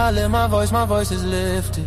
I lift my voice is lifted.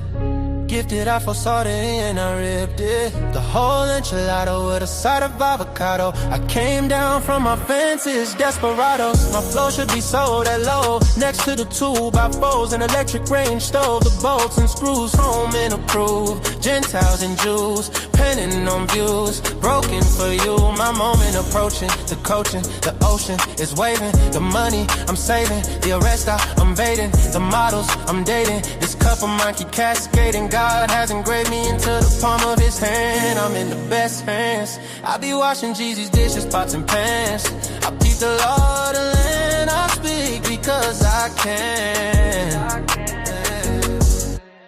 Gifted, I foresaw it and I ripped it. The whole enchilada with a side of avocado. I came down from my fences, desperados. My flow should be sold at low. Next to the 2x4s, an electric range stove. The bolts and screws, home and approved. Gentiles and Jews, penning on views. Broken for you, my moment approaching. The coaching, the ocean is waving. The money I'm saving, the arrest I'm evading. The models I'm dating, this cup of mine keep cascading. God has engraved me into the palm of his hand. I'm in the best hands. I be washing Jeezy's dishes, pots and pans. I keep the law of the land. I speak because I can.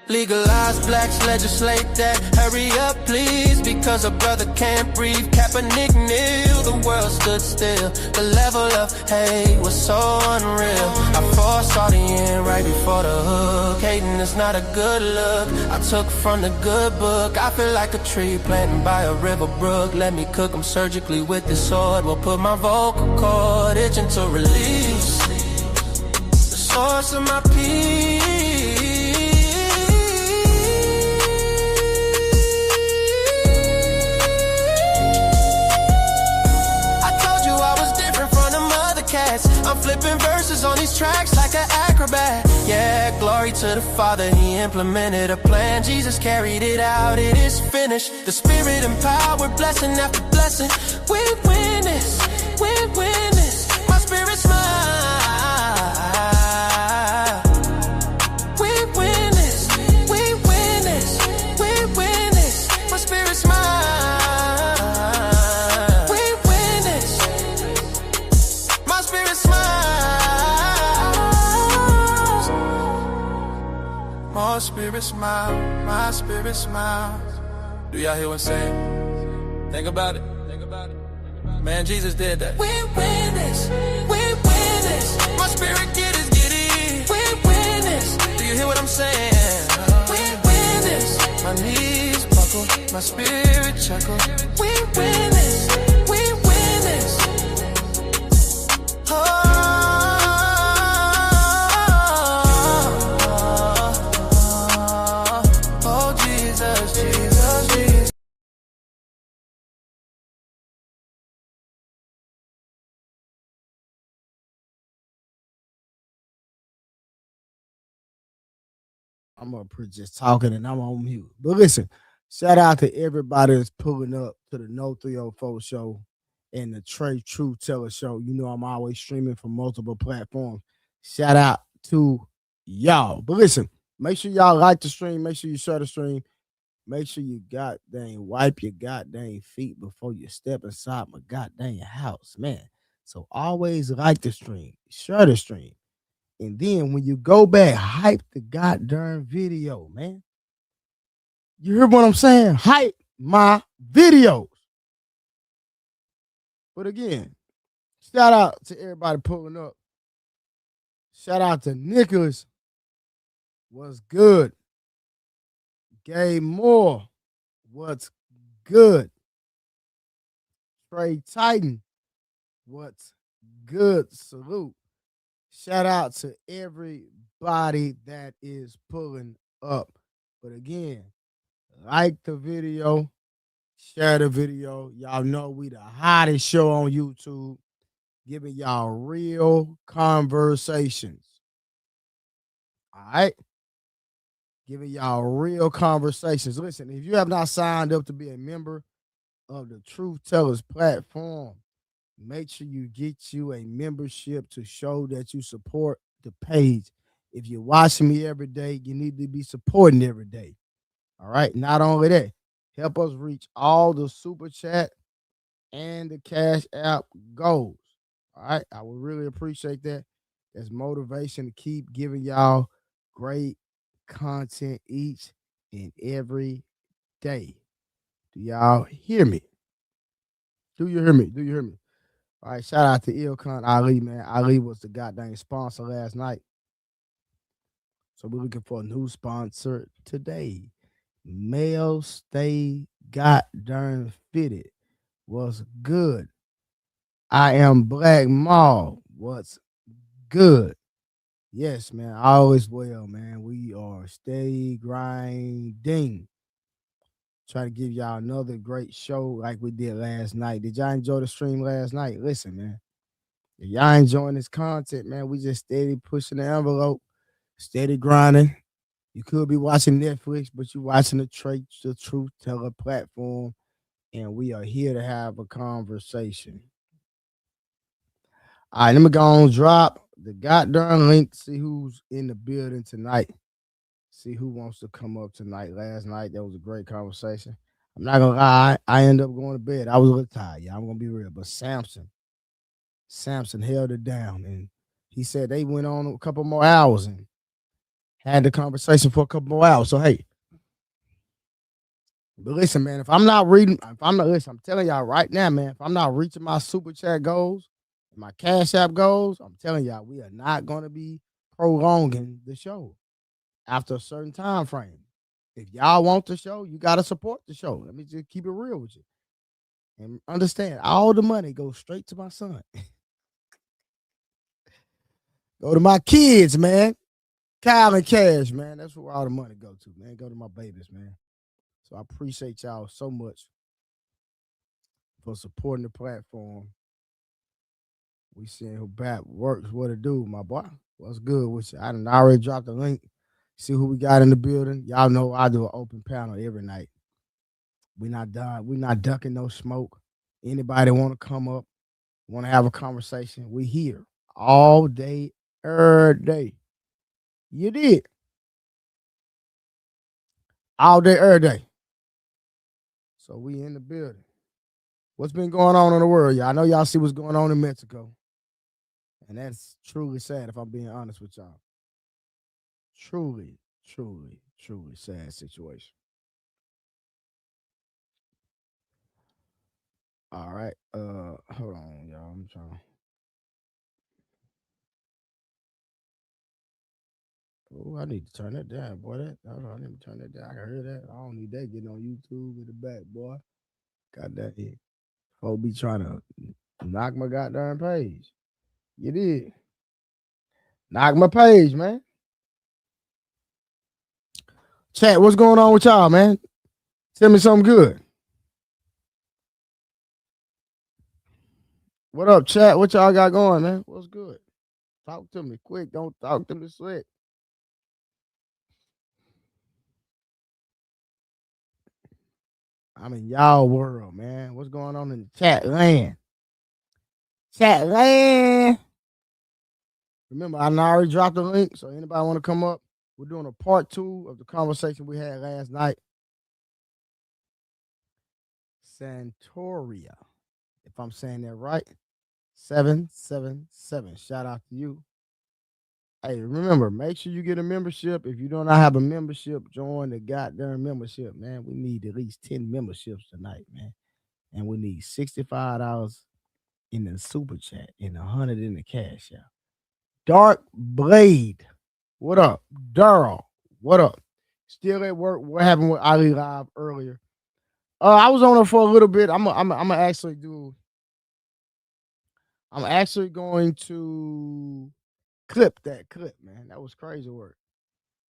Legalize blacks, legislate that. Hurry up, please, because a brother can't breathe. Kaepernick kneel, the world stood still. The level of hate was so unreal. I foresaw the end right before the hook. Hating is not a good look. I took from the good book. I feel like a tree planted by a river brook. Let me cook them surgically with this sword. Will put my vocal cord itching to release the source of my peace. I'm flipping verses on these tracks like an acrobat. Yeah, glory to the Father, he implemented a plan. Jesus carried it out, it is finished. The Spirit empowered, blessing after blessing. We win this, we win this. My spirit's mine. We win this, we win this, we win this. My spirit's mine. My spirit smile, my spirit smiles. Do y'all hear what I'm saying? Think about it, think about it. Man, Jesus did that. We win this, we win this. My spirit get it. We win this. Do you hear what I'm saying? We win this. My knees buckle, my spirit chuckle. We win this, we win this. Oh. I'm up here just talking and I'm on mute. But listen, shout out to everybody that's pulling up to the No 304 show and the Trey True Teller show. You know I'm always streaming from multiple platforms. Shout out to y'all. But listen, make sure y'all like the stream. Make sure you share the stream. Make sure you goddamn wipe your goddamn feet before you step inside my goddamn house, man. So always like the stream, share the stream. And then when you go back, hype the goddamn video, man. You hear what I'm saying? Hype my videos. But again, shout out to everybody pulling up. Shout out to Nicholas. What's good? Gay Moore. What's good? Trey Titan. What's good? Salute. Shout out to everybody that is pulling up. But again, like the video, share the video. Y'all know we the hottest show on YouTube, giving y'all real conversations. All right? Giving y'all real conversations. Listen, if you have not signed up to be a member of the Truth Tellers platform, make sure you get you a membership to show that you support the page. If you're watching me every day, you need to be supporting every day. All right. Not only that, help us reach all the super chat and the Cash App goals. All right. I would really appreciate that. That's motivation to keep giving y'all great content each and every day. Do y'all hear me? Do you hear me? Do you hear me? All right, shout out to Ilkhan Ali, man. Ali was the goddamn sponsor last night. So we're looking for a new sponsor today. Male Stay Goddamn Fitted. What's good? I am Black Mall. What's good? Yes, man. All is well, man. We are steady grinding. Try to give y'all another great show like we did last night. Did y'all enjoy the stream last night? Listen, man. If y'all enjoying this content, man, we just steady pushing the envelope, steady grinding. You could be watching Netflix, but you watching the Truth Teller platform, and we are here to have a conversation. All right, let me go on drop the goddamn link. See who's in the building tonight. See who wants to come up tonight. Last night that was a great conversation. I'm not gonna lie, I ended up going to bed. I was a little tired. Yeah, I'm gonna be real. But Samson held it down, and he said they went on a couple more hours and had the conversation for a couple more hours. So hey, but listen, man, if I'm not reading, if I'm not listen, I'm telling y'all right now, man, if I'm not reaching my super chat goals, my cash app goals, I'm telling y'all, we are not gonna be prolonging the show after a certain time frame. If y'all want the show, you gotta support the show. Let me just keep it real with you. And understand all the money goes straight to my son. Go to my kids, man. Kyle and Cash, man. That's where all the money go to, man. Go to my babies, man. So I appreciate y'all so much for supporting the platform. We seeing who back works, what to do, my boy. What's good with you? I done already dropped the link. See who we got in the building. Y'all know I do an open panel every night. We not done. We not ducking no smoke. Anybody want to come up, want to have a conversation? We here all day, every day. You did all day, every day. So we in the building. What's been going on in the world, y'all? I know y'all see what's going on in Mexico, and that's truly sad. If I'm being honest with y'all, truly, truly, truly sad situation. All right, hold on, y'all. I'm trying. Oh, I need to turn that down, boy. Hold on, I need to turn that down. I can hear that. I don't need that getting on YouTube in the back, boy. Got that here. Folk be trying to knock my goddamn page. You did. Knock my page, man. Chat, what's going on with y'all, man? Tell me something good. What up, chat? What y'all got going, man? What's good? Talk to me quick. Don't talk to me slick. I'm in y'all world, man. What's going on in the chat land? Chat land. Remember, I already dropped the link, so anybody want to come up? We're doing a part 2 of the conversation we had last night. Santoria, if I'm saying that right. 777. Shout out to you. Hey, remember, make sure you get a membership. If you do not have a membership, join the goddamn membership, man. We need at least 10 memberships tonight, man. And we need $65 in the super chat and 100 in the cash out. Dark Blade. What up? Daryl. What up? Still at work. What happened with Ali Live earlier? I was on her for a little bit. I'm actually do. I'm actually going to clip that clip, man. That was crazy work.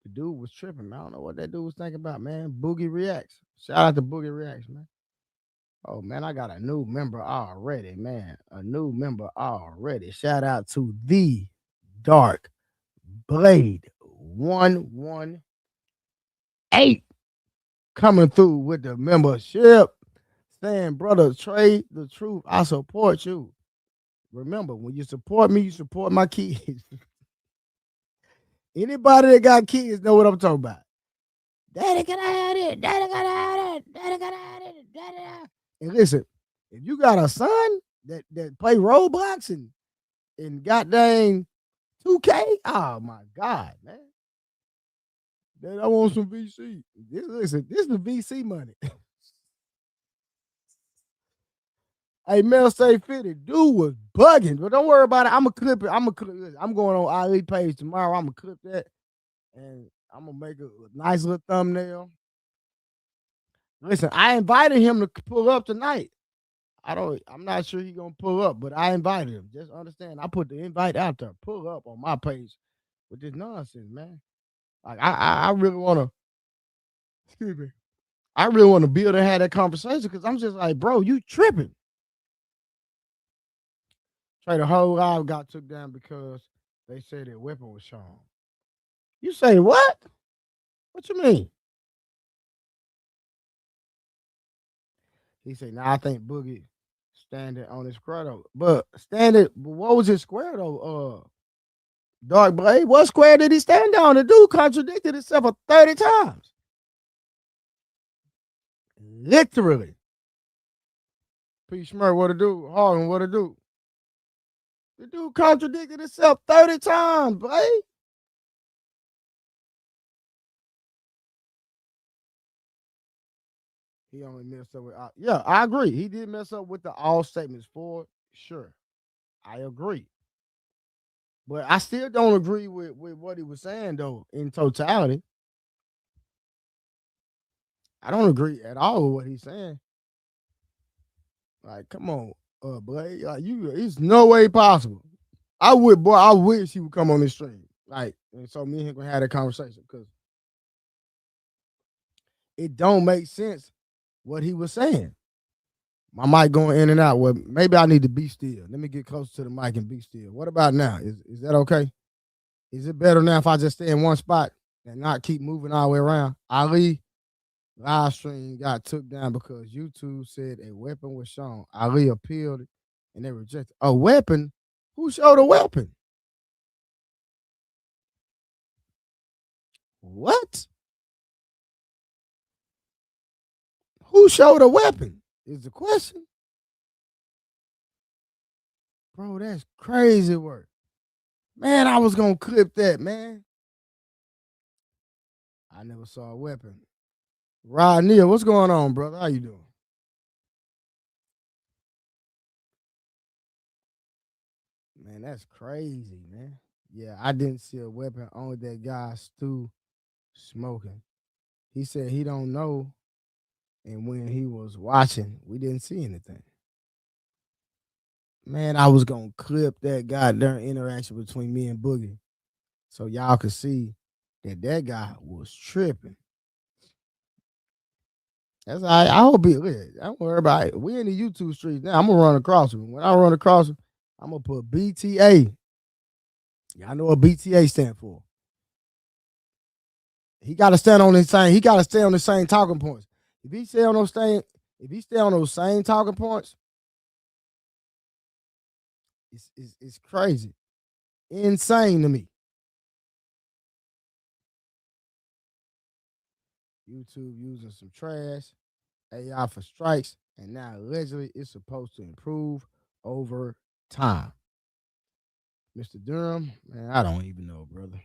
The dude was tripping, man. I don't know what that dude was thinking about, man. Boogie Reacts. Shout out to Boogie Reacts, man. Oh, man, I got a new member already, man. A new member already. Shout out to the Dark Blade 118 coming through with the membership. Saying, brother, trade the truth. I support you. Remember, when you support me, you support my kids. Anybody that got kids know what I'm talking about. Daddy, can I have it? Daddy, can I have it? Daddy, can I have it? Daddy. And listen, if you got a son that play Roblox and goddamn 2K, oh my God, man. Then I want some VC. Listen, this is the VC money. Hey, Mel say 50. Dude was bugging, but don't worry about it. I'm gonna clip it. I'm going on Ali page tomorrow. I'm gonna clip that, and I'm gonna make a nice little thumbnail. Listen, I invited him to pull up tonight. I'm not sure he's gonna pull up, but I invited him. Just understand, I put the invite out there. Pull up on my page. with this nonsense, man. Like I really want to, excuse me, I really want to build and have that conversation because I'm just like, bro, you tripping. Trey, the whole live got took down because they said their weapon was shown. You say what? What you mean? He said, "Now I think Boogie standing on his square though, but standing. What was his square though? Dark Blade. What square did he stand on? The dude contradicted himself 30 times, literally. P. Schmurr, what to do? Harlan, what to do? The dude contradicted himself 30 times, Blade. He only messed up with yeah, I agree. He did mess up with the all statements for sure. I agree. But I still don't agree with what he was saying though in totality. I don't agree at all with what he's saying. Like, come on, Blade. Like you it's no way possible. I wish he would come on this stream. Like, and so me and him gonna have that conversation because it don't make sense what he was saying. My mic going in and out. Well, maybe I need to be still. Let me get closer to the mic and be still. What about now? Is that okay? Is it better now if I just stay in one spot and not keep moving all the way around? Ali live stream got took down because YouTube said a weapon was shown. Ali appealed and they rejected. A weapon? Who showed a weapon? What? Who showed a weapon? Is the question. Bro, that's crazy work. Man, I was gonna clip that, man. I never saw a weapon. Rod Neal, what's going on, brother? How you doing? Man, that's crazy, man. Yeah, I didn't see a weapon. Only that guy Stu smoking. He said he don't know, and when he was watching, we didn't see anything. Man, I was gonna clip that goddamn interaction between me and Boogie, so y'all could see that that guy was tripping. That's all right. I hope he lit. Don't worry about it. We in the YouTube streets now. I'm gonna run across him. When I run across him, I'm gonna put BTA. Y'all know what BTA stand for. He got to stand on his same. He got to stay on the same talking points. If he stay on those same talking points, it's crazy, insane to me. YouTube using some trash AI for strikes, and now allegedly it's supposed to improve over time. Mr. Durham, man, I don't even know, brother.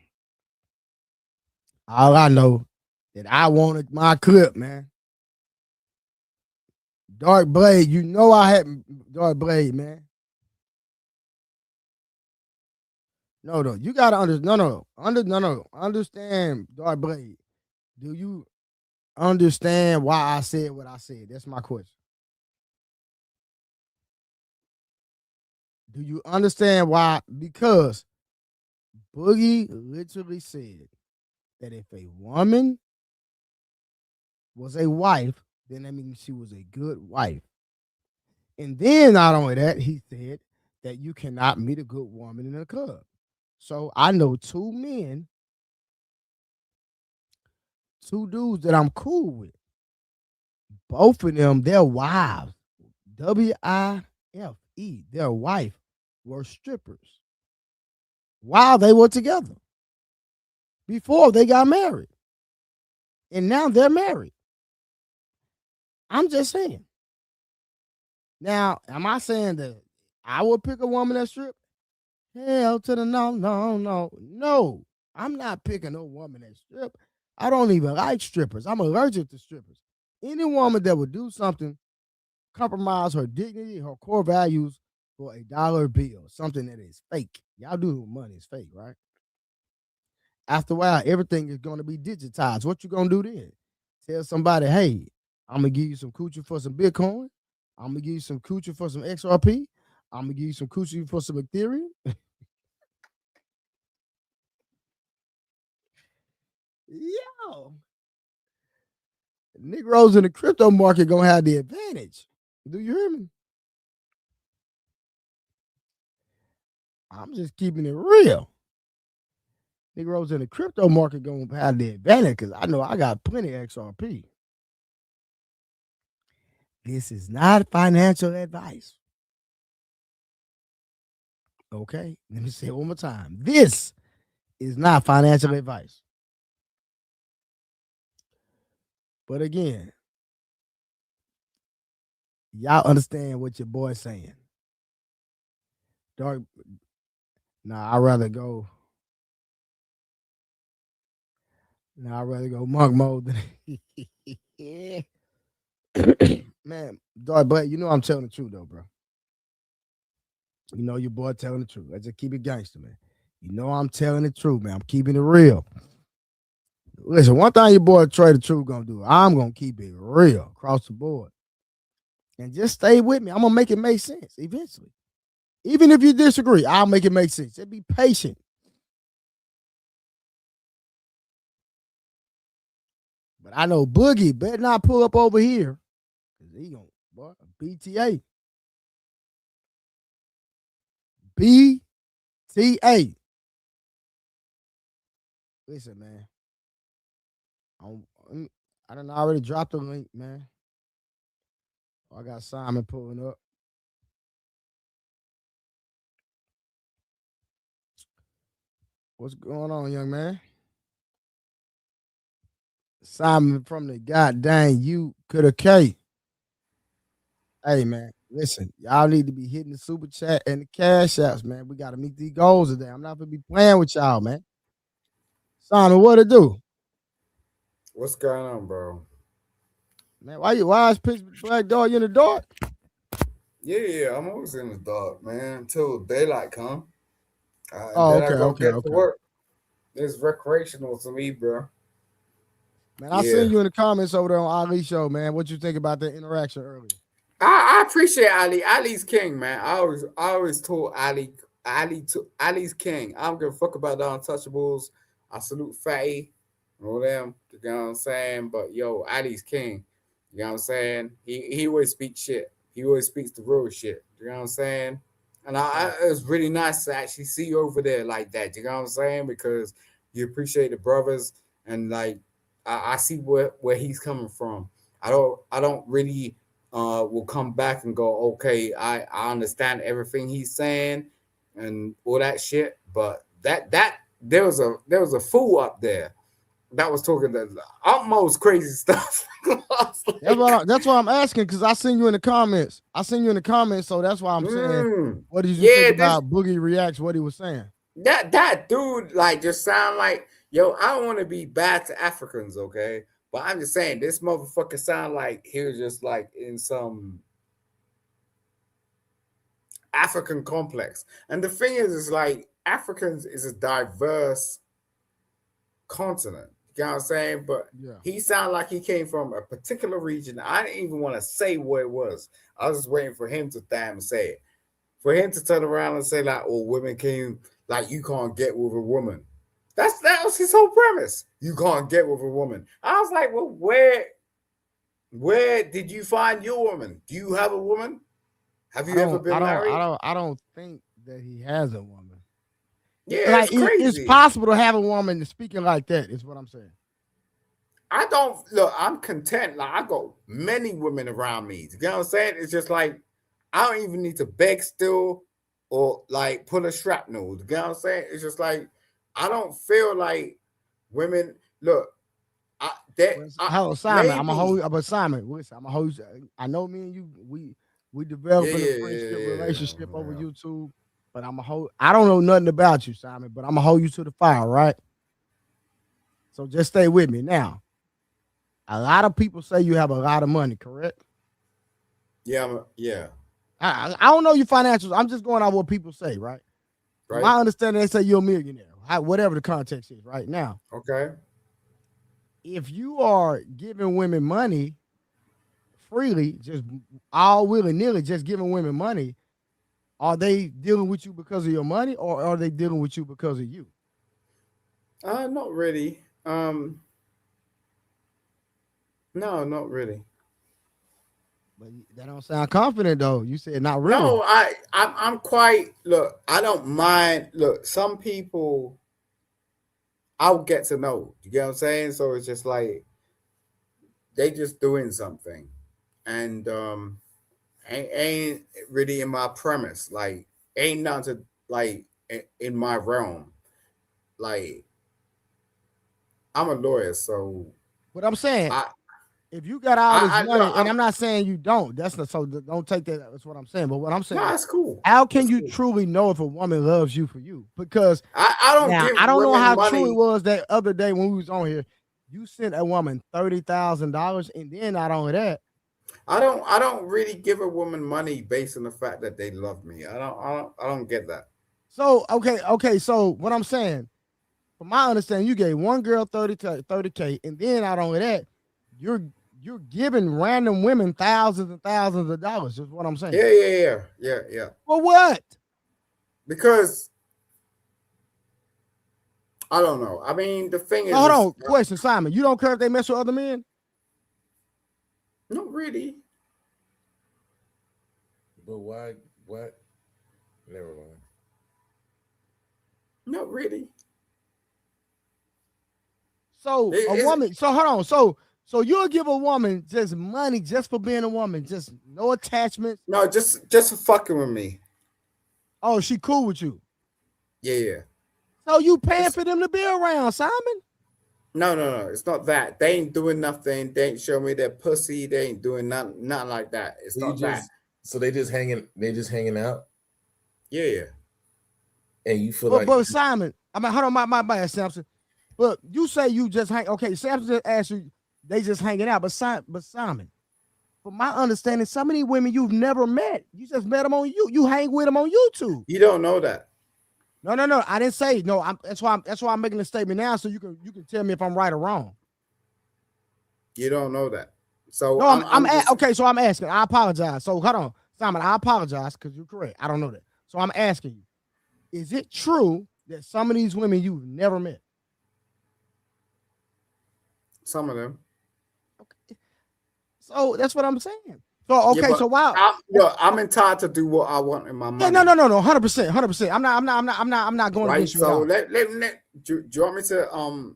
All I know that I wanted my clip, man. Dark Blade, you know I had Dark Blade, man. No, you gotta understand, Dark Blade. Do you understand why I said what I said? That's my question. Do you understand why? Because Boogie literally said that if a woman was a wife, then that means she was a good wife. And then not only that, he said that you cannot meet a good woman in a club. So I know two men, two dudes that I'm cool with. Both of them, their wives, WIFE, their wife, were strippers while they were together before they got married. And now they're married. I'm just saying. Now, am I saying that I would pick a woman that strip? Hell to the no, no, no, no. I'm not picking no woman that strip. I don't even like strippers. I'm allergic to strippers. Any woman that would do something, compromise her dignity, her core values for a dollar bill, something that is fake. Y'all do money is fake, right? After a while, everything is going to be digitized. What you gonna do then? Tell somebody, hey, I'm gonna give you some coochie for some Bitcoin. I'm gonna give you some coochie for some XRP. I'm gonna give you some coochie for some Ethereum. Yo, Negroes in the crypto market gonna have the advantage. Do you hear me? I'm just keeping it real. Negroes in the crypto market gonna have the advantage because I know I got plenty of XRP. This is not financial advice. Okay, let me say it one more time. This is not financial advice. But again, y'all understand what your boy's saying. Dark. Nah, I'd rather go. Nah, I'd rather go monk mode than yeah. Man, dark, but you know I'm telling the truth though, bro. You know your boy telling the truth. Let's just keep it gangster, man. You know I'm telling the truth, man. I'm keeping it real. Listen, one thing your boy Trey the Truth gonna do, I'm gonna keep it real across the board. And just stay with me. I'm gonna make it make sense eventually. Even if you disagree, I'll make it make sense. Just be patient. But I know Boogie better not pull up over here. Cause he gonna boy, BTA. BTA. Listen, man. I done already dropped the link, man. I got Simon pulling up. What's going on, young man? Simon from the goddamn you could have K. Hey man, listen, y'all need to be hitting the super chat and the cash apps, man. We gotta meet these goals today. I'm not gonna be playing with y'all, man. Simon, what to do? What's going on, bro? Man, why is pitch black dog in the dark? Yeah, I'm always in the dark, man, until daylight come. And Oh, then I okay, go okay, get to okay. work. It's recreational to me, bro. Man, I Yeah. seen you in the comments over there on Ali show, man. What you think about that interaction earlier? I appreciate Ali. Ali's king, man. I always told Ali's king. I don't give a fuck about the untouchables. I salute Fatty and all them. You know what I'm saying? But yo, Ali's king. You know what I'm saying? He always speaks shit. He always speaks the real shit. You know what I'm saying? And Right. it was really nice to actually see you over there like that. You know what I'm saying? Because you appreciate the brothers and like I see where he's coming from. I don't really will come back and go, okay, I understand everything he's saying and all that shit. But that there was a fool up there that was talking the utmost crazy stuff. I was like, That's why I'm asking because I seen you in the comments. I seen you in the comments, so that's why I'm saying, what did you think yeah, this about Boogie reacts? What he was saying? that dude like just sound like yo. I don't want to be bad to Africans, okay? But I'm just saying this motherfucker sound like he was just like in some African complex. And the thing is like Africans is a diverse continent. You know what I'm saying? But Yeah. he sounded like he came from a particular region. I didn't even want to say what it was. I was just waiting for him to damn say it. For him to turn around and say like, "Oh, women came like you can't get with a woman." That was his whole premise. You can't get with a woman. I was like, well, where did you find your woman? Do you have a woman? Have I you ever don't, I been don't, I married? don't, I don't think that he has a woman. Yeah, Like it's it's crazy. possible to have a woman speaking like that. Is what I'm saying. I don't look, I'm content. Like I got many women around me. You know what I'm saying? It's just like I don't even need to beg still or like pull a shrapnel. You know what I'm saying? It's just like I don't feel like women look, I that Well, I hello, Simon. I'm a maybe. whole, but Simon, listen, I'm a whole. I know me and you, we Yeah, developing a yeah, friendship yeah, yeah, relationship over yeah. YouTube. But I'm a whole. I don't know nothing about you, Simon. But I'm gonna hold you to the fire, right? So just stay with me now. A lot of people say you have a lot of money, correct? Yeah, yeah, I don't know your financials. I'm just going off what people say, right? From right? my understanding, they say you're a millionaire, whatever the context is, right now. Okay. If you are giving women money freely, just all willy nilly, just giving women money, are they dealing with you because of your money, or are they dealing with you because of you? Not really. Um, no, not really. But that don't sound confident though. You said not really. No, I'm quite look. I don't mind. Look, some people I'll get to know. You get what I'm saying? So it's just like they just doing something, and ain't really in my premise. Like ain't nothing to like in my realm. Like I'm a lawyer, so But I'm saying I if you got all this look, money, and I'm not saying you don't. That's not so. Don't take that. That's what I'm saying. But what I'm no, saying, that's cool. how can That's you cool. truly know if a woman loves you for you? Because I don't now give I don't know women how true it money. was that other day when we was on here. You sent a woman $30,000, and then not only that. I don't really give a woman money based on the fact that they love me. I don't get that. So okay. So what I'm saying, from my understanding, you gave one girl 30K, and then not only that, you're you're giving random women thousands and thousands of dollars. Is what I'm saying. Yeah. For what? Because I don't know. I mean, the thing So is, hold on. Question, Simon. You don't care if they mess with other men? not really. But why? What? Never mind. Not really. So a It's, woman. So hold on. So you'll give a woman just money just for being a woman, just no attachments. no, just for fucking with me. Oh, she cool with you. Yeah. So you paying It's, for them to be around, Simon? no. It's not that. They ain't doing nothing. They ain't showing me their pussy. They ain't doing nothing like that. It's So you not that. just so they just hanging. They just hanging out, Yeah. and you feel like But Simon, I mean, hold on, my bad, Samson. But you say you just hang. Okay, Samson just asked you, they just hanging out. But Simon, from my understanding, some of these women you've never met. You just met them on you hang with them on YouTube. You don't know that. No. I didn't say no. That's why I'm making a statement now, so you can tell me if I'm right or wrong. You don't know that. So No, I'm just okay. So I'm asking. I apologize. So hold on, Simon. I apologize because you're correct. I don't know that. So I'm asking you: is it true that some of these women you've never met? some of them. Okay. So that's what I'm saying. So Yeah, okay. but So why? look, I'm entitled to do what I want in my Yeah, money. no, 100%, 100%. I'm not going Right. against you at So all. do you want me to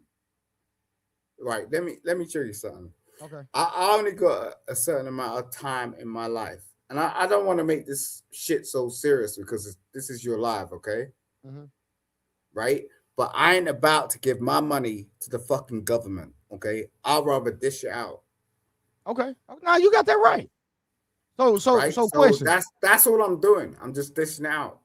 right, let me show you something. Okay. I only got a certain amount of time in my life. And I don't want to make this shit so serious because this is your life, okay? Mm-hmm. Right? But I ain't about to give my money to the fucking government, okay? I'll rather dish it out, Okay. Now you got that right. right? So So question. that's all I'm doing. I'm just dishing out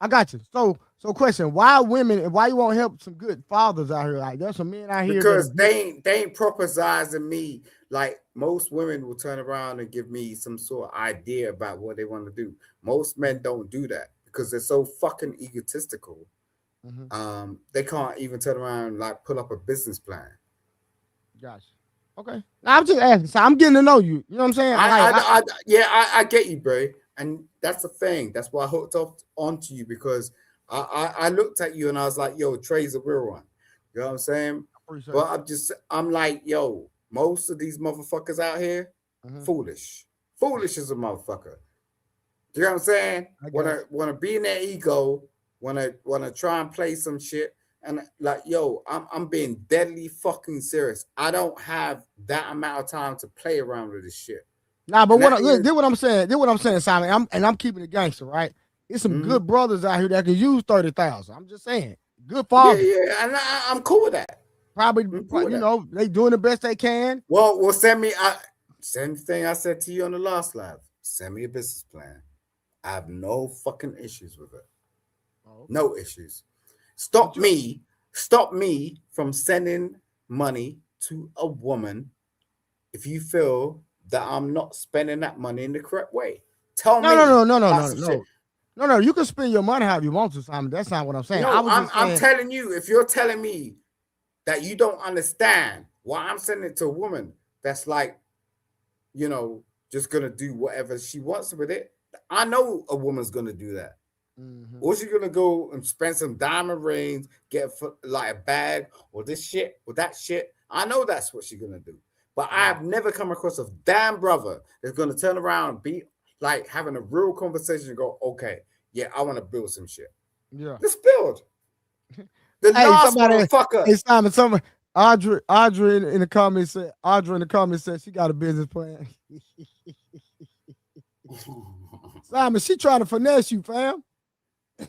I got you. So question. Why women and why you won't help some good fathers out here? Like there's some men out here that are because good. they ain't proposizing me like most women will turn around and give me some sort of idea about what they want to do. Most men don't do that because they're so fucking egotistical. Mm-hmm. They can't even turn around and like pull up a business plan. Gotcha. Okay. Now I'm just asking. So I'm getting to know you. You know what I'm saying? Yeah, I get you, bro, and that's the thing. That's why I hooked up onto you because I looked at you and I was like, yo, Trey's a real one. You know what I'm saying? appreciate But I'm like, yo, most of these motherfuckers out here, it. Mm-hmm. foolish, foolish as a motherfucker. You know what I'm saying? I Wanna guess. wanna be in their ego, wanna try and play some shit. And like, yo, I'm being deadly fucking serious. I don't have that amount of time to play around with this shit. Nah, but And that is did what I'm saying. Did what I'm saying, Simon. I'm keeping it gangster, right? It's some mhm. good brothers out here that can use 30,000. I'm just saying. Good Yeah, fathers. yeah. And I'm cool with that. Probably, I'm cool with you that. know, they doing the best they can. Well, same thing I said to you on the last live. Send me a business plan. I have no fucking issues with it. Oh, okay. No issues. But you Stop me from sending money to a woman if you feel that I'm not spending that money in the correct way. Tell no, no, me no, no, no, about no, some shit. no. No. You can spend your money however you want to, Simon. That's not what I'm saying. I No, was I'm just I'm saying, telling you, if you're telling me that you don't understand why I'm sending it to a woman that's like, you know, just gonna do whatever she wants with it. I know a woman's gonna do that. Mm-hmm. Or she gonna go and spend some diamond rings, get like a bag or this shit or that shit. I know that's what she's gonna do. But I've never come across a damn brother that's gonna turn around and be like having a real conversation and go, okay, yeah, I want to build some shit. Yeah. Let's build. The Hey, last somebody. motherfucker. Hey, Simon. Somebody. Audrey in the comments said. Audrey in the comments said she got a business plan. Simon, she trying to finesse you, fam. Hey,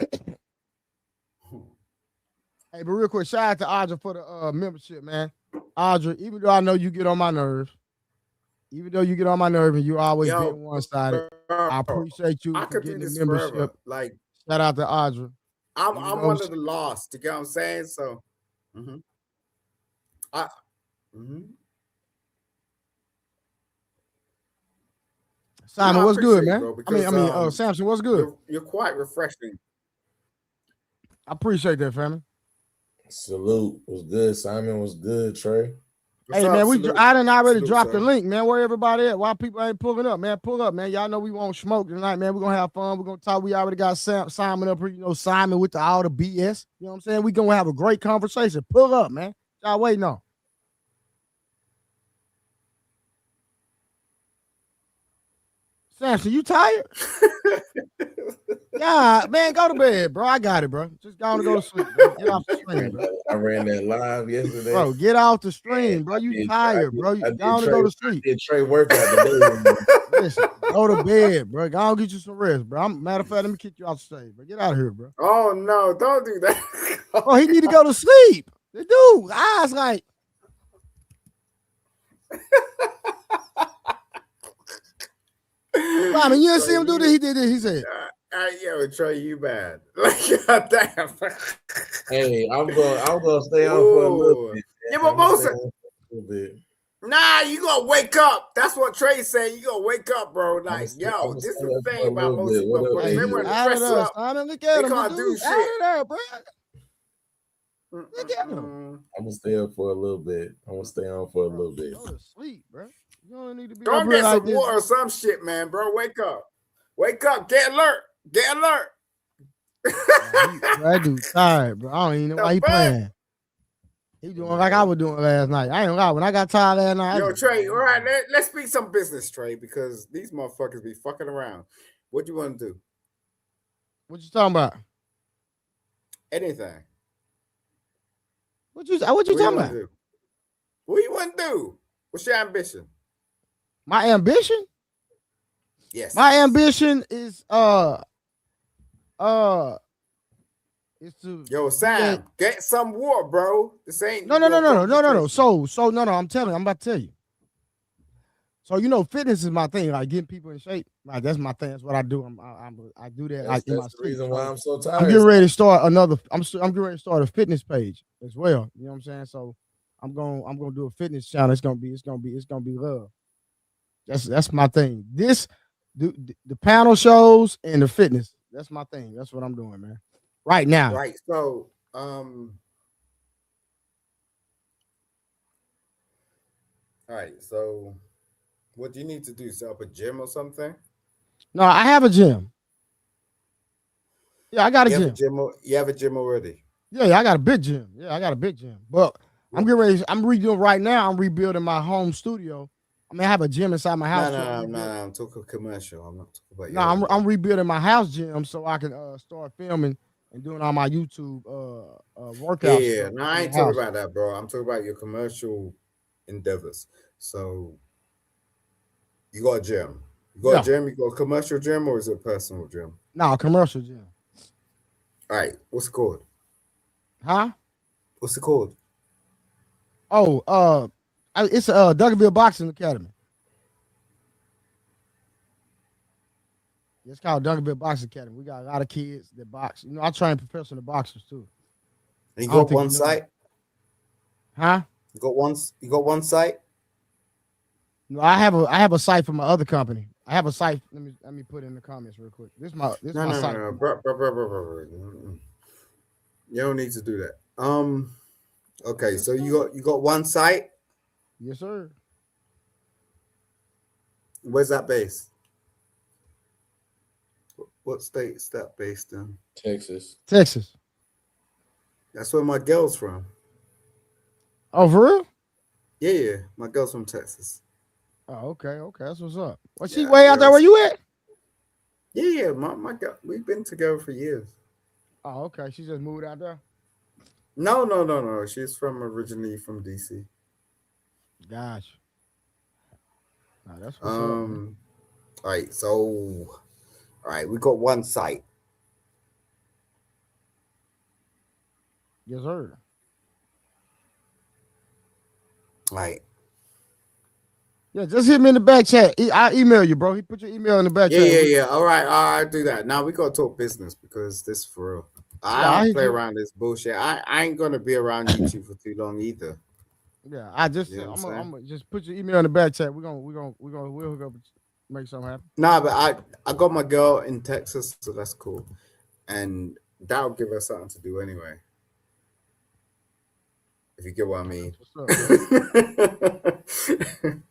but real quick, shout out to Audrey for the membership, man. Audrey, even though I know you get on my nerves, and you always being one-sided, I appreciate you I for could do getting the this membership. forever. Like Shout out to Audrey. I'm one of the lost. You get what I'm saying? So, I. Simon, what's good, man? Bro, because, Samson, what's good? You're quite refreshing. I appreciate that, family. Salute was good. Simon was good. Trey. Hey, man, I done already dropped the link, man. Where everybody at? Why people ain't pulling up, man? Pull up, man. Y'all know we won't smoke tonight, man. We're gonna have fun. We're gonna talk. We already got Simon up here, Simon with all the BS. You know what I'm saying? We're gonna have a great conversation. Pull up, man. Y'all waiting on. Samson, you tired? Yeah, man, go to bed, bro. I got it, bro. Just go to sleep, bro. Get off the stream, bro. I ran that live yesterday. Bro, get off the stream, bro. You tired, bro. You go to sleep. I did Trey workout today. Listen, go to bed, bro. Go get you some rest, bro. Matter of fact, let me kick you off the stage, bro. Get out of here, bro. Oh, no, don't do that. Oh, he need to go to sleep. The dude, eyes like. I mean, you didn't see him do this. He did this. He said, "Yo, Trey, you bad." Like, goddamn. Hey, I'm gonna stay on for a little bit. Yeah, but nah, you gonna wake up. That's what Trey said. You gonna wake up, bro. Like, this is the thing about most people. Hey, they want to dress up. Look at him, can't do shit. Out of there, bro. Look at him. I'm gonna stay up for a little bit. I'm gonna stay on for a little bit. Go to sleep, bro. You don't need to be. Go get some water or some shit, man, bro. Wake up. Wake up. Get alert. Get alert. That dude tired, bro. I don't even know why he playing. He doing like I was doing last night. I ain't gonna lie. When I got tired last night. Yo, Trey, all right, let's speak some business, Trey, because these motherfuckers be fucking around. What you want to do? What you talking about? Anything. What you talking about? What you want to do? What's your ambition? My ambition? Yes. My ambition is is to Sam, get some water, bro. This ain't no. So I'm telling you, I'm about to tell you. So fitness is my thing, like getting people in shape. Like that's my thing. That's what I do. I do that. That's the reason why I'm so tired. I'm getting ready to start another. I'm getting ready to start a fitness page as well. You know what I'm saying? So I'm gonna do a fitness channel. It's gonna be love. That's my thing. The panel shows and the fitness. That's my thing. That's what I'm doing, man. Right now. Right. So all right. So what do you need to do? Set up a gym or something? No, I have a gym. Yeah, I got a gym. You have a gym already? Yeah, I got a big gym. But I'm getting ready. I'm redoing right now. I'm rebuilding my home studio. I have a gym inside my house. No. I'm talking commercial. I'm not talking about. No, I'm rebuilding my house gym so I can start filming and doing all my YouTube workouts. Yeah, no, I ain't talking about that, bro. I'm talking about your commercial endeavors. So you got a gym. You got a gym, you got a commercial gym, or is it a personal gym? No, a commercial gym. All right. What's it called? Huh? What's it called? Oh, it's Duncanville Boxing Academy. It's called Duncanville Boxing Academy. We got a lot of kids that box. I train professional boxers too. And you got one site? Huh? You got one site? No, I have a site for my other company. I have a site. Let me put it in the comments real quick. This is my site. No, bro. You don't need to do that. Okay, so you got one site? Yes, sir. Where's that base? What state is that based in? Texas. Texas. That's where my girl's from. Oh, for real? Yeah, my girl's from Texas. Oh, okay, okay. That's what's up. Well, she Yeah, way out yeah, there where you at? yeah. My girl, we've been together for years. Oh, okay. She just moved out there. No. She's from originally from DC. Gosh. Nah, that's what's up, man. Um, all right, so all right, we got one site. Yes, sir. All right, Yeah, just hit me in the back chat. I email you, bro. He put your email in the back chat. yeah. All right, do that. Now we gotta talk business because this is for real. I Yeah, I don't hit play you. around this bullshit. I ain't gonna be around you two for too long either. Yeah, I just You know what I'm saying? I'm gonna just put your email in the back chat. We'll hook up, make something happen. Nah, but I got my girl in Texas, so that's cool, and that'll give us something to do anyway. If you get what I mean. What's up, man?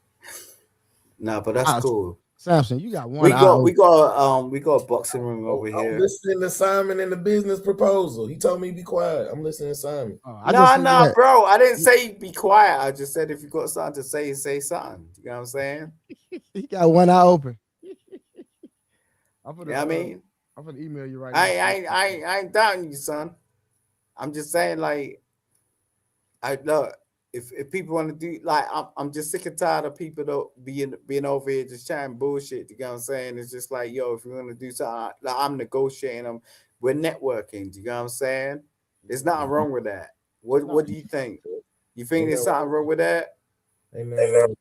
Nah, but that's cool. Samson, you got one. We got a boxing room over I'm here. listening to Simon in the business proposal. He told me to be quiet. I'm listening to Simon. No, bro. I didn't say be quiet. I just said if you got something to say something. You know what I'm saying? He got one eye open. I'm Yeah, I mean, I'm gonna email you right I now. I ain't doubting you, son. I'm just saying, like, I look if people want to do like I'm just sick and tired of people though being over here just chatting bullshit. You know what I'm saying? It's just like, yo, if you're gonna do something, like I'm negotiating, we're networking. Do you know what I'm saying? There's nothing wrong with that. What do you think? You think there's something wrong with that? Amen.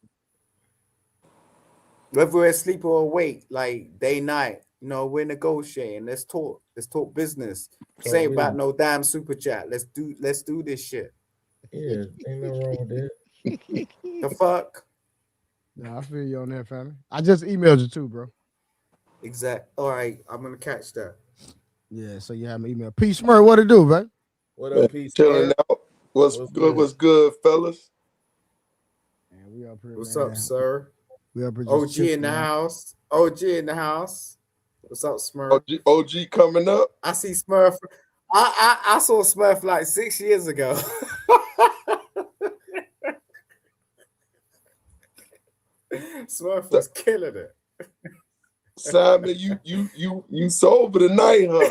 Whether we're asleep or awake, like day night, you know, we're negotiating. Let's talk. Let's talk business. This ain't about no damn super chat. Let's do this shit. Yeah, ain't nothing wrong with that. The fuck? Nah, I feel you on that, family. I just emailed you too, bro. Exact. All right, I'm gonna catch that. Yeah, so you have my email. P Smurf, what to do, man? What up, Peace? Chilling out. What's good? What's good, fellas? Man, we up here, What's man. up, sir? We up here just OG in the man. house. OG in the house. What's up, Smurf? OG coming up. I see Smurf. I saw Smurf like 6 years ago. Smurf was killing it. Simon, you sober tonight, huh?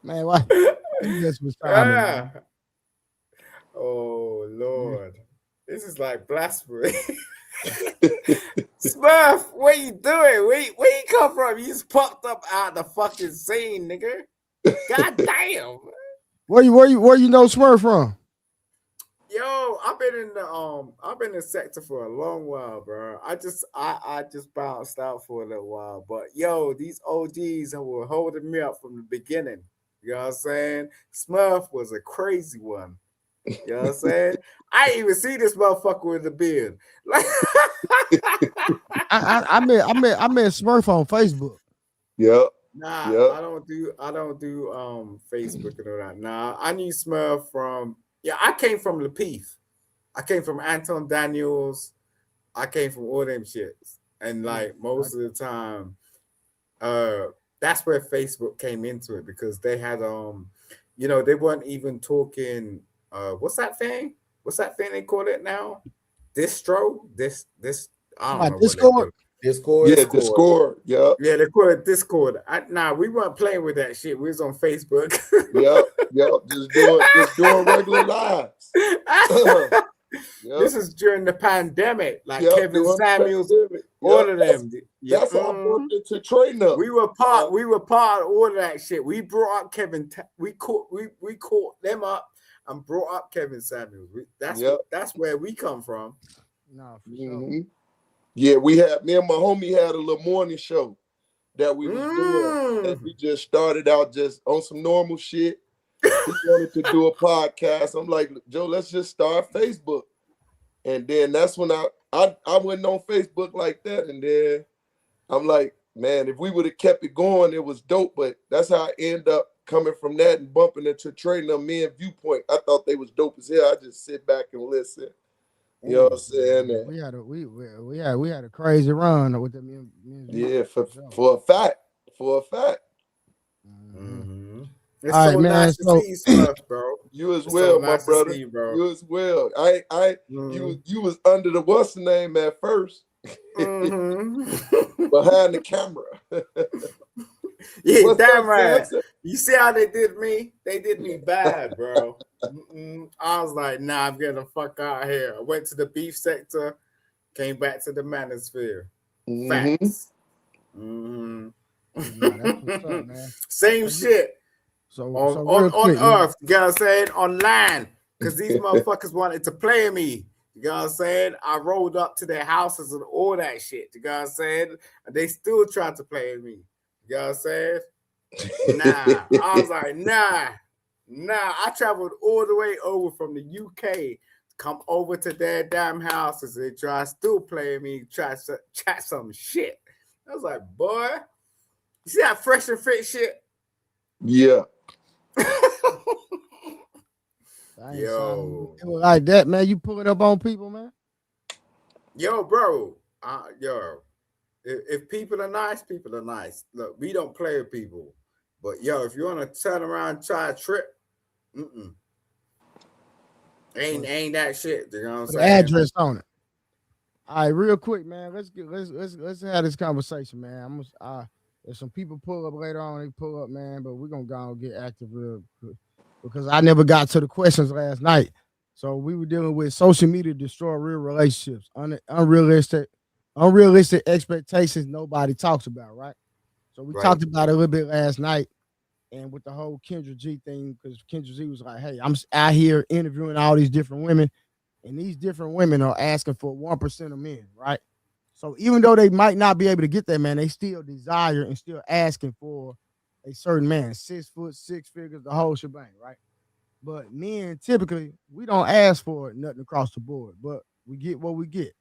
Man, why? You just was Simon, man. Oh Lord, this is like blasphemy. Smurf, what you doing? Where you come from? You just popped up out the fucking scene, nigga. God damn. Where you know Smurf from? Yo, I've been in the sector for a long while, bro. I just bounced out for a little while, but yo, these OGs were holding me up from the beginning. You know what I'm saying? Smurf was a crazy one. You know what I'm saying? I didn't even see this motherfucker with a beard. Like, I met Smurf on Facebook. Yep. Nah, yep. I don't do Facebook and all that. Nah, I knew Smurf from I came from Lapeef. I came from Anton Daniels. I came from all them shits. And like most of the time, that's where Facebook came into it because they had they weren't even talking what's that thing? What's that thing they call it now? Distro? This I don't know Discourse? what they call it. Discord. Yeah, Discord. Yep. Yeah, they call it Discord. We weren't playing with that shit. We was on Facebook. Yep. Just doing regular lives. Yep. This is during the pandemic, like Kevin Samuels, all of them. That's how I bumped into Train Up. We were part of all of that shit. We brought up we caught them up and brought up Kevin Samuels. That's where we come from. No, for sure. Yeah, me and my homie had a little morning show that we was doing. And we just started out just on some normal shit. He wanted to do a podcast. I'm like, Joe, let's just start Facebook. And then that's when I went on Facebook like that. And then I'm like, man, if we would have kept it going, it was dope. But that's how I end up coming from that and bumping into Trading Up Me and Viewpoint. I thought they was dope as hell. I just sit back and listen. You know what I'm saying? Yeah, we had a crazy run with the music. Yeah, for a fact. For a fact. Mm-hmm. All It's right, so man. nice to So see you, Smurf, bro. You as It's so well, my nice to brother. see you, bro. You as well. Mm-hmm. You was under the what's the name at first. Mm-hmm. Behind the camera. Yeah, What's up, damn right. Samson? You see how they did me? They did me bad, bro. I was like, nah, I'm getting the fuck out of here. I went to the beef sector, came back to the manosphere. Mm-hmm. Facts. Mm-hmm. nah, that's what's up, man. Same shit So on real quick, Earth. You know what I'm saying? On land, because these motherfuckers wanted to play me. You know what I'm saying? I rolled up to their houses and all that shit. You know what I'm saying? And they still tried to play me. You know what I'm saying? Nah. I was like, nah. I traveled all the way over from the UK to come over to their damn houses. They try still playing me, try to chat some shit. I was like, boy, you see that fresh and fit shit? Yeah. I ain't Yo, it was like that, man. You pull it up on people, man. bro, if people are nice, people are nice. Look, we don't play with people, but if you want to turn around and try a trip, ain't that shit. You know what I'm Put the saying? address on it. All right, real quick, man. Let's have this conversation, man. If some people pull up later on, they pull up, man. But we're gonna go and get active real quick because I never got to the questions last night. So we were dealing with social media destroy real relationships, unrealistic expectations nobody talks about, right? So we Right. talked about it a little bit last night, and with the whole Kendra G thing, because Kendra G was like, "Hey, I'm out here interviewing all these different women." And these different women are asking for 1% of men, right? So even though they might not be able to get that man, they still desire and still asking for a certain man, 6 foot, 6 figures, the whole shebang, right? But men typically we don't ask for nothing across the board, but we get what we get.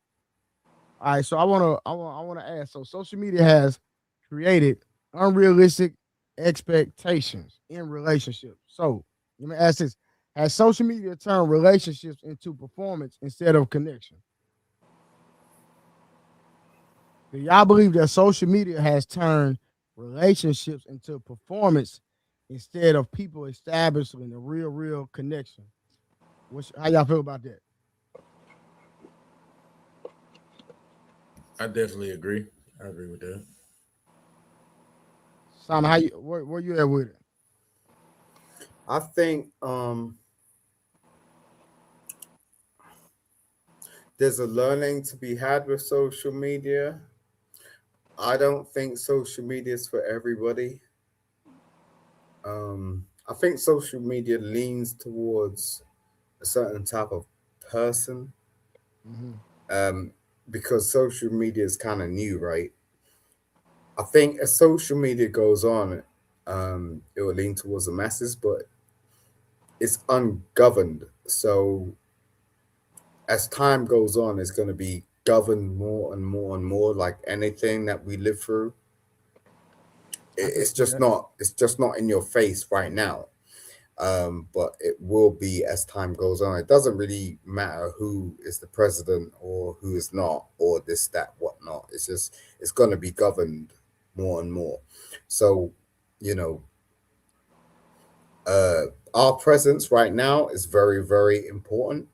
All right, so I wanna ask. So social media has created unrealistic expectations in relationships. So let me ask this: has social media turned relationships into performance instead of connection? Do y'all believe that social media has turned relationships into performance instead of people establishing a real connection? How y'all feel about that? I definitely agree. I agree with that. Simon, where you at with it? I think there's a learning to be had with social media. I don't think social media is for everybody. I think social media leans towards a certain type of person, Mm-hmm. um, because social media is kind of new, right? I think as social media goes on, it will lean towards the masses, but it's ungoverned. So as time goes on, it's going to be governed more and more and more, like anything that we live through. I can It's see just that. not. It's just not in your face right now. But it will be as time goes on. It doesn't really matter who is the president or who is not, or this, that, whatnot. It's just it's going to be governed more and more. So, you know, our presence right now is very, very important,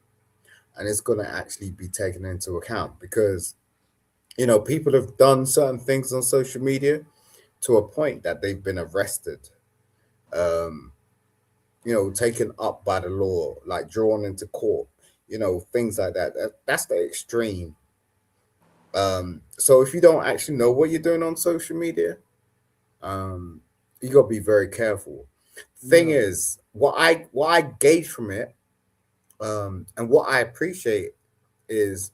and it's going to actually be taken into account because people have done certain things on social media to a point that they've been arrested. Um, taken up by the law, like drawn into court, things like that. That's the extreme. So if you don't actually know what you're doing on social media, um, you gotta be very careful. Thing Yeah. is, what I gauge from it, and what I appreciate is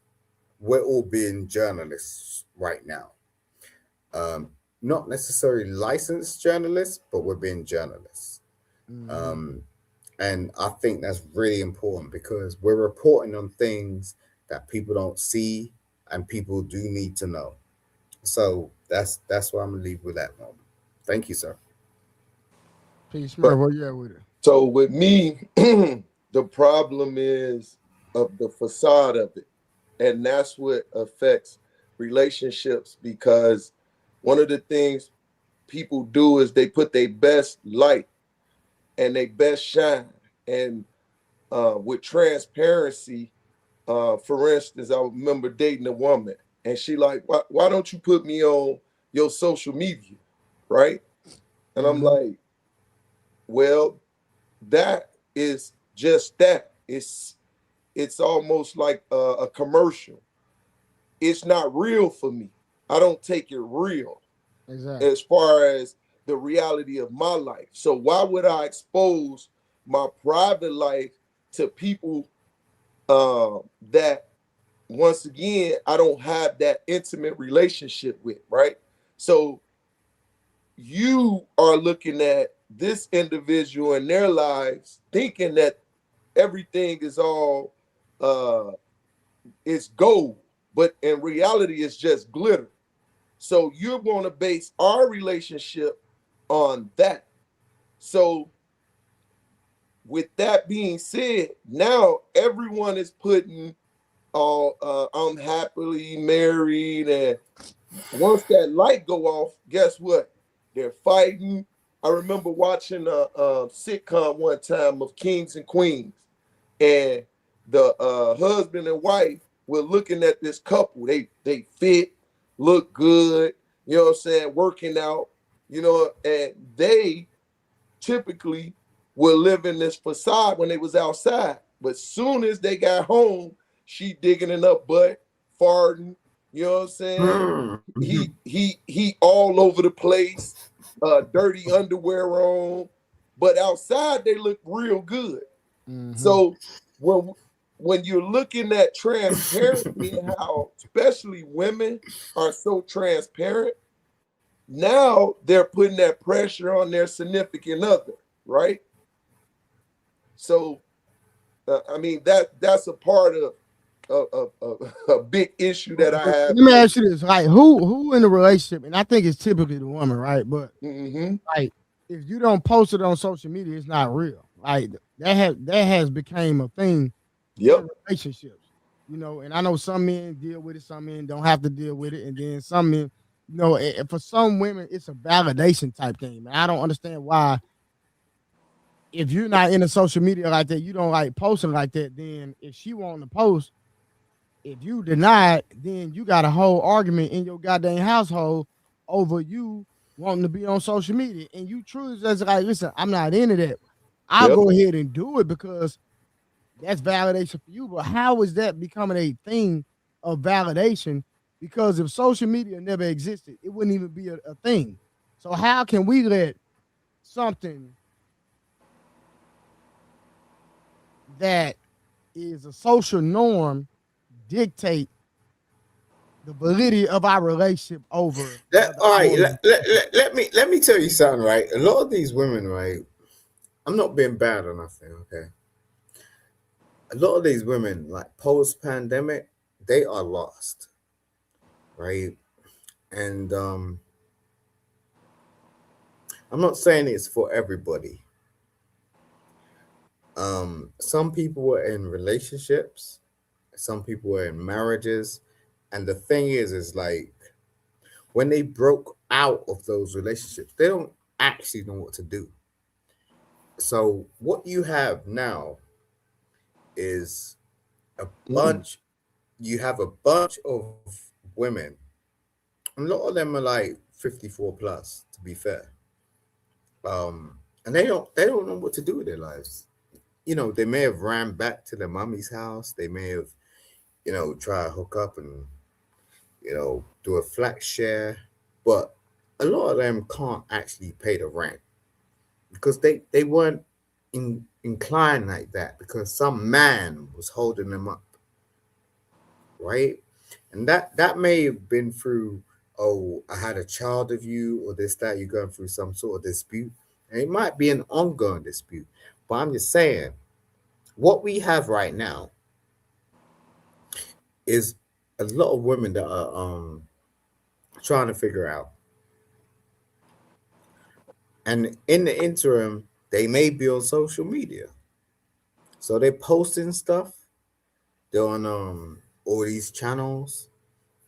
we're all being journalists right now. Um, Not necessarily licensed journalists, but we're being journalists. Mm-hmm. Um, And I think that's really important because we're reporting on things that people don't see and people do need to know. So that's why I'm gonna leave with that moment. Thank you, sir. Peace, But Smurf, where you at with it? so with me, the problem is of the facade of it. And that's what affects relationships, because one of the things people do is they put their best light and their best shine. And with transparency, for instance, I remember dating a woman and she like, why don't you put me on your social media? Right. And I'm Mm-hmm. like, well, that is just that. It's almost like a commercial. It's not real for me. I don't take it real Exactly. as far as the reality of my life. So why would I expose my private life to people that, once again, I don't have that intimate relationship with, right? So you are looking at this individual in their lives thinking that everything is all it's gold, but in reality it's just glitter. So you're going to base our relationship on that. So with that being said, now everyone is putting I'm happily married, and once that light go off, guess what? They're fighting. I remember watching a sitcom one time of Kings and Queens, and the husband and wife were looking at this couple. They fit, look good, you know what I'm saying, working out, and they typically were living this facade when they was outside. But soon as they got home, she digging in her butt, farting, you know what I'm saying? He all over the place, dirty underwear on. But outside they look real good. Mm-hmm. So when when you're looking at transparency and how especially women are so transparent, now they're putting that pressure on their significant other, right? So I mean that's a part of a big issue that I But have let me faced. ask you this: like, who in the relationship, and I think it's typically the woman, right? But Mm-hmm. like, if you don't post it on social media, it's not real. Like that has become a thing in Yep. relationships, And I know some men deal with it, some men don't have to deal with it, and then some men, for some women, it's a validation type thing. Man, I don't understand why if you're not in the social media like that, you don't like posting like that. Then if she want to post, if you deny it, then you got a whole argument in your goddamn household over you wanting to be on social media. And you truly just like, listen, I'm not into that. I'll Yep. go ahead and do it because that's validation for you. But how is that becoming a thing of validation? Because if social media never existed, it wouldn't even be a thing. So how can we let something that is a social norm dictate the validity of our relationship over whether All I right, want to. let me tell you something, right? A lot of these women, right? I'm not being bad or nothing, okay? A lot of these women, like post pandemic, they are lost, right? And I'm not saying it's for everybody. Some people were in relationships, some people were in marriages, and the thing is like when they broke out of those relationships, they don't actually know what to do. So what you have now is a Mm. bunch. You have a bunch of women. A lot of them are like 54 plus, to be fair. And they don't know what to do with their lives. They may have ran back to their mommy's house. They may have, try to hook up and, do a flat share. But a lot of them can't actually pay the rent because they weren't inclined like that because some man was holding them up, right? And that may have been through, oh, I had a child of you, or this, that, you're going through some sort of dispute. And it might be an ongoing dispute. But I'm just saying, what we have right now is a lot of women that are trying to figure out. And in the interim, they may be on social media. So they're posting stuff. They're on all these channels.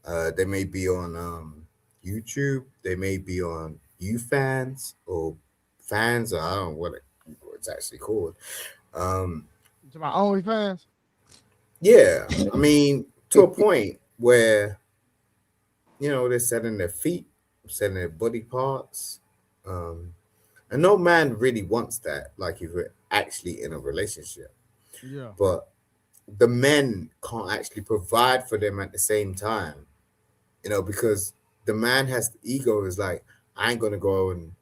They may be on YouTube. They may be on YouFans or fans. Or I don't know what it's actually called. Um, To my OnlyFans. yeah, I mean, to a point where they're selling their feet, selling their body parts, and no man really wants that. Like if we're actually in a relationship, Yeah. but the men can't actually provide for them at the same time, because the man has the ego is like, I ain't gonna go and,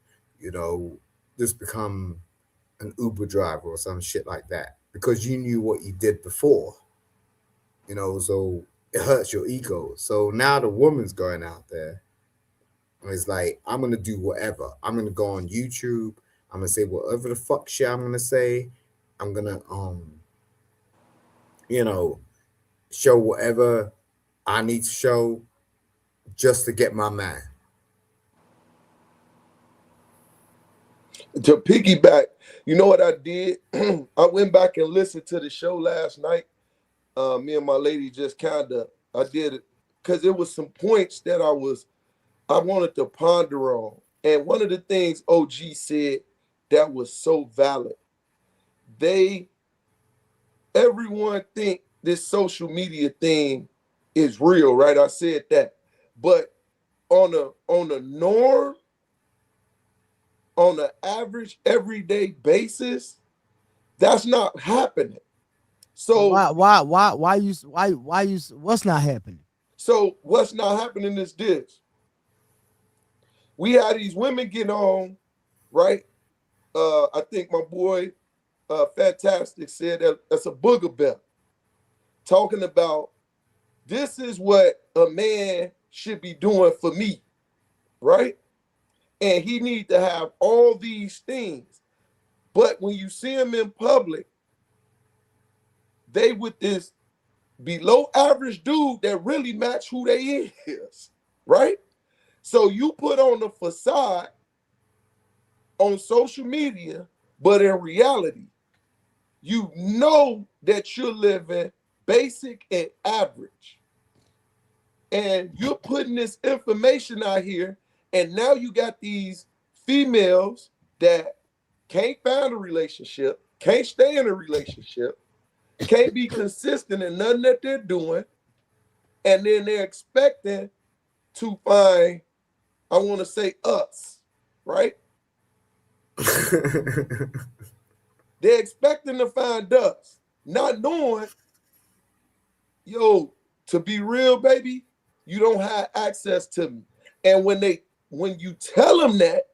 just become an Uber driver or some shit like that because you knew what you did before, so it hurts your ego. So now the woman's going out there and it's like, I'm gonna do whatever. I'm gonna go on YouTube. I'm gonna say whatever the fuck shit I'm gonna say. I'm gonna you know, show whatever I need to show just to get my man. To piggyback, you know what I did? I went back and listened to the show last night. Me and my lady just I did it because there was some points that I wanted to ponder on. And one of the things OG said that was so valid, everyone think this social media thing is real, right? I said that. But on a norm, on an average everyday basis, that's not happening. So why you what's not happening? So what's not happening is this. We had these women get on, right? I think my boy Fantastic said that's a booger belt. Talking about this is what a man should be doing for me, right? And he need to have all these things. But when you see him in public, they with this below average dude that really match who they is, right? So you put on a facade on social media, but in reality, you know that you're living basic and average. And you're putting this information out here, and now you got these females that can't find a relationship, can't stay in a relationship, can't be consistent in nothing that they're doing, and then they're expecting to find, I want to say us, right? They're expecting to find us, not knowing, to be real, baby, you don't have access to me. And when you tell them that,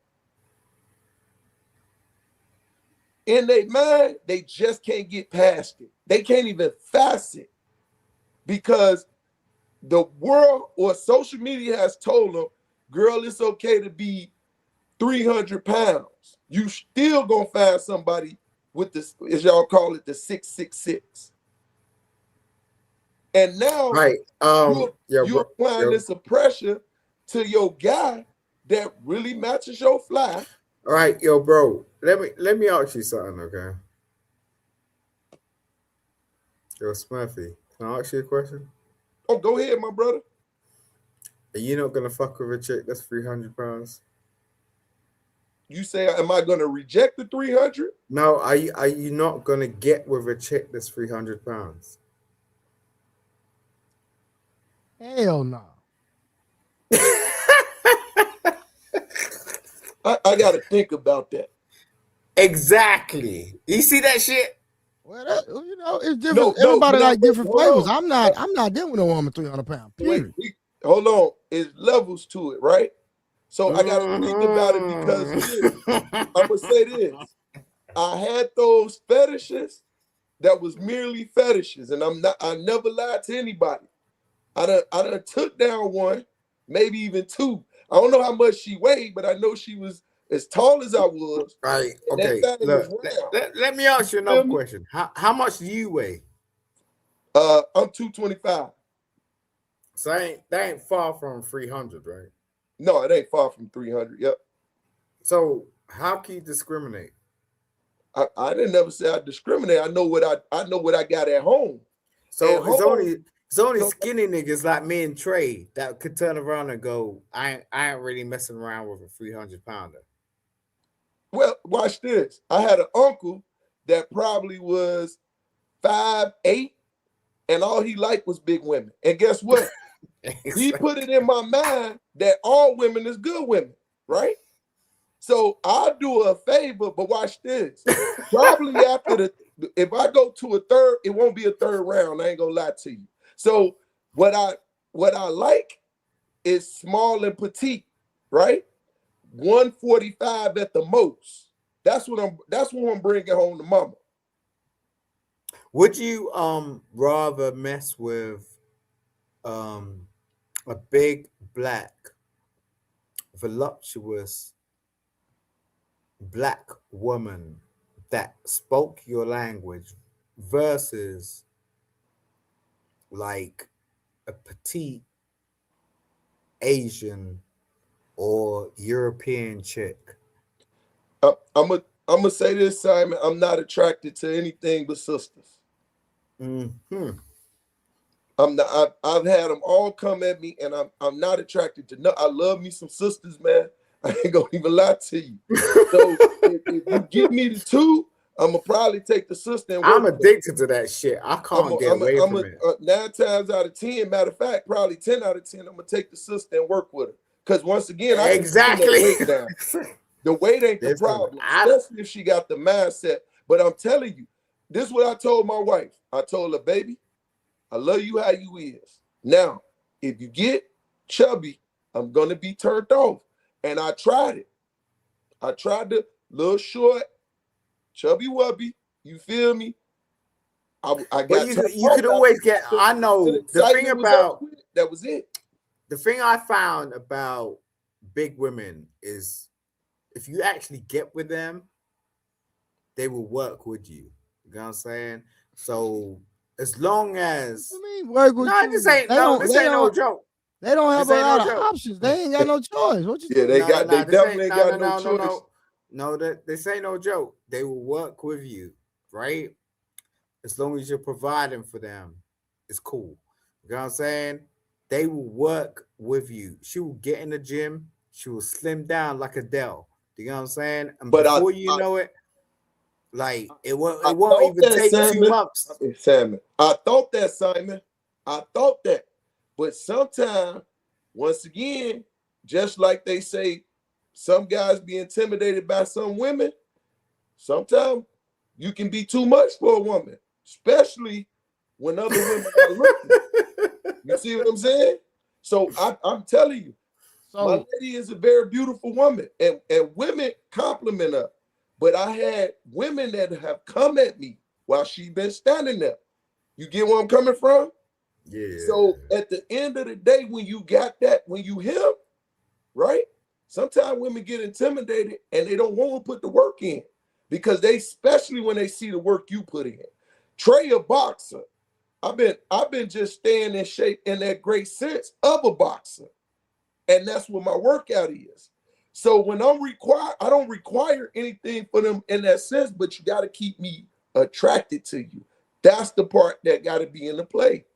in their mind, they just can't get past it. They can't even face it because the world or social media has told them, girl, it's okay to be 300 pounds. You still gonna find somebody with this, as y'all call it, the 666. And now right. You're applying this pressure to your guy that really matches your fly. All right, bro. Let me ask you something, okay? Yo, Smurfy, can I ask you a question? Oh, go ahead, my brother. Are you not gonna fuck with a chick that's 300 pounds? You say, am I gonna reject the 300? No, are you not gonna get with a chick that's 300 pounds? Hell no. I gotta think about that. Exactly. You see that shit? Well, it's different. Everybody like different flavors. I'm not dealing with a woman 300 pounds. Wait, hold on. It's levels to it, right? So I gotta think about it because I'm gonna say this. I had those fetishes that was merely fetishes, and I never lied to anybody. I done took down one, maybe even two. I don't know how much she weighed, but I know she was as tall as I was. Right. And okay. Look, let me ask you another question. How much do you weigh? I'm 225. So that ain't far from 300, right? No, it ain't far from 300. Yep. So how can you discriminate? I didn't never say I discriminate. I know what I got at home. So it's It's only So, skinny niggas like me and Trey that could turn around and go, I ain't really messing around with a 300-pounder. well, watch this. I had an uncle that probably was 5'8", and all he liked was big women. And guess what? He put it in my mind that all women is good women, right? So I'll do a favor, but watch this. Probably after if I go to a third, it won't be a third round. I ain't gonna lie to you. So what I like is small and petite, right? 145 at the most. That's what I'm bringing home to mama. Would you rather mess with a big black voluptuous black woman that spoke your language versus like a petite Asian or European chick? I'm gonna say this, Simon. I'm not attracted to anything but sisters. Mm-hmm. I'm not. I've had them all come at me, and I'm not attracted to. No, I love me some sisters, man. I ain't gonna even lie to you. So if you give me the two, I'm gonna probably take the sister and work. I'm addicted to that shit. I can't get away from it. 9 times out of 10, matter of fact, probably 10 out of 10, I'm gonna take the sister and work with her. Because once again, I exactly can weight down. The weight ain't the problem, especially if she got the mindset. But I'm telling you, this is what I told my wife. I told her, baby, I love you how you is. Now, if you get chubby, I'm gonna be turned off. And I tried it. I tried the little short, chubby wubby. You feel me? I got. But you could always get. I know the thing about that was it. The thing I found about big women is if you actually get with them, they will work with you. You know what I'm saying? So as long as work with you. This ain't no joke. They don't have a lot of options. They ain't got no choice. What you they definitely ain't got no choice. No, this ain't no joke. They will work with you, right? As long as you're providing for them, it's cool. You know what I'm saying? They will work with you. She will get in the gym. She will slim down like Adele. You know what I'm saying? And but before you know it, like it won't even take Simon, 2 months. Simon, I thought that, Simon. I thought that. But sometimes, once again, just like they say, some guys be intimidated by some women. Sometimes you can be too much for a woman, especially when other women are looking. You see what I'm saying? So I'm telling you, my lady is a very beautiful woman, and women compliment her. But I had women that have come at me while she been standing there. You get where I'm coming from? Yeah. So at the end of the day, when you got that, when you him, right? Sometimes women get intimidated and they don't want to put the work in because especially when they see the work you put in. Trey a boxer. I've been just staying in shape in that great sense of a boxer. And that's what my workout is. So when I don't require anything for them in that sense, but you got to keep me attracted to you. That's the part that got to be in the play.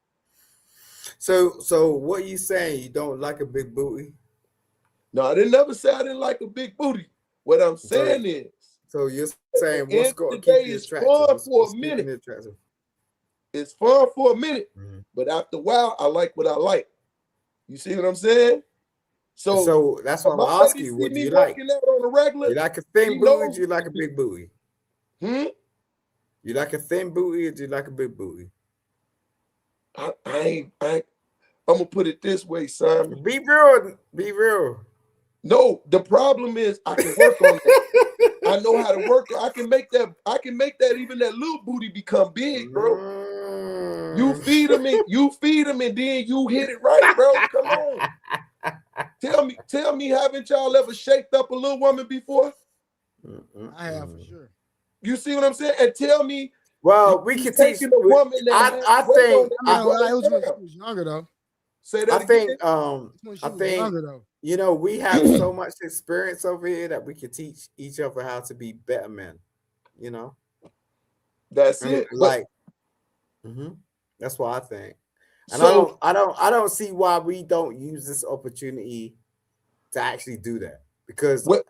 So what are you saying? You don't like a big booty? No, I didn't never say I didn't like a big booty. What I'm saying is. So you're saying what's going to keep you attractive? Fun for a minute. It's fun for a minute, but after a while, I like what I like. You see what I'm saying? So that's what I'm asking you. What do you like? Out on a regular, you like a thin booty or do you like a big booty? You like a thin booty or do you like a big booty? I'm gonna put it this way, Simon. Be real. Be real. No, the problem is I can work on that. I know how to work. I can make that even that little booty become big, bro. You feed them and then you hit it right, bro. Come on. Tell me, haven't y'all ever shaped up a little woman before? I have for sure. You see what I'm saying? And tell me. Well, we can teach a woman that I think it was when she was younger though. Say that I think you know, we have so much experience over here that we can teach each other how to be better men. You know, that's it. Like, that's what I think. And I So don't, I don't, I don't see why we don't use this opportunity to actually do that. Because what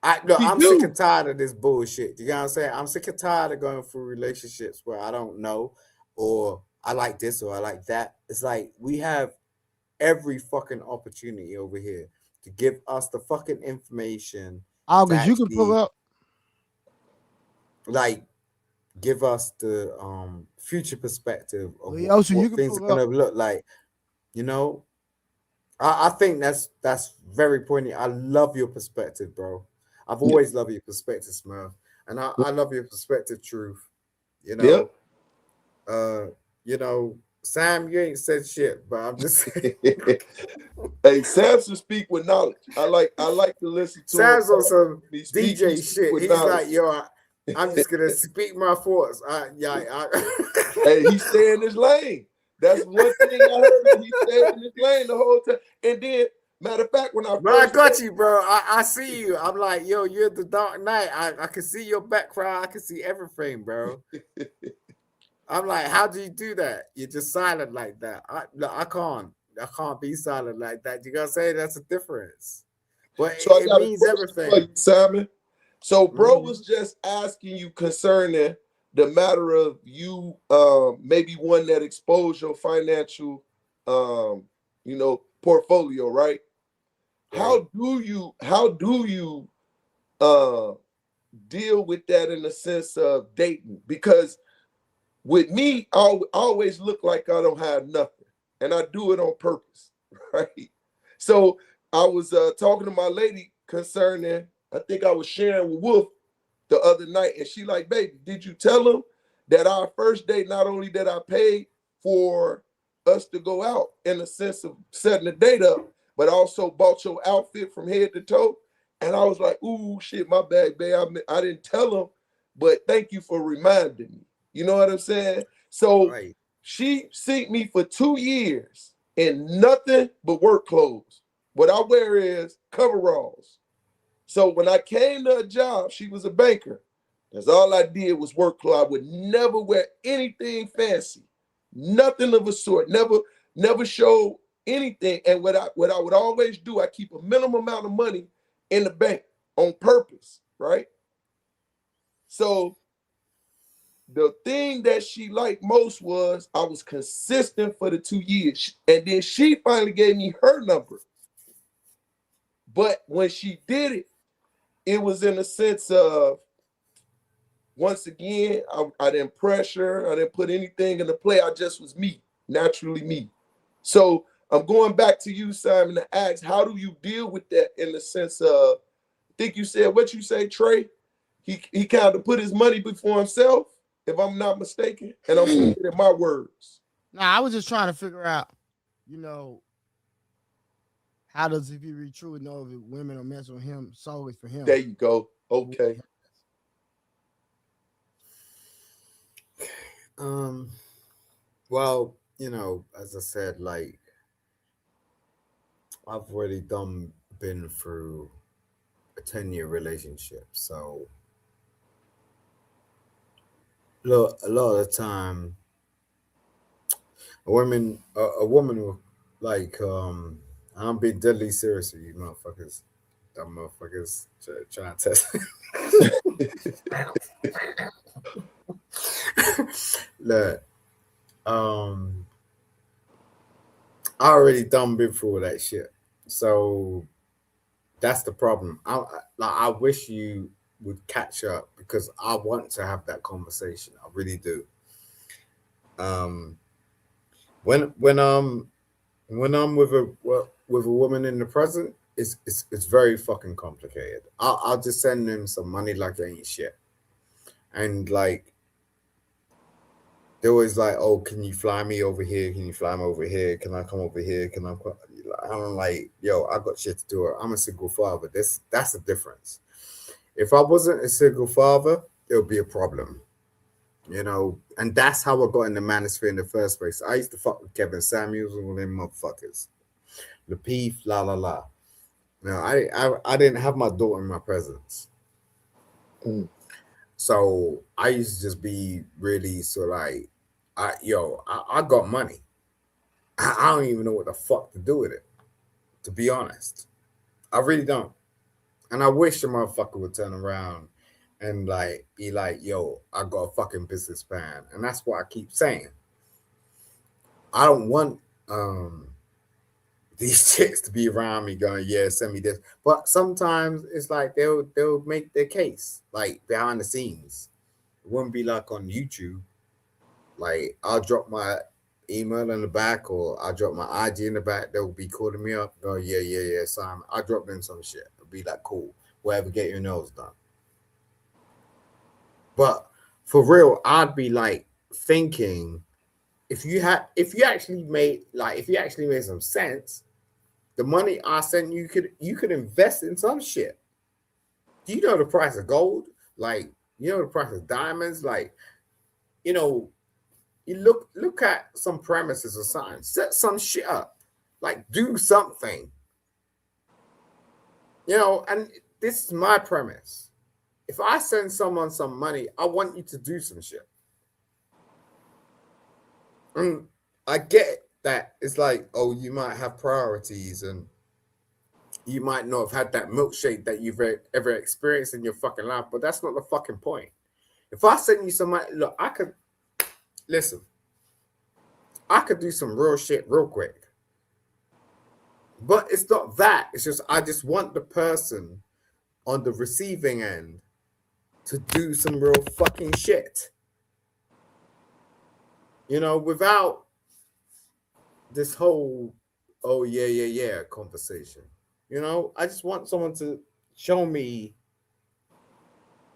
we I'm sick and do. tired of this bullshit. You know what I'm saying? I'm sick and tired of going through relationships where I don't know, or I like this or I like that. It's like we have every fucking opportunity over here to give us the fucking information to August, you can pull actually up. like give us the future perspective of Leosa, you what can things are pull up. gonna look like. You know, I think that's very poignant. I love your perspective, bro. I've Yeah, always loved your perspective, Smurf, and I love your perspective, Truth. You yeah. know, uh, Sam, you ain't said shit, but I'm just saying. Hey, Samson speak with knowledge. I like to listen to him Sam's on talk. some He DJ speak shit. with He's knowledge. like, yo, I'm just gonna speak my thoughts. Hey, he stay in his lane. That's one thing I heard him. He stayed in his lane the whole time. And then, matter of fact, when I But I first got you, bro. I see you. I'm like, yo, you're the Dark Knight. I can see your background. I can see everything, bro. I'm like, how do you do that? You're just silent like that. Look, I can't. I can't be silent like that. You gotta say that's a difference. But so I it got a means question for everything. you, Simon. So, bro Mhm. was just asking you concerning the matter of you, maybe one that exposed your financial, portfolio, right? Right. How do you uh, deal with that in the sense of dating? Because with me, I always look like I don't have nothing, and I do it on purpose, right? So I was talking to my lady concerning. I think I was sharing with Wolf the other night, and she like, baby, did you tell him that our first date, not only that I paid for us to go out in the sense of setting the date up, but also bought your outfit from head to toe? And I was like, ooh, shit, my bad, babe. I didn't tell him, but thank you for reminding me. You know what I'm saying? So Right. she seen me for 2 years in nothing but work clothes. What I wear is coveralls. So when I came to a job, she was a banker. That's all I did was work clothes. I would never wear anything fancy, nothing of a sort. Never show anything. And what I would always do, I keep a minimum amount of money in the bank on purpose, right? So the thing that she liked most was I was consistent for the 2 years. And then she finally gave me her number. But when she did it, it was in a sense of, once again, I didn't pressure, I didn't put anything in the play. I just was me, naturally me. So I'm going back to you, Simon, to ask, how do you deal with that in the sense of, I think you said, what you say, Trey? He kind of put his money before himself, if I'm not mistaken. And I'm saying it in my words. Nah, I was just trying to figure out, you know, how does if he really truly know if women are messing with him solely for There him? you go. Okay. Um. Well, as I said, like I've already been through a 10-year relationship, so look, a lot of the time, a woman will like and I'm being deadly serious with you motherfuckers, dumb motherfuckers trying to test. Look, um, I already been through all that shit, so that's the problem. I wish you would catch up because I want to have that conversation. I really do. Um, when when um when I'm with a woman in the present, it's very fucking complicated. I'll just send them some money like it ain't shit, and like they're always like, "Oh, can you fly me over here? Can you fly me over here? Can I come over here? Can I?" I'm like, "Yo, I got shit to do. I'm a single father. That's the difference. If I wasn't a single father, it would be a problem, And that's how I got in the manosphere in the first place. I used to fuck with Kevin Samuels and all them motherfuckers. Lapeef, la la la. No, I didn't have my daughter in my presence. Mm. So I used to just be really so like I got money. I don't even know what the fuck to do with it. To be honest, I really don't. And I wish the motherfucker would turn around and like be like, "Yo, I got a fucking business plan," and that's what I keep saying. I don't want these chicks to be around me going, "Yeah, send me this." But sometimes it's like they'll make their case like behind the scenes. It wouldn't be like on YouTube. Like I'll drop my email in the back or I'll drop my IG in the back. They'll be calling me up. Go, yeah, yeah, yeah, Simon. I'll drop in some shit. It'll be like, cool, whatever, get your nails done. But for real, I'd be like thinking if you actually made some sense, the money I sent you could invest in some shit. Do you know the price of gold? Like, you know the price of diamonds? Like, you know, you look at some premises or something, set some shit up, like do something, you know. And this is my premise: if I send someone some money, I want you to do some shit. And I get that it's like, oh, you might have priorities and you might not have had that milkshake that you've ever experienced in your fucking life, but that's not the fucking point. If I send you some money, look, I could listen. I could do some real shit real quick. But it's not that. It's just I just want the person on the receiving end to do some real fucking shit. You know, without this whole oh yeah conversation. You know, I just want someone to show me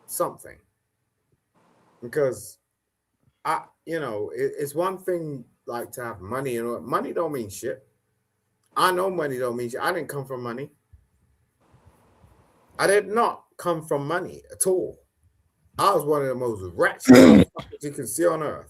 something. Because it's one thing like to have money, you know, money don't mean shit. I know money don't mean shit. I didn't come from money. I did not come from money at all. I was one of the most ratchet motherfuckers you can see on earth.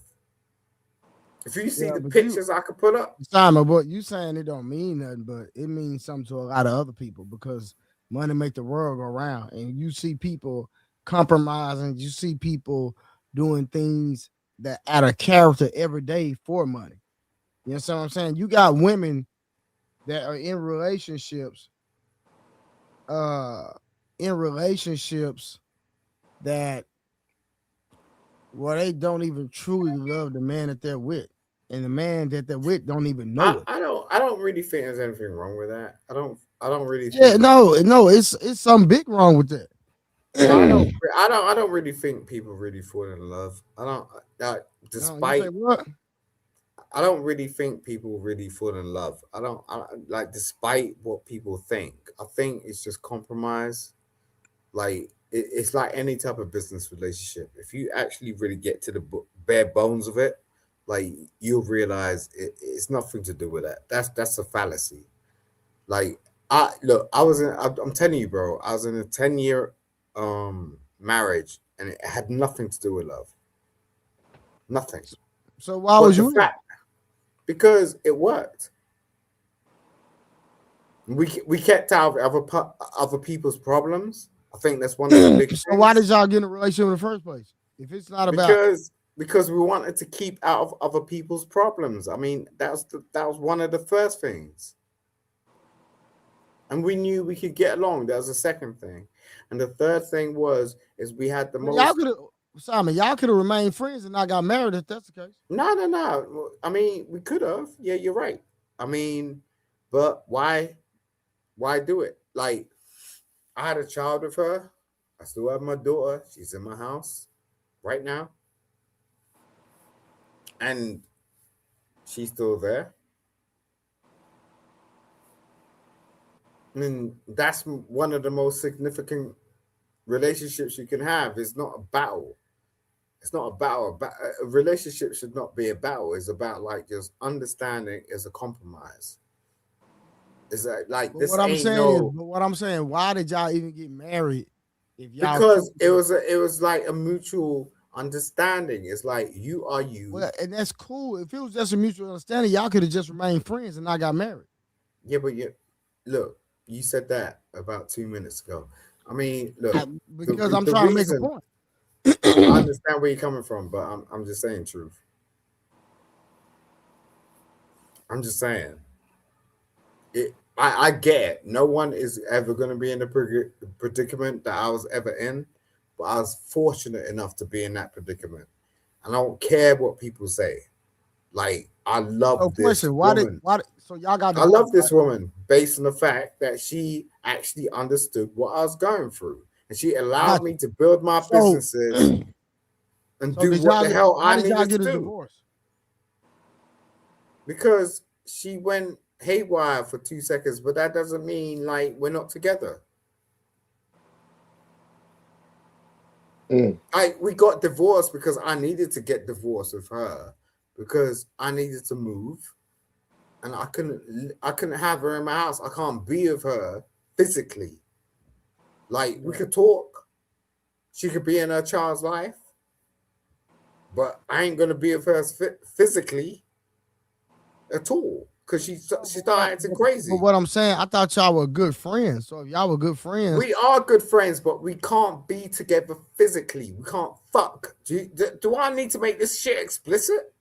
If you see the pictures I could put up. Simon, what you saying it don't mean nothing, but it means something to a lot of other people because money make the world go round. And you see people compromising, you see people doing things that out of character every day for money. You know what I'm saying? You got women that are in relationships that they don't even truly love the man that they're with, and the man that they're with don't even know it. I don't really think there's anything wrong with that. I don't really think it's something big wrong with that. I don't really think people really fall in love. I don't despite what? I don't really think people really fall in love. Like despite what people think. I think it's just compromise. Like it's like any type of business relationship. If you actually really get to the bare bones of it, like you'll realize it's nothing to do with that. That's a fallacy. Like I'm telling you, bro, I was in a 10-year marriage and it had nothing to do with love. Nothing. So why was you? Because it worked. We kept out of other people's problems. I think that's one of the big things. So why did y'all get in a relationship in the first place? If it's not about because we wanted to keep out of other people's problems. I mean, that was one of the first things. And we knew we could get along. That was the second thing. And the third thing is we had the most. Simon, y'all could have remained friends and not got married if that's the case. No. I mean, we could have. Yeah, you're right. I mean, but why do it? Like, I had a child with her. I still have my daughter. She's in my house right now. And she's still there. I mean, that's one of the most significant relationships you can have. It's not a battle. It's not a battle. A relationship should not be a battle. It's about like just understanding is a compromise. Is that like this? What I'm saying, why did y'all even get married? If y'all because it was like a mutual understanding. It's like you are you. Well, and that's cool. If it was just a mutual understanding, y'all could have just remained friends and not got married. Yeah, but look, you said that about 2 minutes ago. I mean, look, because I'm trying to make a point. I understand where you're coming from, but I'm just saying truth. I'm just saying. I get it. No one is ever going to be in the predicament that I was ever in, but I was fortunate enough to be in that predicament. I don't care what people say. Like, I So love this question, woman. so y'all got I divorced, love right? this woman based on the fact that she actually understood what I was going through. And she I allowed got you. me to build my So businesses and so do did what y'all the get hell why I did y'all needed to get a do. divorce? Because she went haywire for 2 seconds, but that doesn't mean like we're not together. Mm. We got divorced because I needed to get divorced with her because I needed to move and I couldn't have her in my house. I can't be with her physically. Like we Yeah. could talk. She could be in her child's life, but I ain't gonna be with her physically at all because she started acting But crazy. what I'm saying, I thought y'all were good friends. So if y'all were good friends, We are good friends, but we can't be together physically. We can't fuck. Do I need to make this shit explicit?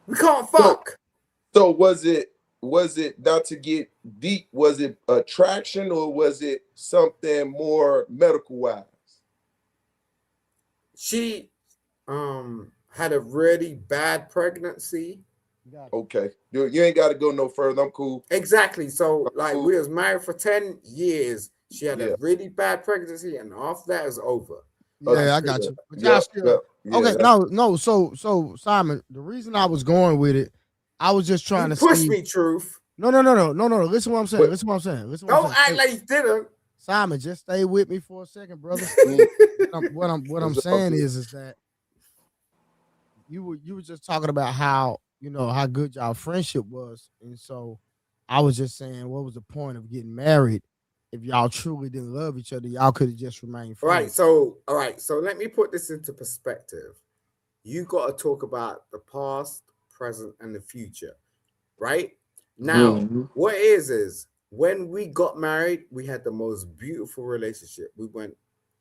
We can't So fuck. so was it not to get deep? Was it attraction or was it something more medical wise? She had a really bad pregnancy. got Okay, you ain't got to go no further. I'm cool. Exactly. So I'm like cool. we was married for 10 years. She had a Yeah, really bad pregnancy, and after that is over. yeah, Like I got understood. you. But y'all Yep, still yep, yeah. okay. That's No. So Simon, the reason I was going with it, I was just trying you to pushed see. me, truth. No. Listen what I'm saying. but Listen what I'm saying. Listen what I'm Don't saying. act like you didn't. Simon, just stay with me for a second, brother. mm, What I'm it's all saying good. is that you were just talking about how how good y'all friendship was, and so I was just saying, what was the point of getting married if y'all truly didn't love each other? Y'all could have just remained friends. All right. So let me put this into perspective. You got to talk about the past, present, and the future, right? Now, Mhm. what is when we got married, we had the most beautiful relationship. We went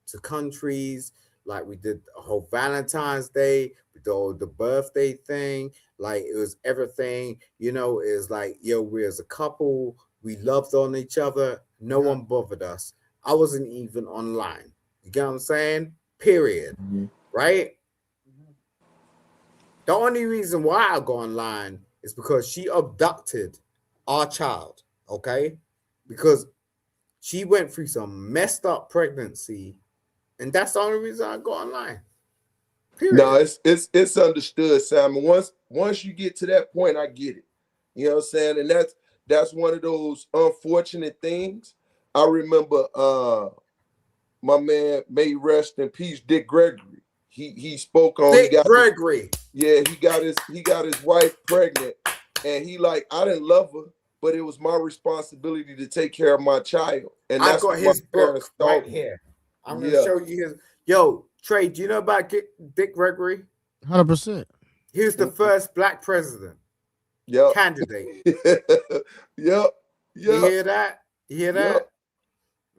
to countries, like we did a whole Valentine's Day, we did all the birthday thing, like it was everything, it was like, yo, we're as a couple, we loved on each other, no Yeah. one bothered us. I wasn't even online. You get what I'm saying? Period. Mhm. Right? The only reason why I go online is because she abducted our child, okay? Because she went through some messed up pregnancy, and that's the only reason I go online. No, Period. it's understood, Simon. Once you get to that point, I get it. You know what I'm saying? And that's one of those unfortunate things. I remember my man, may rest in peace, Dick Gregory. He spoke on he Dick got his Gregory. yeah, he got his wife pregnant, and he like, I didn't love her, but it was my responsibility to take care of my child. And I that's got what my his parents book right taught me. here. I'm gonna Yeah. show you his. Yo, Trey, do you know about Dick Gregory? 100%. He was the Mhm. first black president Yep. candidate. Yep. You Yep. hear that? You hear Yep. that?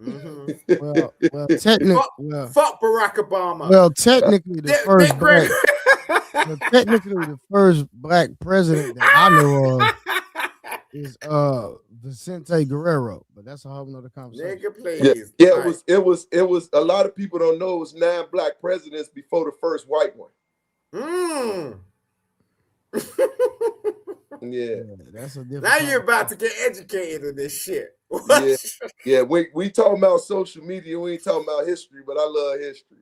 Mm-hmm. Well, technic Fuck, well, fuck Barack Obama. well, technically the first Dick black Gregory. well, technically the first black president that I know of is Vicente Guerrero, but that's a whole nother conversation. Nigga, Yeah. please. Yeah. All It right. was. It was. It was. A lot of people don't know it was 9 black presidents before the first white one. Mm. Yeah. Yeah, that's a different Now you're about conversation. to get educated in this shit. Yeah. What? Yeah. We talking about social media. We ain't talking about history, but I love history.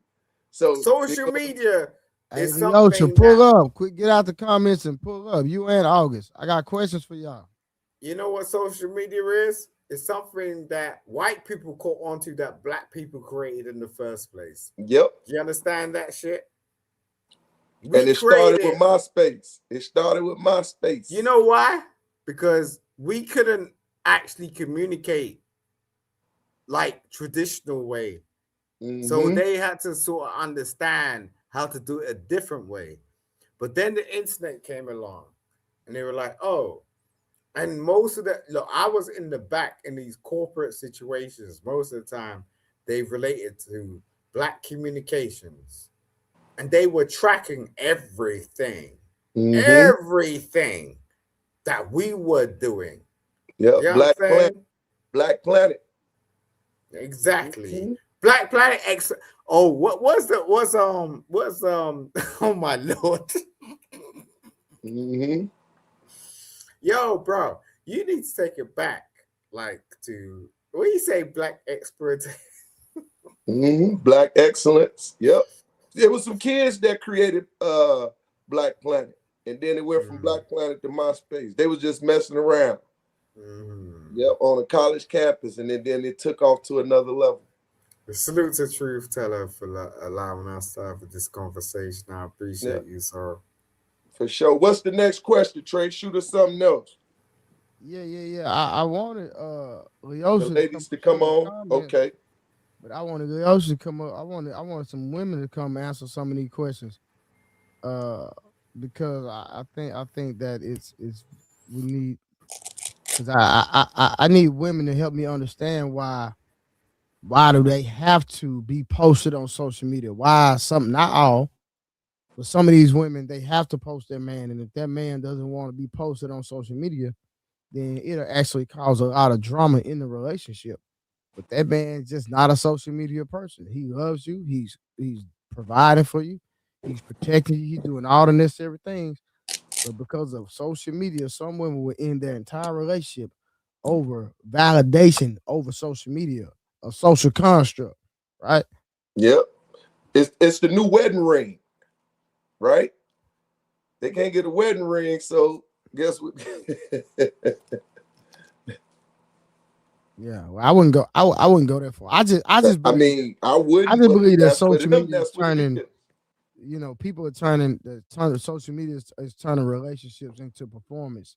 So it Social goes, media Hey, is Leosha, something pull that, up. Quick, get out the comments and pull up. You and August. I got questions for y'all. you know what social media is? It's something that white people caught onto that black people created in the first place. yep. You understand that shit? We And it started created with it. MySpace. It started with You MySpace. know why? Because we couldn't actually communicate like traditional way. So Mm-hmm. they had to sort of understand how to do it a different way. But then the internet came along and they were like, oh, and most of the look, I was in the back in these corporate situations. Most of the time, they related to black communications. And they were tracking everything. Mm-hmm. everything that we were doing. Yep. You know what I'm saying? Black Planet. Exactly. Mm-hmm. Black Planet X. Oh, what was the what's oh my lord. Mm-hmm. Yo, bro, you need to take it back. Like to what do you say, black expert? Mm-hmm. Black Excellence. Yep. There was some kids that created Black Planet. And then it went from Mm, Black Planet to MySpace. They was just messing around. mm. Yep, on a college campus, and then it took off to another level. Salute to Truth Teller for allowing us to have this conversation. I Yeah, appreciate you, sir. for sure. What's the next question, Trey? Shoot us something else. Yeah. I wanted The Leosha to come ladies to up here come with on. comments, Okay. but I wanted Leosha to come up. I wanted some women to come answer some of these questions. Uh, because I think that it's we need because I need women to help me understand why do they have to be posted on social media? Why some not all, but some of these women they have to post their man, and if that man doesn't want to be posted on social media, then it'll actually cause a lot of drama in the relationship. But that man's just not a social media person. He loves you. He's providing for you. He's protecting you. He's doing all the necessary things. But because of social media, some women will end their entire relationship over validation over social media, a social construct, right? Yep. It's the new wedding ring, right? They can't get a wedding ring, so guess what? Yeah, well, I wouldn't go. I wouldn't go that far. I just I believe that mean, I I wouldn't, just but believe that that's for social them. media is That's what it turning. is. People are turning social media is turning relationships into performance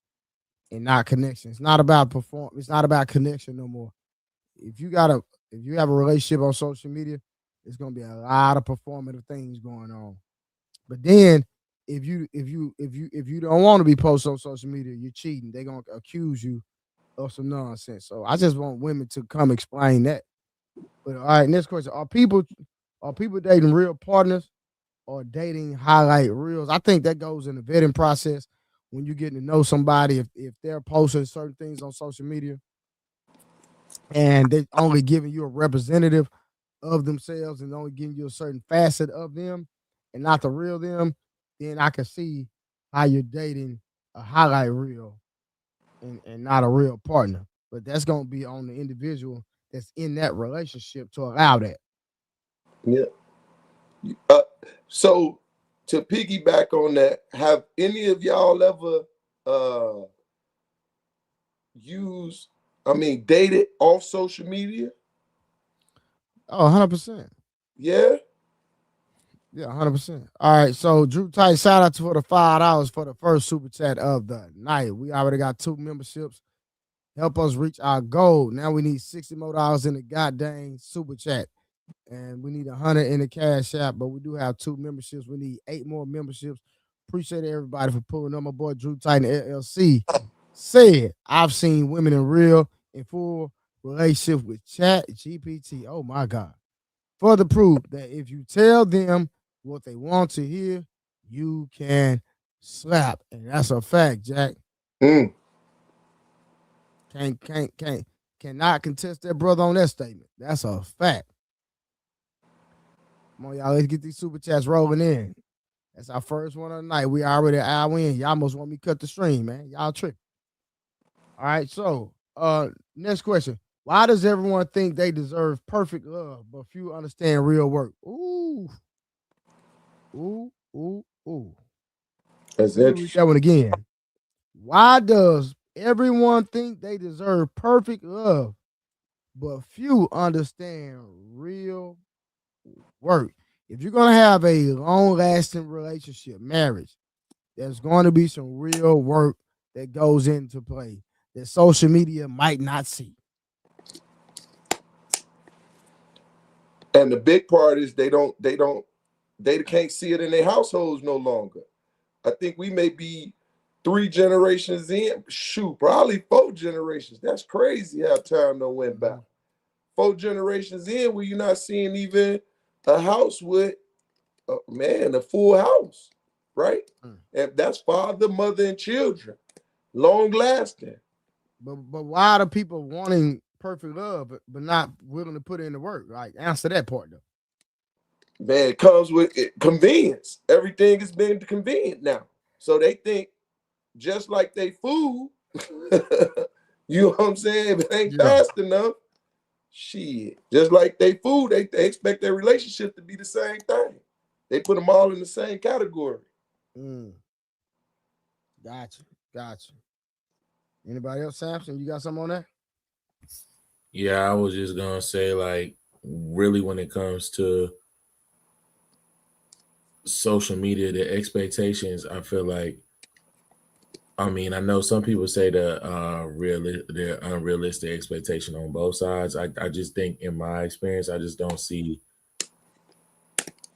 and not connection. It's not about perform. It's not about connection no more. If you got a if you have a relationship on social media, it's gonna be a lot of performative things going on. But then if you don't want to be posted on social media, you're cheating. They're gonna accuse you of some nonsense. So I just want women to come explain that. But all right, next question: Are people dating real partners or dating highlight reels? I think that goes in the vetting process when you're getting to know somebody. If they're posting certain things on social media and they're only giving you a representative of themselves and only giving you a certain facet of them and not the real them, then I can see how you're dating a highlight reel and not a real partner. But that's gonna be on the individual that's in that relationship to allow that. Yeah. Uh, so to piggyback on that, have any of y'all ever uh used, I mean, dated off social media? Oh, 100%. Yeah. Yeah, 100%. All right, so Drew Tight, shout out for the $5 for the first super chat of the night. We already got 2 memberships. Help us reach our goal. Now we need $60 more in the goddamn super chat. And we need 100 in the cash app, but we do have 2 memberships. We need 8 more memberships. Appreciate everybody for pulling on. My boy Drew Titan LLC said, I've seen women in real and full relationship with Chat GPT. Oh my God. Further proof that if you tell them what they want to hear, you can slap. And that's a fact, Jack. Mm. Cannot contest that brother on that statement. That's a fact. Come on, y'all. Let's get these super chats rolling in. That's our first one of the night. We already an hour in. Y'all almost want me to cut the stream, man. Y'all tripping. All right. So, next question. Why does everyone think they deserve perfect love, but few understand real work? Ooh, ooh, ooh, ooh. That's Let me read interesting. that one again. Why does everyone think they deserve perfect love, but few understand real work? If you're gonna have a long-lasting relationship, marriage, there's going to be some real work that goes into play that social media might not see. And the big part is they can't see it in their households no longer. I think we may be 3 generations in. Shoot, probably 4 generations. That's crazy how time done went by. Mhm. 4 generations in where you're not seeing even a house with a full house, right? Mm. And that's father, mother, and children, long lasting. But why are the people wanting perfect love but not willing to put in the work? Like answer that part though. Man, it comes with convenience. Everything is being convenient now. So they think just like they food, you know what I'm saying? If it ain't Yeah. fast enough, shit. Just like they food, they expect their relationship to be the same thing. They put them all in the same category. Mm. Gotcha. Gotcha. Anybody else, Samson? You got something on that? Yeah, I was just gonna say, like, really, when it comes to social media, the expectations, I feel like, I mean, I know some people say the unrealistic expectation on both sides. I just think, in my experience, I just don't see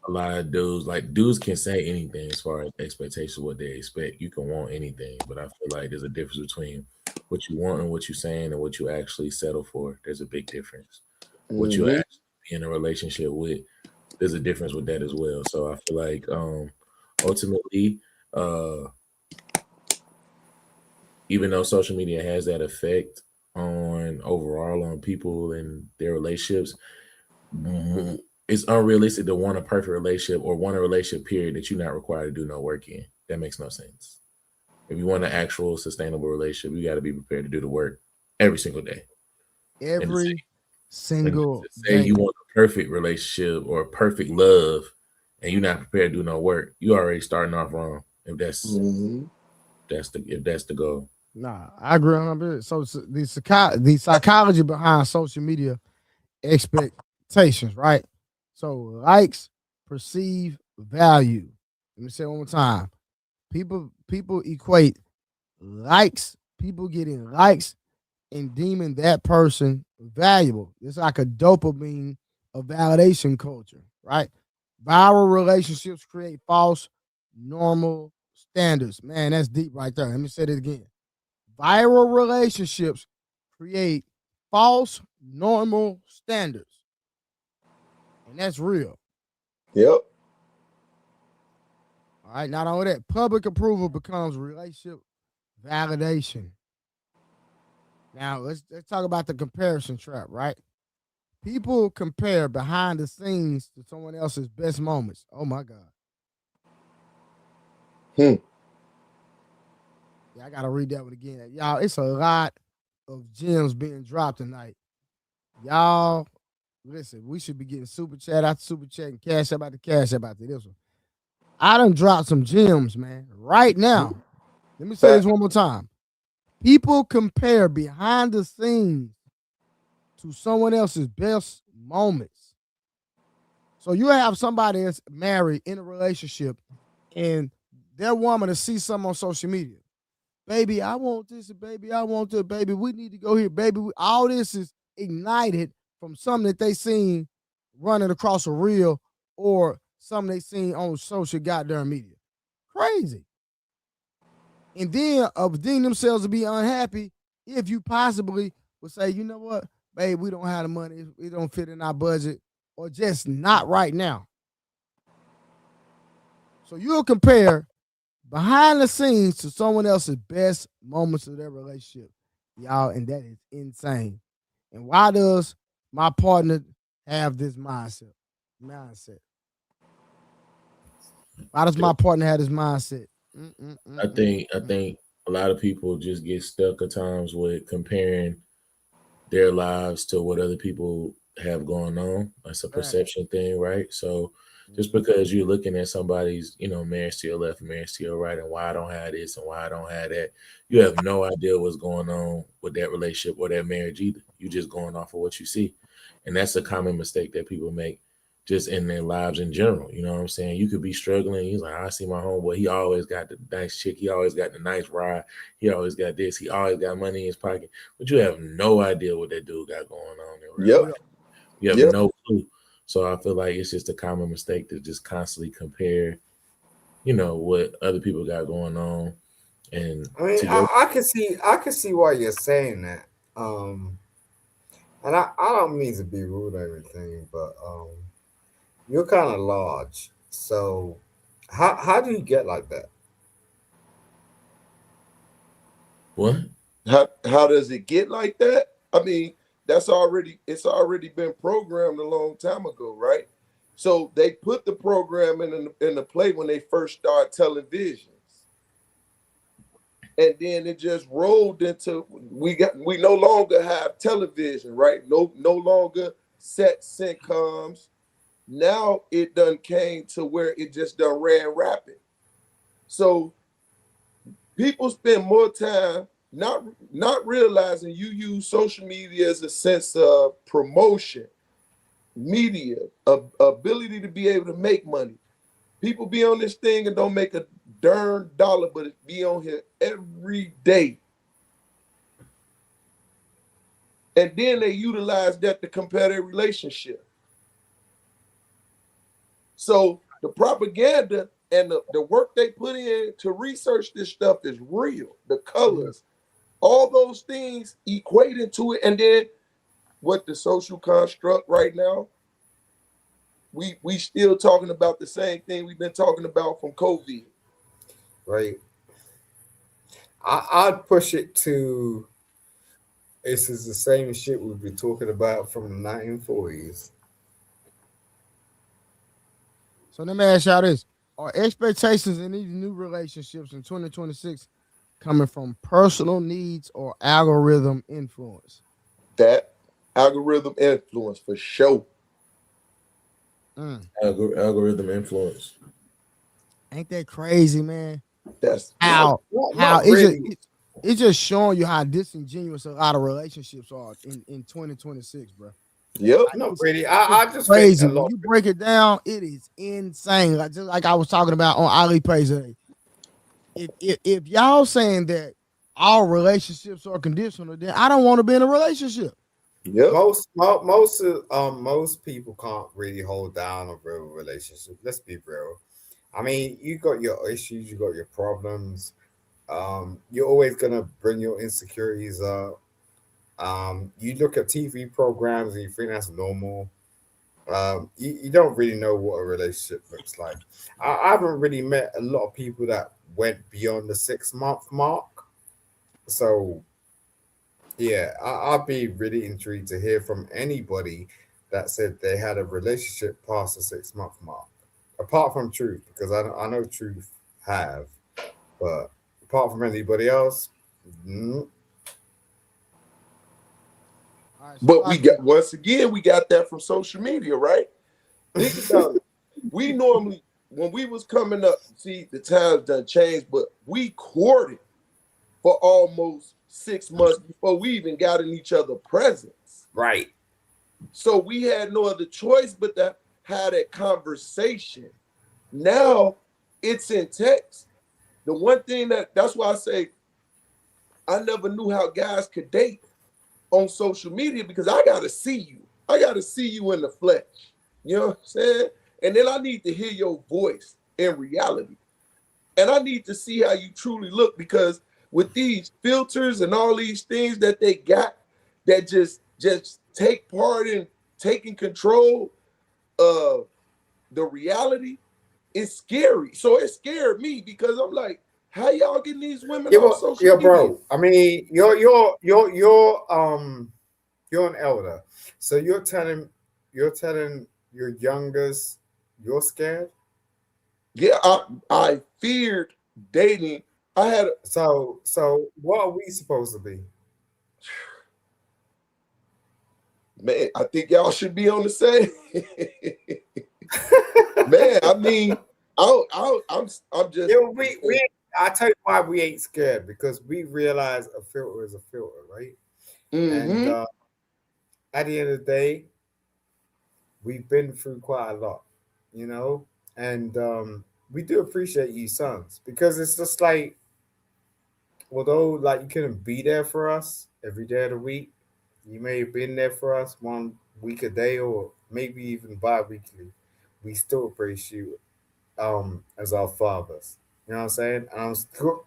a lot of dudes. Like, dudes can say anything as far as expectations, what they expect. You can want anything, but I feel like there's a difference between what you want and what you're saying and what you actually settle for. There's a big difference. What you Mm-hmm. actually be in a relationship with, there's a difference with that as well. So I feel like, ultimately, uh even though social media has that effect on overall on people and their relationships, it's unrealistic to want a perfect relationship or want a relationship period that you're not required to do no work in. That makes no sense. If you want an actual sustainable relationship, you got to be prepared to do the work every single day. And to Every and single to say day. you want a perfect relationship or perfect love and you're not prepared to do no work, you already starting off wrong. If Mm-hmm. that's the goal. Nah, I agree 100%. So the psychology behind social media expectations, right? So likes perceive value. Let me say it one more time. People equate likes, people getting likes and deeming that person valuable. It's like a dopamine, a validation culture, right? Viral relationships create false normal standards. Man, that's deep right there. Let me say it again. Viral relationships create false normal standards. And that's real. Yep. All right. Not only that, public approval becomes relationship validation. Now let's talk about the comparison trap, right? People compare behind the scenes to someone else's best moments. Oh my God. Hmm. Yeah, I gotta read that one again. Y'all, it's a lot of gems being dropped tonight. Y'all, listen, we should be getting super chat after super chat and cash up after cash up after this one. I done dropped some gems, man. Right now. Let me say this Fact. one more time. People compare behind the scenes to someone else's best moments. So you have somebody that's married in a relationship and their woman to see something on social media. Baby, I want this, baby, I want that, baby. We need to go here, baby. All this is ignited from something that they seen running across a reel or something they seen on social goddamn media. Crazy. And then deem themselves to be unhappy if you possibly would say, you know what, babe, we don't have the money, it don't fit in our budget, or just not right now. So you'll compare behind the scenes to someone else's best moments of their relationship, y'all, and that is insane. And why does my partner have this mindset? Why does my partner have this mindset? I think a lot of people just get stuck at times with comparing their lives to what other people have going on. That's a Facts. perception thing, right? So just Mhm. because you're looking at somebody's, marriage to your left, marriage to your right, and why I don't have this and why I don't have that, you have no idea what's going on with that relationship or that marriage either. You're just going off of what you see. And that's a common mistake that people make just in their lives in general. You know what I'm saying? You could be struggling. He's like, I see my homeboy. He always got the nice chick. He always got the nice ride. He always got this. He always got money in his pocket. But you have no idea what that dude got going on in real Yep. Yeah. life. You have Yep. no clue. So I feel like it's just a common mistake to just constantly compare, what other people got going on and I mean, to your I can see why you're saying that. And I don't mean to be rude or anything, but you're kind of large. So How do you get like that? What? How does it get like that? I mean, it's already been programmed a long time ago, right? So they put the program in the play when they first start televisions, and then it just rolled into we no longer have television, right? No longer set sitcoms. Now it done came to where it just done ran rapid. So people spend more time not realizing you use social media as a sense of promotion, media, ability to be able to make money. People be on this thing and don't make a darn dollar, but it be on here every day. And then they utilize that to compare their relationship. So the propaganda and the work they put in to research this stuff is real. The Yeah. colors, all those things equate into it. And then what the social construct right now, we still talking about the same thing we've been talking about from COVID. Right. I'd push it to this is the same shit we've been talking about from the 1940s. So let me ask y'all this: are expectations in these new relationships in 2026 coming from personal needs or algorithm influence? That algorithm influence for sure. Mm. Algorithm influence. Ain't that crazy, man? That's Not How not how not really. it's just showing you how disingenuous a lot of relationships are in 2026, bro. yep. Like, Not it's, really. it's I just think crazy a when lot. you break it down. It is insane. Like just like I was talking about on Ali Page today. If y'all saying that all relationships are conditional, then I don't want to be in a relationship. Yep. Most people can't really hold down a real relationship. Let's be real. I mean, you got your issues, you got your problems. You're always gonna bring your insecurities up. You look at TV programs and you think that's normal. You don't really know what a relationship looks like. I haven't really met a lot of people that went beyond the 6 month mark. So yeah, I'd be really intrigued to hear from anybody that said they had a relationship past the 6 month mark. Apart from Truth, because I know Truth have, but apart from anybody else, mm, All right, so But we like this. got once again, we got that from social media, right? Think about it. We normally when we was coming up, see the times done changed, but we courted for almost 6 months before we even got in each other presence. right. So we had no other choice but to have that conversation. Now it's in text. The one thing that's why I say I never knew how guys could date on social media because I gotta see you. I gotta see you in the flesh. You know what I'm saying? And then I need to hear your voice in reality. And I need to see how you truly look because with these filters and all these things that they got that just take part in taking control of the reality, it's scary. So it scared me because I'm like, how y'all getting these women Yeah, off but social yeah, media? bro. I mean, you're an elder, so you're telling your youngest you're scared. Yeah, I feared dating. I had So what are we supposed to be? man, I think y'all should be on the same. Man, I mean, I'm just Yeah, we I tell you why we ain't scared because we realize a filter is a filter, right? And mm-hmm. at the end of the day, we've been through quite a lot, you know, and we do appreciate you sons because it's just like although like you couldn't be there for us every day of the week, you may have been there for us 1 week a day or maybe even bi-weekly. We still appreciate you as our fathers. You know what I'm saying? And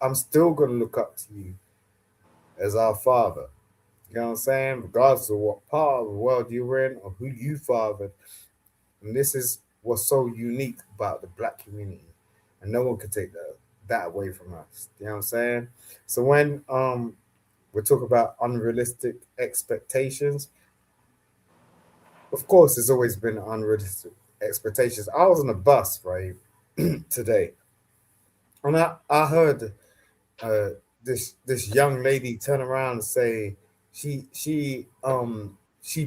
I'm still gonna look up to you as our father. You know what I'm saying? Regardless of what part of the world you're in or who you fathered. And this is what's so unique about the black community. and no one can take that away from us. You know what I'm saying? So when we talk about unrealistic expectations, of course, there's always been unrealistic expectations. I was on a bus right today, and I heard uh, this young lady turn around and say she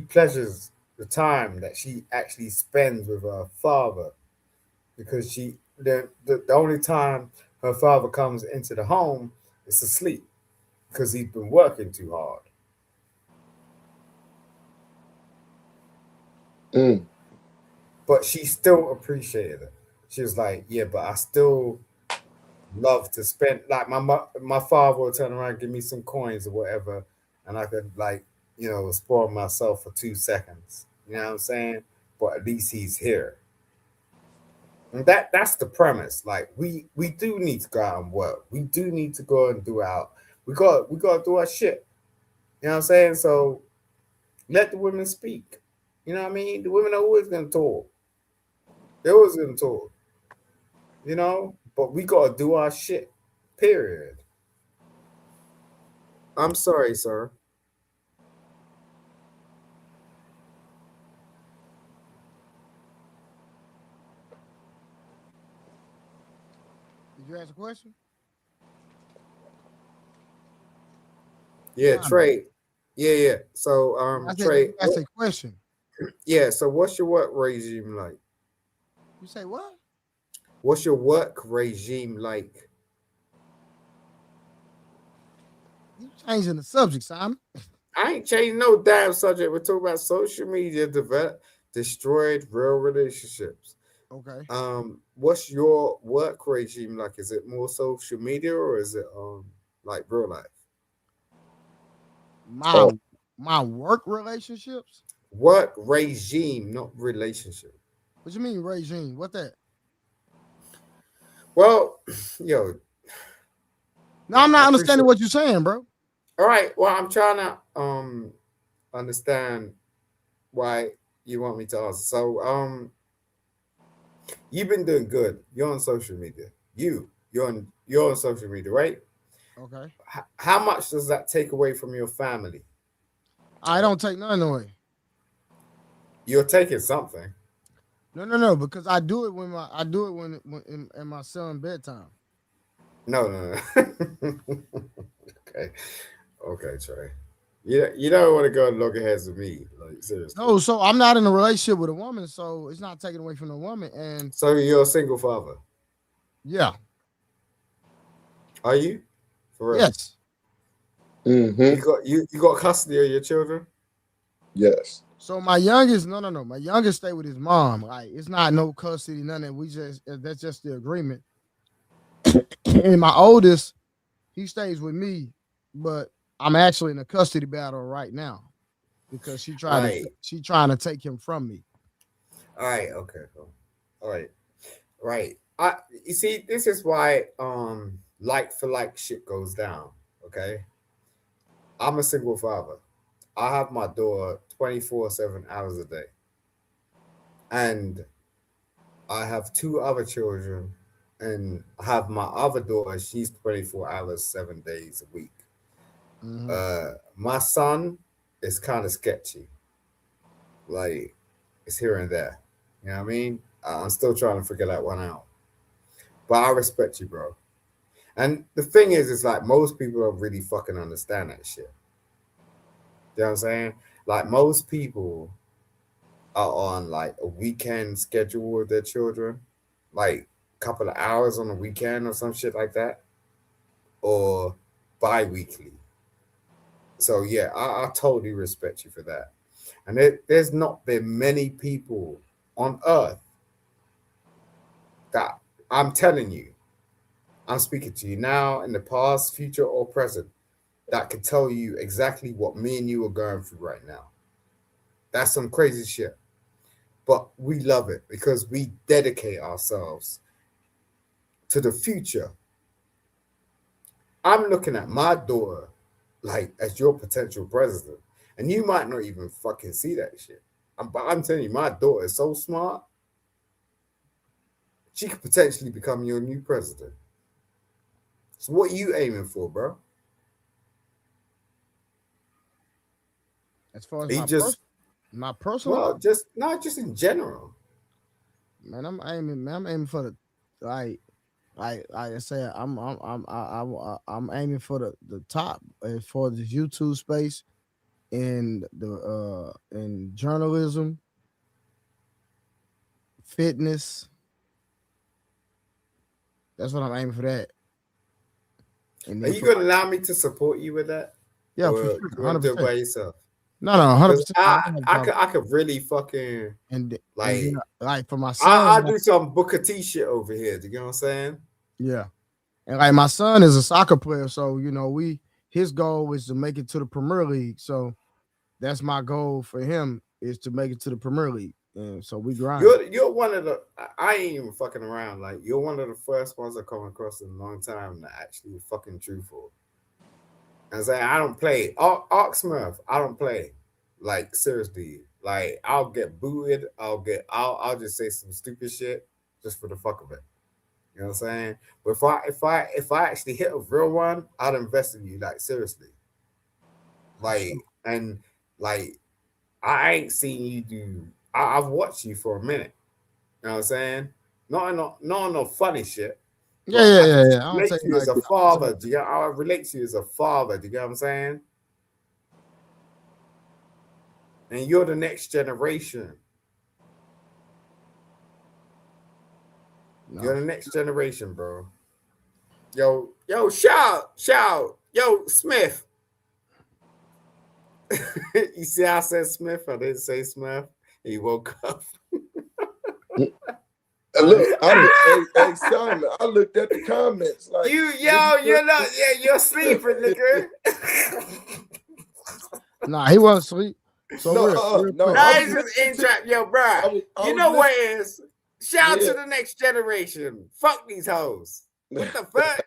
pleasures the time that she actually spends with her father because the only time her father comes into the home is to sleep because he's been working too hard. Mm. But she still appreciated it. She was like, "Yeah, but I still love to spend like my father will turn around and give me some coins or whatever, and I could like spoil myself for 2 seconds. You know what I'm saying? But at least he's here, and that's the premise. Like we do need to go out and work. We do need to go and do our we got to do our shit. You know what I'm saying? So let the women speak. You know what I mean? The women are always gonna talk. They're always gonna talk. But we gotta do our shit. Period. I'm sorry, sir. Did you ask a question? Yeah, Simon. Trey. Yeah. So, I said, did Trey. you ask a question? Yeah. So, what's your work regime like? You say what? What's your work regime like? You changing the subject, Simon. I ain't changing no damn subject. We're talking about social media destroyed real relationships. Okay. What's your work regime like? Is it more social media or is it like real life? My Oh, my work relationships? Work regime, not relationship. What you mean regime? What that? Well, yo, No, I'm I not understanding appreciate. what you're saying, bro. All right. Well, I'm trying to understand why you want me to ask. So, you've been doing good. You're on social media. You're on social media, right? Okay. How much does that take away from your family? I don't take none away. You're taking something. No, because I do it when in my son bedtime. No, no, no. Okay, okay, Trey. You don't want to go and look ahead with me, like seriously. No, so I'm not in a relationship with a woman, so it's not taken away from the woman. And So you're a single father, yeah, are you? For real? yes. mm-hmm. You got custody of your children? Yes. So my youngest, no. My youngest stay with his mom. Like it's not no custody, none of that. We just that's just the agreement. And my oldest, he stays with me, but I'm actually in a custody battle right now because All right, she trying to take him from me. all right, okay, cool. All right. Right. You see, this is why like for like shit goes down. Okay. I'm a single father. I have my daughter 24/7 hours a day. And I have two other children and I have my other daughter, she's 24 hours, 7 days a week. Hmm. My son is kind of sketchy. Like it's here and there. You know what I mean? I'm still trying to figure that one out. But I respect you, bro. And the thing is like most people don't really fucking understand that shit. You know what I'm saying? Like most people are on like a weekend schedule with their children, like a couple of hours on a weekend or some shit like that, or bi-weekly. So yeah, I totally respect you for that. And there's not been many people on earth that I'm telling you, I'm speaking to you now, in the past, future, or present, that can tell you exactly what me and you are going through right now. That's some crazy shit. But we love it because we dedicate ourselves to the future. I'm looking at my daughter like as your potential president. And you might not even fucking see that shit. But I'm telling you, my daughter is so smart. she could potentially become your new president. So what are you aiming for, bro? As far as He just my personal well, goal, just not just in general. man, I'm aiming for the like I said, I'm aiming for the top as far as the YouTube space and the in journalism, fitness. That's what I'm aiming for that. And Are then you for gonna allow me to support you with that, yeah, for or sure, you want to do it 100%. by yourself? No, 100%. Because I could really fucking And then, like like for my son, I do some Booker T shit over here. Do you know what I'm saying? yeah, and like my son is a soccer player, so his goal is to make it to the Premier League. So that's my goal for him is to make it to the Premier League, and so we grind. You're one of the I ain't even fucking around. Like you're one of the first ones I come across in a long time that actually fucking truthful. And say I don't play. Oxmurph, I don't play. Like seriously, like I'll get booted. I'll just say some stupid shit just for the fuck of it. You know what I'm saying? But if I actually hit a real one, I'd invest in you. Like seriously. Like and like I ain't seen you do. I've watched you for a minute. You know what I'm saying? Not on no funny shit. Yeah, But yeah, I can yeah, yeah. I don't relate take to it you as like a that. father. I relate to you as a father. Do you get what I'm saying? And you're the next generation. No. You're the next generation, bro. Yo, shout, yo, Smith. You see, I said Smith. I didn't say Smith. He woke up. Look, hey Simon, I looked at the comments like You're not. Yeah, you're sleeping, nigga. Nah, he wasn't asleep. So no, real no, quick. Nah, I was he's just listening in to, trap, yo, bro. I You was know what listening, it is? Shout out yeah. to the next generation. Fuck these hoes. What the fuck?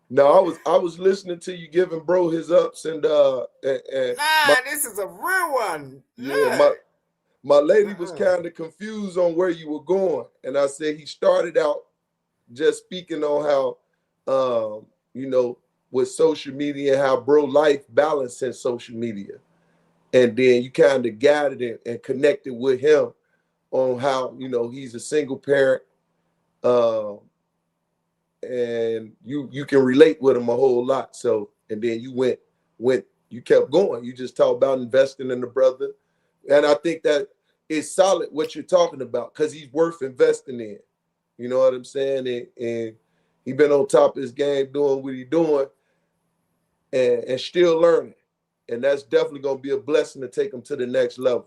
No, I was listening to you giving bro his ups and Nah, my this is a real one. yeah, Look. my lady was kind of confused on where you were going. And I said he started out just speaking on how with social media and how bro life balance in social media. And then you kind of guided him and connected with him on how, he's a single parent. And you can relate with him a whole lot. So, and then you you kept going. You just talked about investing in the brother. And I think that it's solid what you're talking about because he's worth investing in. You know what I'm saying? And he been on top of his game doing what he's doing and still learning. And that's definitely going to be a blessing to take him to the next level.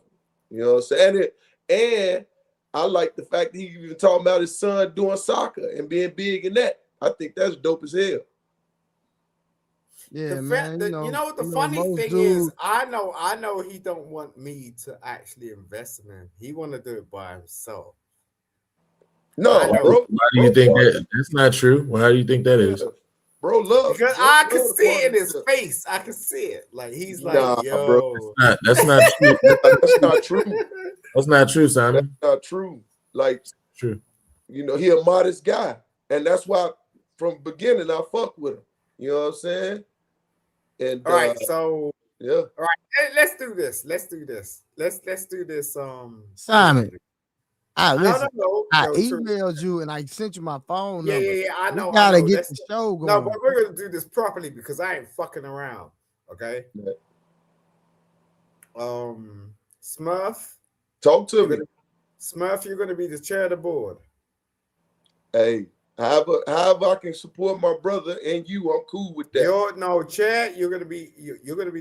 You know what I'm saying? And I like the fact that he even talking about his son doing soccer and being big in that. I think that's dope as hell. Yeah, man. You know what the funny thing is? I know he don't want me to actually invest in him. He want to do it by himself. No, bro. Why do you think that? That's not true. Why do you think that is? Bro, love. Because I can see it in his face. I can see it. Like he's like, yo, bro. That's not true. That's not true. That's not true, Simon. That's not true. Like, true. He a modest guy, and that's why from beginning I fuck with him. You know what I'm saying? And all right, so yeah. All right, let's do this. Let's do this. Simon. I emailed emailed you and I sent you my phone number. Yeah, I know. We gotta get the show going. No, but we're gonna do this properly because I ain't fucking around. Okay. Yeah. Smurf, talk to me. Smurf, you're gonna be the chair of the board. Hey, however I can support my brother and you, I'm cool with that. You're gonna be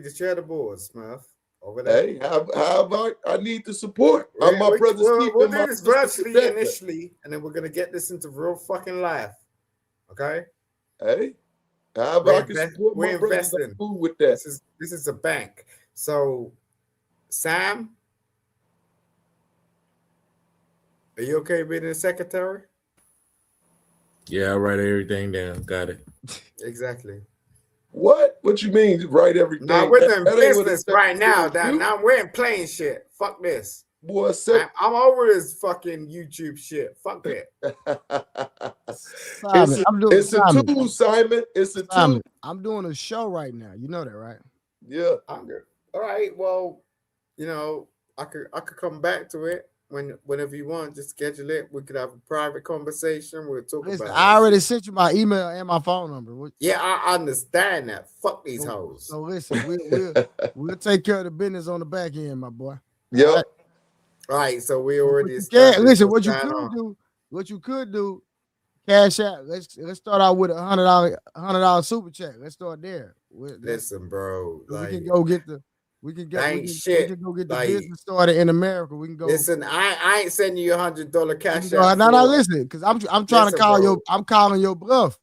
the chair of the board, Smurf. Over there. Hey, however I need the support. I'm my brother's keeper. We'll do this virtually initially, and then we're gonna get this into real fucking life. Okay. Hey, however I can support my brothers, I'm cool with that. This is a bank. So, Sam, are you okay being the secretary? Yeah, I'll write everything down. Got it. Exactly. What you mean write everything? Now we're in business right now. Now we're in playing shit. Fuck this. Boy, I'm over this fucking YouTube shit. Fuck that. Simon, it's a tool, Simon. It's a tool. I'm doing a show right now. You know that, right? Yeah. I'm good. All right. Well, you know, I could come back to it whenever you want. Just schedule it. We could have a private conversation. We'll talk Listen, about I it. already sent you my email and my phone number. Yeah, I understand that. Fuck these hoes. So listen, we'll take care of the business on the back end, my boy. Yep. All right. So we already listen. What you could do, cash out. Let's start out with $100 super chat. Let's start there. Listen, bro. We can go get the. We can go get the like, business started in America. We can go. Listen, I ain't sending you $100 cash out. No, listen, because I'm trying to call I'm calling your bluff.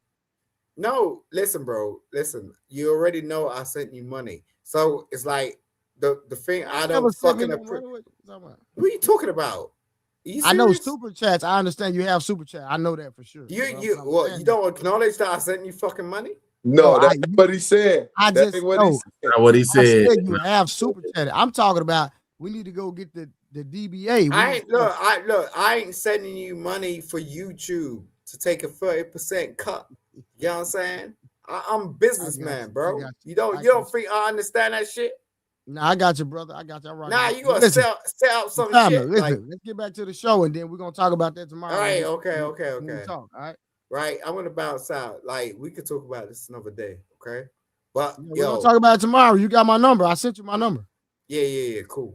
No, listen, bro. Listen, you already know I sent you money, so it's like the thing I don't fucking appreciate. What are you talking about? I know super chats. I understand you have super chat. I know that for sure. You don't acknowledge that I sent you fucking money? No, that's what he said. That's what he said. You have super chat. I'm talking about we need to go get the DBA. I ain't sending you money for YouTube to take a 30% cut. You know what I'm saying? I'm a businessman, bro. You don't think I understand that shit? Nah, I got you, brother. I got you. Nah, you gonna sell out some shit. Listen, let's get back to the show and then we're gonna talk about that tomorrow. All right, okay. Talk, all right. Right, I'm gonna bounce out. Like we could talk about this another day, okay? But we're gonna talk about it tomorrow. You got my number. I sent you my number. Yeah. Cool.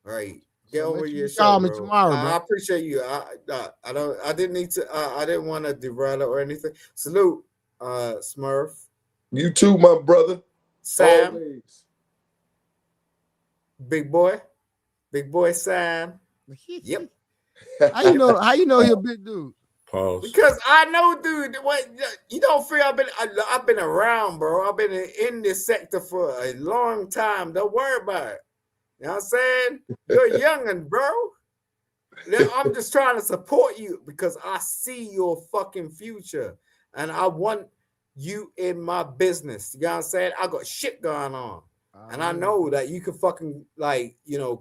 All right. Get over your show, call me bro. tomorrow, bro. I appreciate you. I didn't need to. I didn't want to derail it or anything. Salute, Smurf. You too, my brother. Sam. Always. Big boy Sam. Yep. How you know he a big dude? Pause. Because I know, dude. What you don't feel? I've been around, bro. I've been in this sector for a long time. Don't worry about it. You know what I'm saying? You're youngin', bro. I'm just trying to support you because I see your fucking future and I want you in my business. You know what I'm saying? I got shit going on. And I know that you can fucking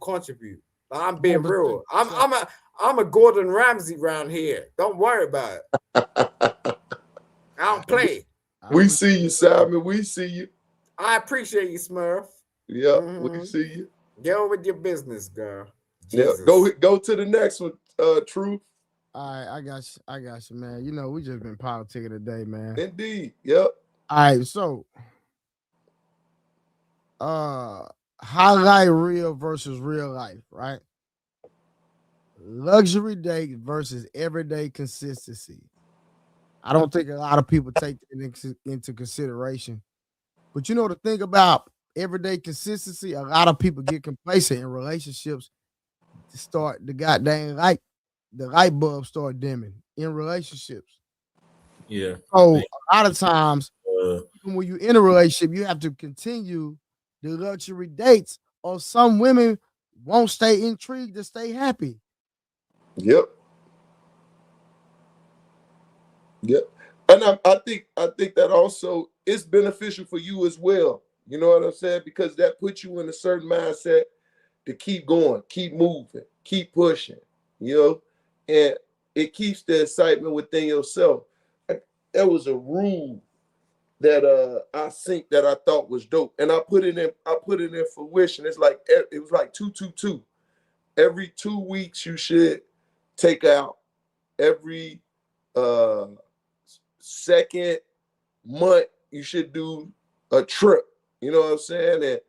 contribute. Like, I'm being real. I'm a Gordon Ramsay around here. Don't worry about it. I don't play. We see you, Simon. We see you. I appreciate you, Smurf. Yeah, we see you. Get on with your business, girl. Jesus. Yeah, go to the next one, Truth. All right, I got you, man. You know, we just been politicking today, man. Indeed. Yep. All right, so highlight real versus real life, right? Luxury date versus everyday consistency. I don't think a lot of people take that into consideration. But you know, the thing about everyday consistency, a lot of people get complacent in relationships to start the light bulb start dimming in relationships. Yeah. So a lot of times, even when you're in a relationship, you have to continue the luxury dates, or some women won't stay intrigued to stay happy. Yep. And I think that also is beneficial for you as well. You know what I'm saying? Because that puts you in a certain mindset to keep going, keep moving, keep pushing, and it keeps the excitement within yourself. There was a rule that I think that I thought was dope, and I put it in fruition. It was like 2-2-2. Every 2 weeks you should take out. Every second month you should do a trip. You know what I'm saying? And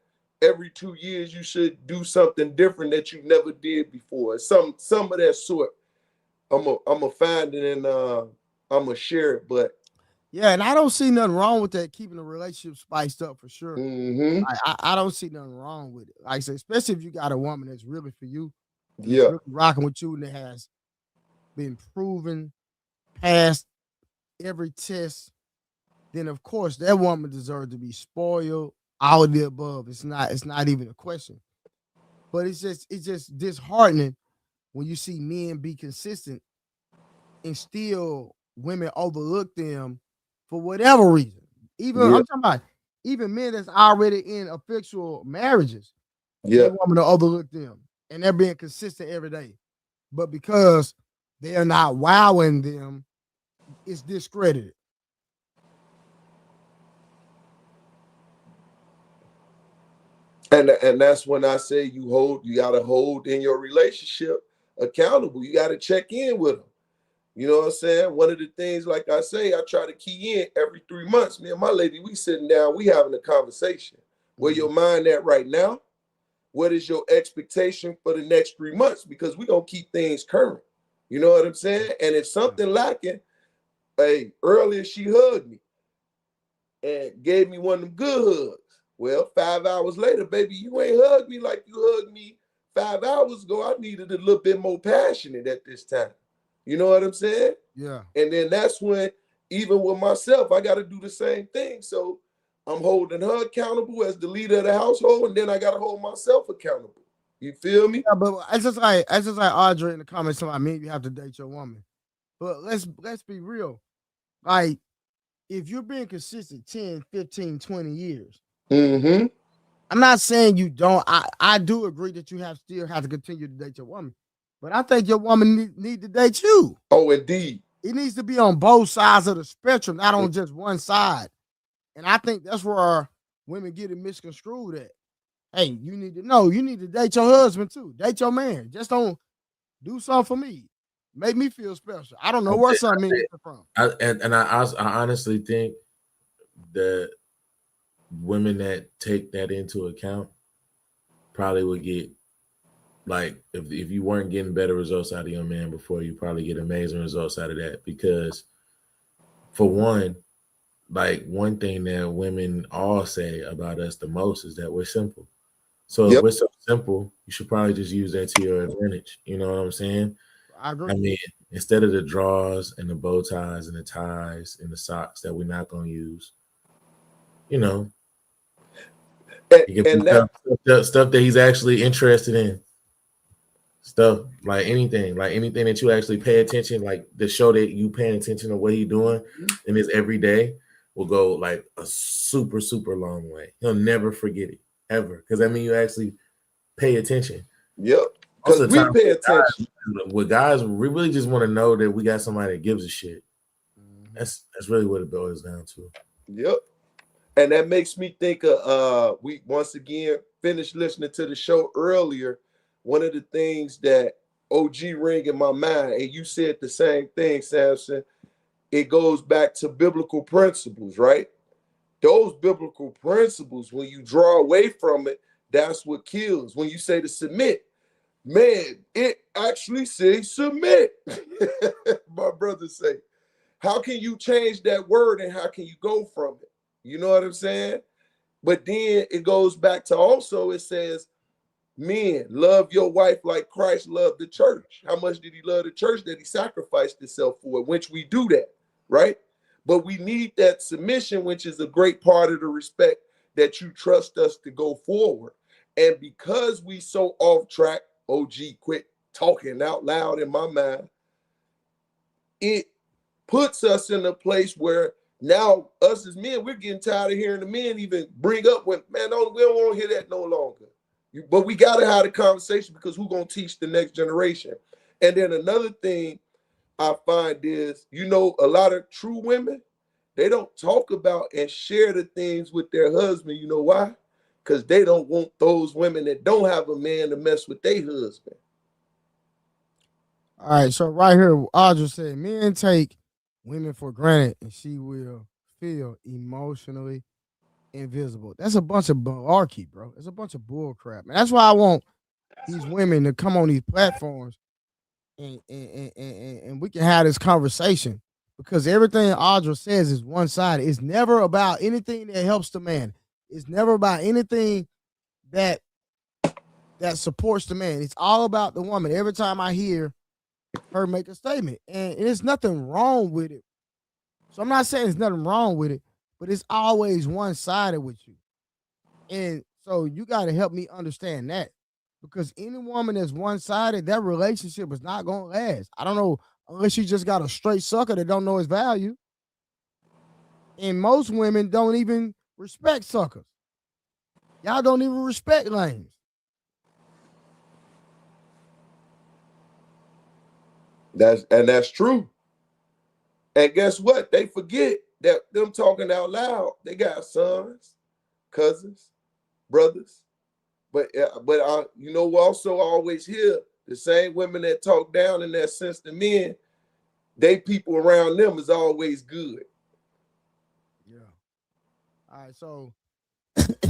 every 2 years you should do something different that you never did before. Some of that sort. I'm a find it and I'm gonna share it. But yeah, and I don't see nothing wrong with that, keeping the relationship spiced up for sure. Mm-hmm. I don't see nothing wrong with it. Like I said, especially if you got a woman that's really for you, really rocking with you, and that has been proven past every test. Then of course that woman deserves to be spoiled, all of the above. It's not even a question. But it's just disheartening when you see men be consistent and still women overlook them for whatever reason. I'm talking about even men that's already in official marriages. Yeah, That woman to overlook them. and they're being consistent every day. But because they are not wowing them, it's discredited. And that's when I say you gotta hold in your relationship accountable. You gotta check in with them. You know what I'm saying? One of the things, like I say, I try to key in every 3 months. Me and my lady, we sitting down, we having a conversation. Where your mind at right now? What is your expectation for the next 3 months? Because we gonna keep things current. You know what I'm saying? And if something lacking, hey, earlier she hugged me and gave me one of them good hugs. Well, 5 hours later, baby, you ain't hugged me like you hugged me 5 hours ago. I needed a little bit more passionate at this time. You know what I'm saying? Yeah. And then that's when, even with myself, I got to do the same thing. So I'm holding her accountable as the leader of the household, and then I got to hold myself accountable. You feel me? Yeah, but it's just like Audrey in the comments about me, you have to date your woman. But let's be real. Like, if you're being consistent 10, 15, 20 years, Mm-hmm. I'm not saying you don't. I do agree that you still have to continue to date your woman. But I think your woman need to date you. Oh, indeed. It needs to be on both sides of the spectrum, not on just one side. And I think that's where women get it misconstrued at. Hey, you need to know you need to date your husband too. Date your man. Just don't do something for me. Make me feel special. I don't know where some men get it from. I honestly think that women that take that into account probably would get, like, if you weren't getting better results out of your man before, you probably get amazing results out of that. Because for one, like, one thing that women all say about us the most is that we're simple. So if Yep. we're so simple, you should probably just use that to your advantage. You know what I'm saying? I agree. I mean, instead of the drawers and the bow ties and the ties and the socks that we're not gonna use, you know, And, he can and pick that, up stuff that he's actually interested in. Stuff like anything that you actually pay attention, like the show that you paying attention to what he doing in his everyday will go like a super, super long way. He'll never forget it ever. Because I mean you actually pay attention. yep. Most Because of the we time pay attention. with guys, we really just want to know that we got somebody that gives a shit. Mhm. That's really what it boils down to. Yep. And that makes me think of we once again finished listening to the show earlier. One of the things that OG ring in my mind, and you said the same thing, Samson, it goes back to biblical principles, right? Those biblical principles, when you draw away from it, that's what kills. When you say to submit, man, it actually says submit. My brother say, how can you change that word and how can you go from it? You know what I'm saying? But then it goes back to also, it says, men, love your wife like Christ loved the church. How much did he love the church that he sacrificed himself for? Which we do that, right? But we need that submission, which is a great part of the respect that you trust us to go forward. And because we so off track, OG quit talking out loud in my mind, it puts us in a place where now us as men, we're getting tired of hearing the men even bring up when, man, we don't want to hear that no longer. But we got to have a conversation because who's going to teach the next generation? And then another thing I find is, a lot of true women, they don't talk about and share the things with their husband. You know why? Because they don't want those women that don't have a man to mess with their husband. All right, so right here, Audra said, men take women for granted and she will feel emotionally invisible. That's a bunch of malarkey, bro. It's a bunch of bull crap. And that's why I want these women to come on these platforms and we can have this conversation because everything Audra says is one sided. It's never about anything that helps the man. It's never about anything that supports the man. It's all about the woman. Every time I hear her make a statement, and there's nothing wrong with it. So I'm not saying there's nothing wrong with it, but it's always one sided with you. And so you got to help me understand that because any woman that's one sided, that relationship is not going to last. I don't know unless you just got a straight sucker that don't know his value. And most women don't even respect suckers. Y'all don't even respect lanes. That's true. And guess what? They forget that them talking out loud, they got sons, cousins, brothers. But you know, we also always hear the same women that talk down in that sense to men, they people around them is always good. Yeah. All right, so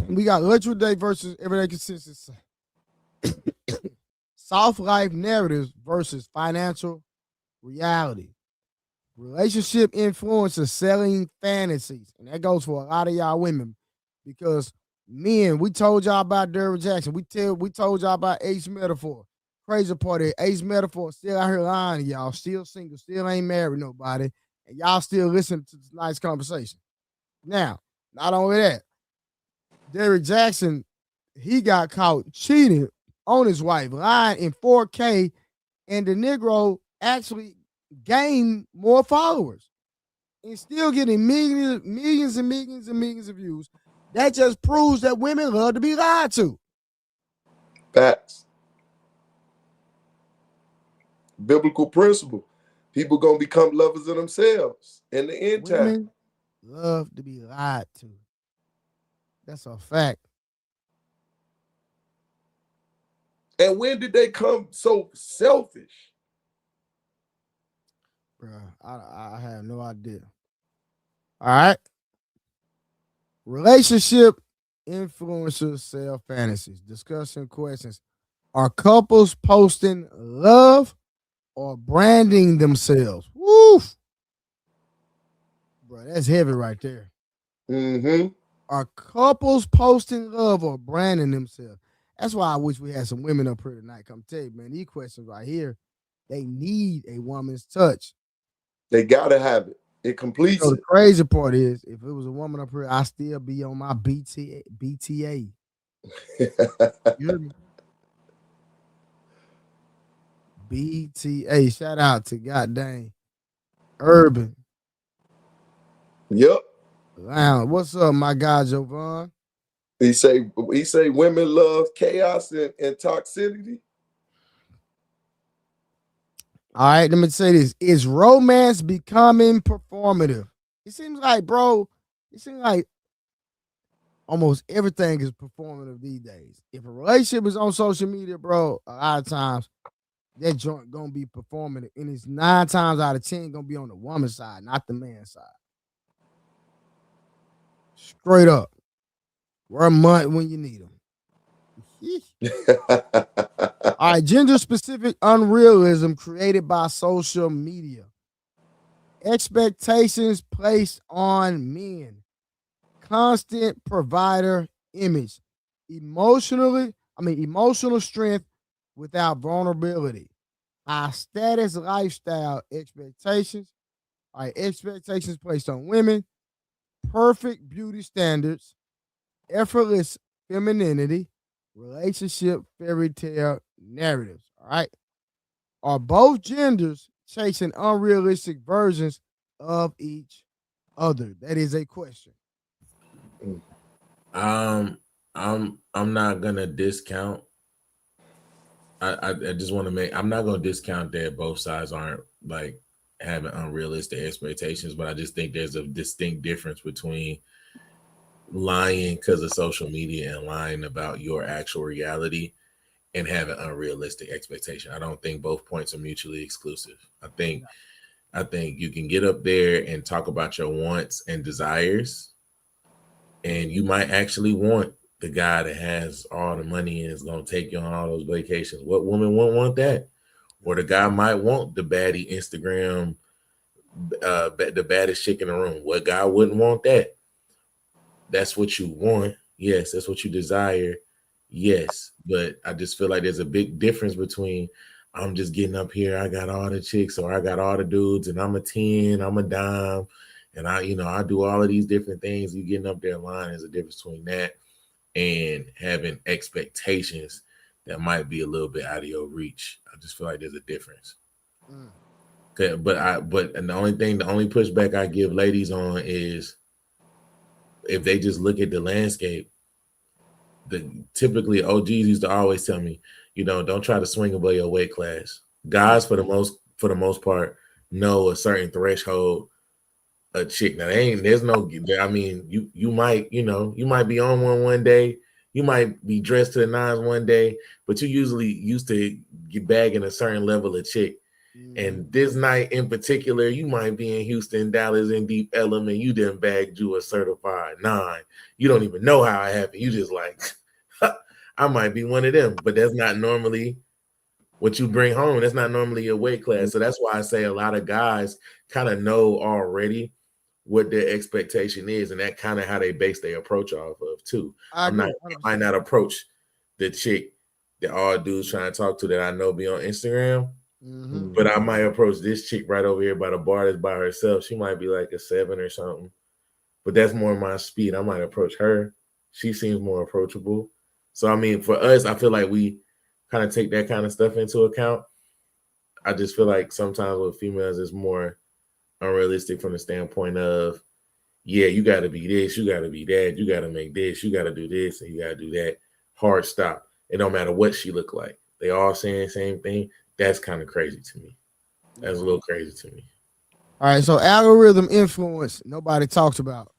we got literal day versus everyday consistency. Soft life narratives versus financial reality. Relationship influencers selling fantasies. And that goes for a lot of y'all women. Because men, we told y'all about Derrick Jackson. We told y'all about Ace Metaphor. Crazy party. Ace Metaphor still out here lying to y'all. Still single. Still ain't married nobody. And y'all still listen to tonight's conversation. Now, not only that, Derrick Jackson, he got caught cheating on his wife, lying in 4K, and the Negro actually gained more followers and still getting millions and millions of views. That just proves that women love to be lied to. Facts. Biblical principle. People gonna become lovers of themselves in the end time. Women love to be lied to. That's a fact. And when did they come so selfish? Bro, I have no idea. All right. Relationship influencers sell fantasies. Discussion questions. Are couples posting love or branding themselves? Woof. Bro, that's heavy right there. Mm-hmm. Are couples posting love or branding themselves? That's why I wish we had some women up here tonight. Come tell you, man, these questions right here, they need a woman's touch. They gotta have it. It completes So the it. crazy part is, if it was a woman up here, I still be on my BTA. You hear me? BTA. Shout out to goddamn Urban. Yep. Wow. What's up, my guy Jovan? He say women love chaos and toxicity. All right, let me say this. Is romance becoming performative? It seems like, bro, almost everything is performative these days. If a relationship is on social media, bro, a lot of times that joint gonna be performative. And it's 9 times out of 10 gonna be on the woman's side, not the man's side. Straight up. Wear a month when you need them. All right, gender-specific unrealism created by social media. Expectations placed on men. Constant provider image. Emotional strength without vulnerability. High status lifestyle expectations. All right, expectations placed on women. Perfect beauty standards. Effortless femininity. Relationship fairy tale narratives. All right. Are both genders chasing unrealistic versions of each other? That is a question. I'm not gonna discount. I just want to make. I'm not gonna discount that both sides aren't like having unrealistic expectations, but I just think there's a distinct difference between lying because of social media and lying about your actual reality and having unrealistic expectation. I don't think both points are mutually exclusive. I think you can get up there and talk about your wants and desires, and you might actually want the guy that has all the money and is going to take you on all those vacations. What woman wouldn't want that? Or the guy might want the baddie Instagram, the baddest chick in the room. What guy wouldn't want that? That's what you want. Yes, that's what you desire. Yes, but I just feel like there's a big difference between I'm just getting up here, I got all the chicks, or I got all the dudes, and I'm a 10, I'm a dime, and I do all of these different things. You getting up there lying is a difference between that and having expectations that might be a little bit out of your reach. I just feel like there's a difference. Okay, and the only pushback I give ladies on is if they just look at the landscape. Typically OGs used to always tell me, don't try to swing above your weight class. Guys, for the for the most part, know a certain threshold a chick. Now there's no, I mean, you might, you might be on one day, you might be dressed to the nines one day, but you usually used to get bagging a certain level of chick. And this night in particular, you might be in Houston, Dallas, in Deep Element. You didn't bag you a certified 9. You don't even know how it happened. You just like, I might be one of them, but that's not normally what you bring home. That's not normally your weight class. So that's why I say a lot of guys kind of know already what their expectation is, and that kind of how they base their approach off of too. I might not approach the chick that all dudes trying to talk to that I know be on Instagram, but I might approach this chick right over here by the bar that's by herself. She might be like a 7 or something, but that's more my speed. I might approach her. She seems more approachable. So I mean, for us, I feel like we kind of take that kind of stuff into account. I just feel like sometimes with females, it's more unrealistic from the standpoint of, yeah, you got to be this, you got to be that, you got to make this, you got to do this, and you got to do that. Hard stop. It don't matter what she look like. They all saying the same thing. That's kind of crazy to me. That's a little crazy to me. All right, so algorithm influence, nobody talks about.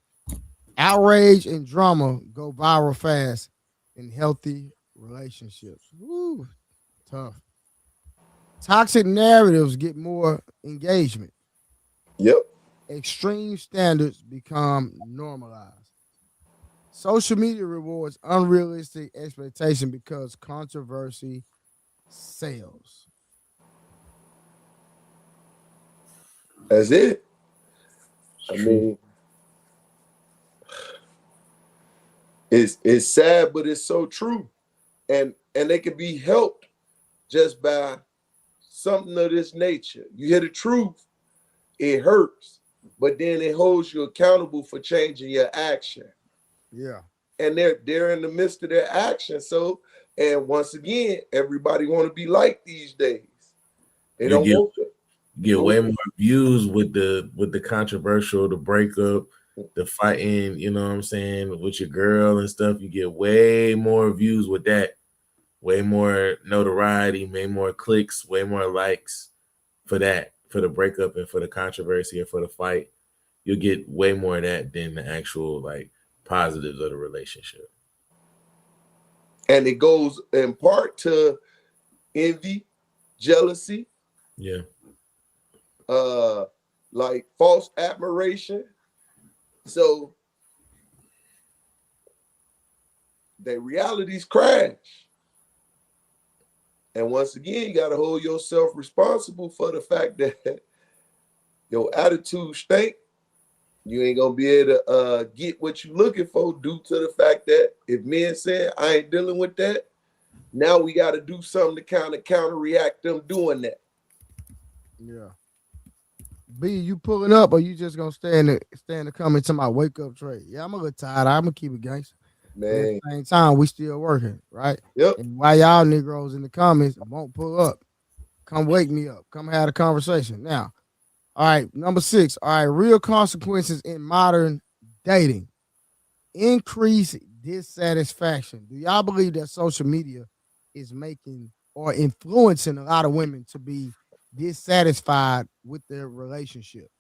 Outrage and drama go viral fast in healthy relationships. Woo, tough. Toxic narratives get more engagement. Yep. Extreme standards become normalized. Social media rewards unrealistic expectation because controversy sells. That's it. I mean, it's sad, but it's so true. And they can be helped just by something of this nature. You hear the truth, it hurts, but then it holds you accountable for changing your action. Yeah. And they're in the midst of their action. So, and once again, everybody want to be like these days. They don't want to get way more views with the controversial, the breakup, the fighting, you know what I'm saying, with your girl and stuff. You get way more views with that, way more notoriety, way more clicks, way more likes for that, for the breakup and for the controversy and for the fight. You'll get way more of that than the actual like positives of the relationship. And it goes in part to envy, jealousy, yeah, like false admiration. So their realities crash. And once again, you got to hold yourself responsible for the fact that your attitude stink. You ain't gonna be able to get what you looking for due to the fact that if men said I ain't dealing with that, now we got to do something to kind of counteract them doing that. Yeah. B, you pulling up or you just gonna stay in the comment to my wake up trade? Yeah, I'm a little tired. I'm gonna keep it gangster. Man. But at the same time, we still working, right? Yep. And why y'all Negroes in the comments won't pull up, come wake me up. Come have a conversation. Now, all right, number 6. All right, real consequences in modern dating. Increase dissatisfaction. Do y'all believe that social media is making or influencing a lot of women to be dissatisfied with their relationship?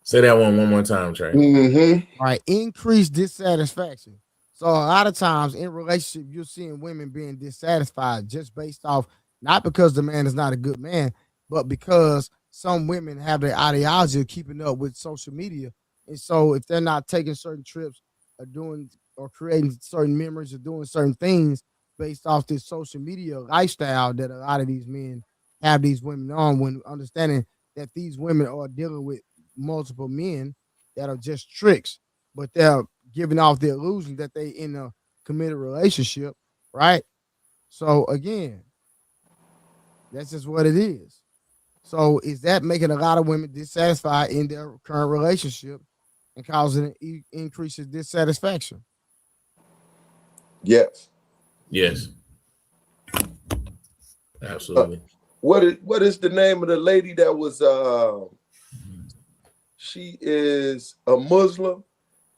Say that one more time, Trey. All right, increase dissatisfaction. So a lot of times in relationship, you're seeing women being dissatisfied just based off not because the man is not a good man, but because some women have their ideology of keeping up with social media. And so if they're not taking certain trips or doing or creating certain memories or doing certain things based off this social media lifestyle that a lot of these men have these women on, when understanding that these women are dealing with multiple men that are just tricks, but they're giving off the illusion that they in a committed relationship, right? So again, that's just what it is. So is that making a lot of women dissatisfied in their current relationship and causing an increase in dissatisfaction? Yes. Yes. Absolutely. What is the name of the lady that was she is a Muslim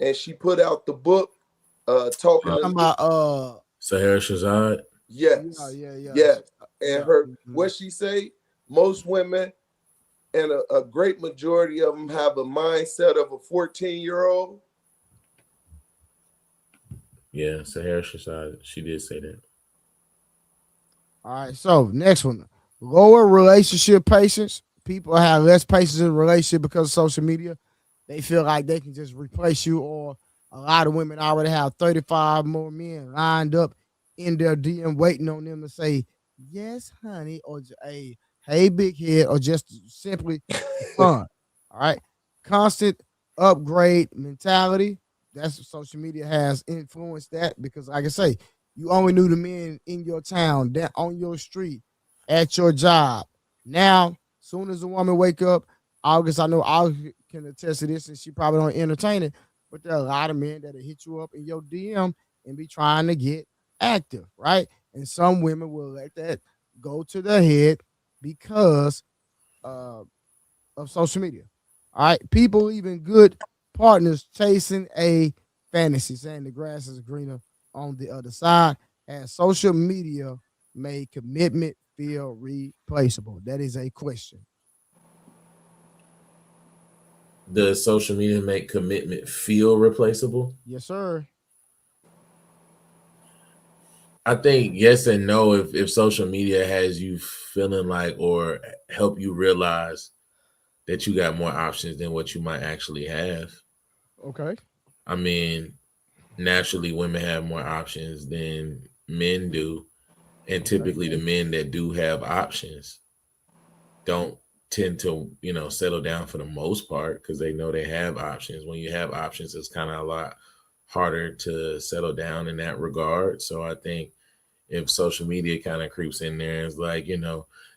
and she put out the book talking about Sahara Shazad. Yeah, Yes, yeah, yeah. yes. And Yeah. her, what she say? Most women and a great majority of them have a mindset of a 14-year-old. Yeah, Sahara Shazad, she did say that. All right. So next one, lower relationship patience. People have less patience in a relationship because of social media. They feel like they can just replace you, or a lot of women already have 35 more men lined up in their DM waiting on them to say, yes, honey, or a hey, big head, or just simply fun. All right. Constant upgrade mentality. That's what social media has influenced that because, like I say, you only knew the men in your town, that on your street, at your job. Now, soon as a woman wake up, August, I know August can attest to this, and she probably don't entertain it, but there are a lot of men that'll hit you up in your DM and be trying to get active, right? And some women will let that go to their head because uh, of social media. All right. People, even good partners, chasing a fantasy, saying the grass is greener on the other side. As social media made commitment feel replaceable? That is a question. Does social media make commitment feel replaceable? Yes, sir. I think yes and no. If social media has you feeling like or help you realize that you got more options than what you might actually have. Okay. I mean, naturally, women have more options than men do, and Okay. typically the men that do have options don't tend to settle down for the most part because they know they have options. When you have options, it's kind of a lot harder to settle down in that regard. So I think if social media kind of creeps in there, it's like,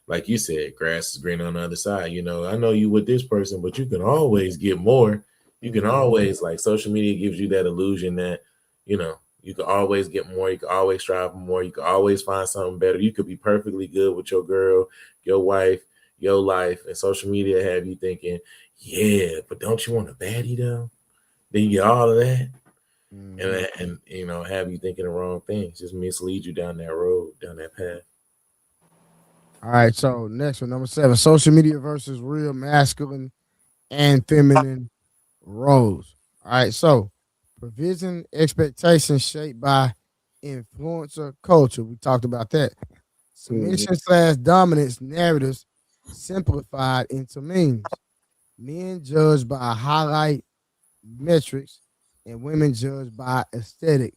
like you said, grass is green on the other side. I know you with this person, but you can always get more. You can Mhm. always, like, social media gives you that illusion that, you can always get more. You can always strive for more. You can always find something better. You could be perfectly good with your girl, your wife, your life, and social media have you thinking, yeah, but don't you want a baddie though? Then you get all of that Mhm. and have you thinking the wrong things, just mislead you down that road, down that path. All right. So next one, number 7, social media versus real masculine and feminine roles. All right. So provision expectations shaped by influencer culture. We talked about that. Mhm. Submission slash dominance narratives simplified into memes. Men judged by highlight metrics and women judged by aesthetic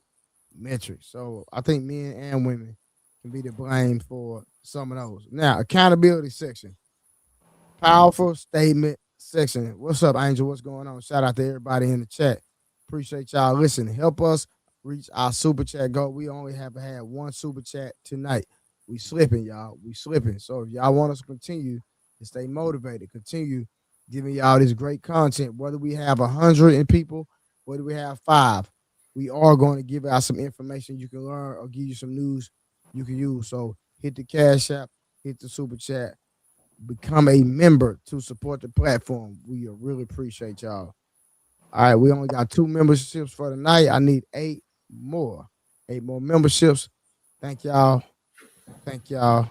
metrics. So I think men and women can be to blame for some of those. Now, accountability section. Powerful statement section. What's up, Angel? What's going on? Shout out to everybody in the chat. Appreciate y'all listening. Help us reach our super chat goal. We only have had one super chat tonight. We slipping, y'all. We slipping. So if y'all want us to continue to stay motivated, continue giving y'all this great content, whether we have 100 people, whether we have 5, we are going to give out some information you can learn or give you some news you can use. So hit the cash app, hit the super chat, become a member to support the platform. We really appreciate y'all. All right, we only got 2 memberships for tonight. I need 8 more. 8 more memberships. Thank y'all. Thank y'all.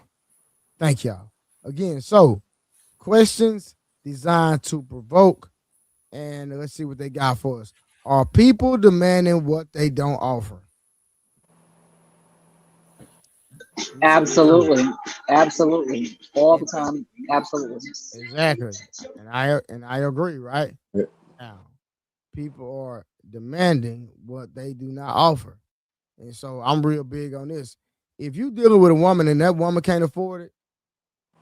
Thank y'all. Again, so questions designed to provoke, and let's see what they got for us. Are people demanding what they don't offer? Let me see what we got. Absolutely. Absolutely. All the And time. Absolutely. exactly. And I agree, right? Now, people are demanding what they do not offer. And so I'm real big on this. If you dealing with a woman and that woman can't afford it,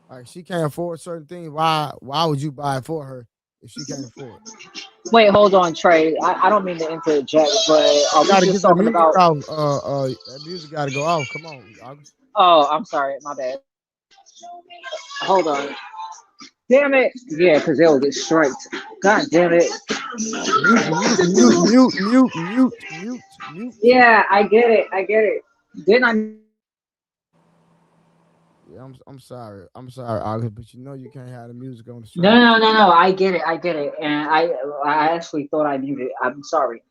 like she can't afford certain things, why would you buy it for her if she can't afford it? Wait, hold on, Trey. I don't mean to interject, but are You we gotta just get that talking music about? off. That music gotta go off. Come on, August. Oh, I'm sorry. My bad. Hold on. Damn it. Yeah, because they'll get striked. God damn it. Mute, mute, mute, mute, mute, mute, mute, mute. Yeah, I get it. I get it. Didn't I? Yeah, I'm sorry. I'm sorry, August, but you know you can't have the music on the No, strike. no, no, no. I get it. I get it. And I actually thought I muted. I'm sorry.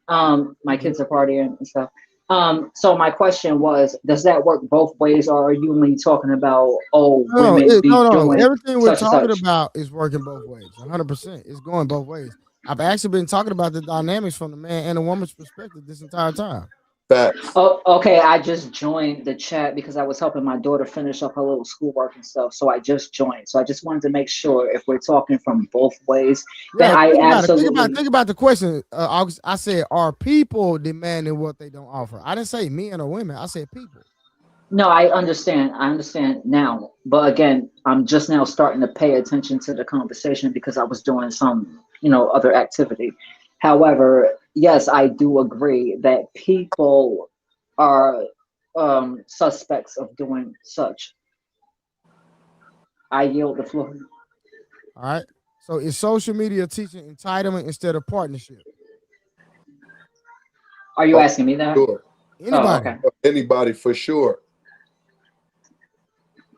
My You good. kids are partying and stuff. So my question was, does that work both ways, or are you only talking about, oh, No, women be no. doing Everything we're such and talking such? about is working both ways. 100%. It's going both ways. I've actually been talking about the dynamics from the man and the woman's perspective this entire time. Facts. Oh, okay. I just joined the chat because I was helping my daughter finish up her little schoolwork and stuff. So I just joined. So I just wanted to make sure if we're talking from both ways, then Yeah, I think about it. absolutely. Think about the question. August, I said, are people demanding what they don't offer? I didn't say men or women. I said people. No, I understand. I understand now. But again, I'm just now starting to pay attention to the conversation because I was doing some, other activity. However, yes, I do agree that people are suspects of doing such. I yield the floor. All right. So is social media teaching entitlement instead of partnership? Are you Oh, asking me that? sure. Oh, Anybody? okay. Anybody for sure.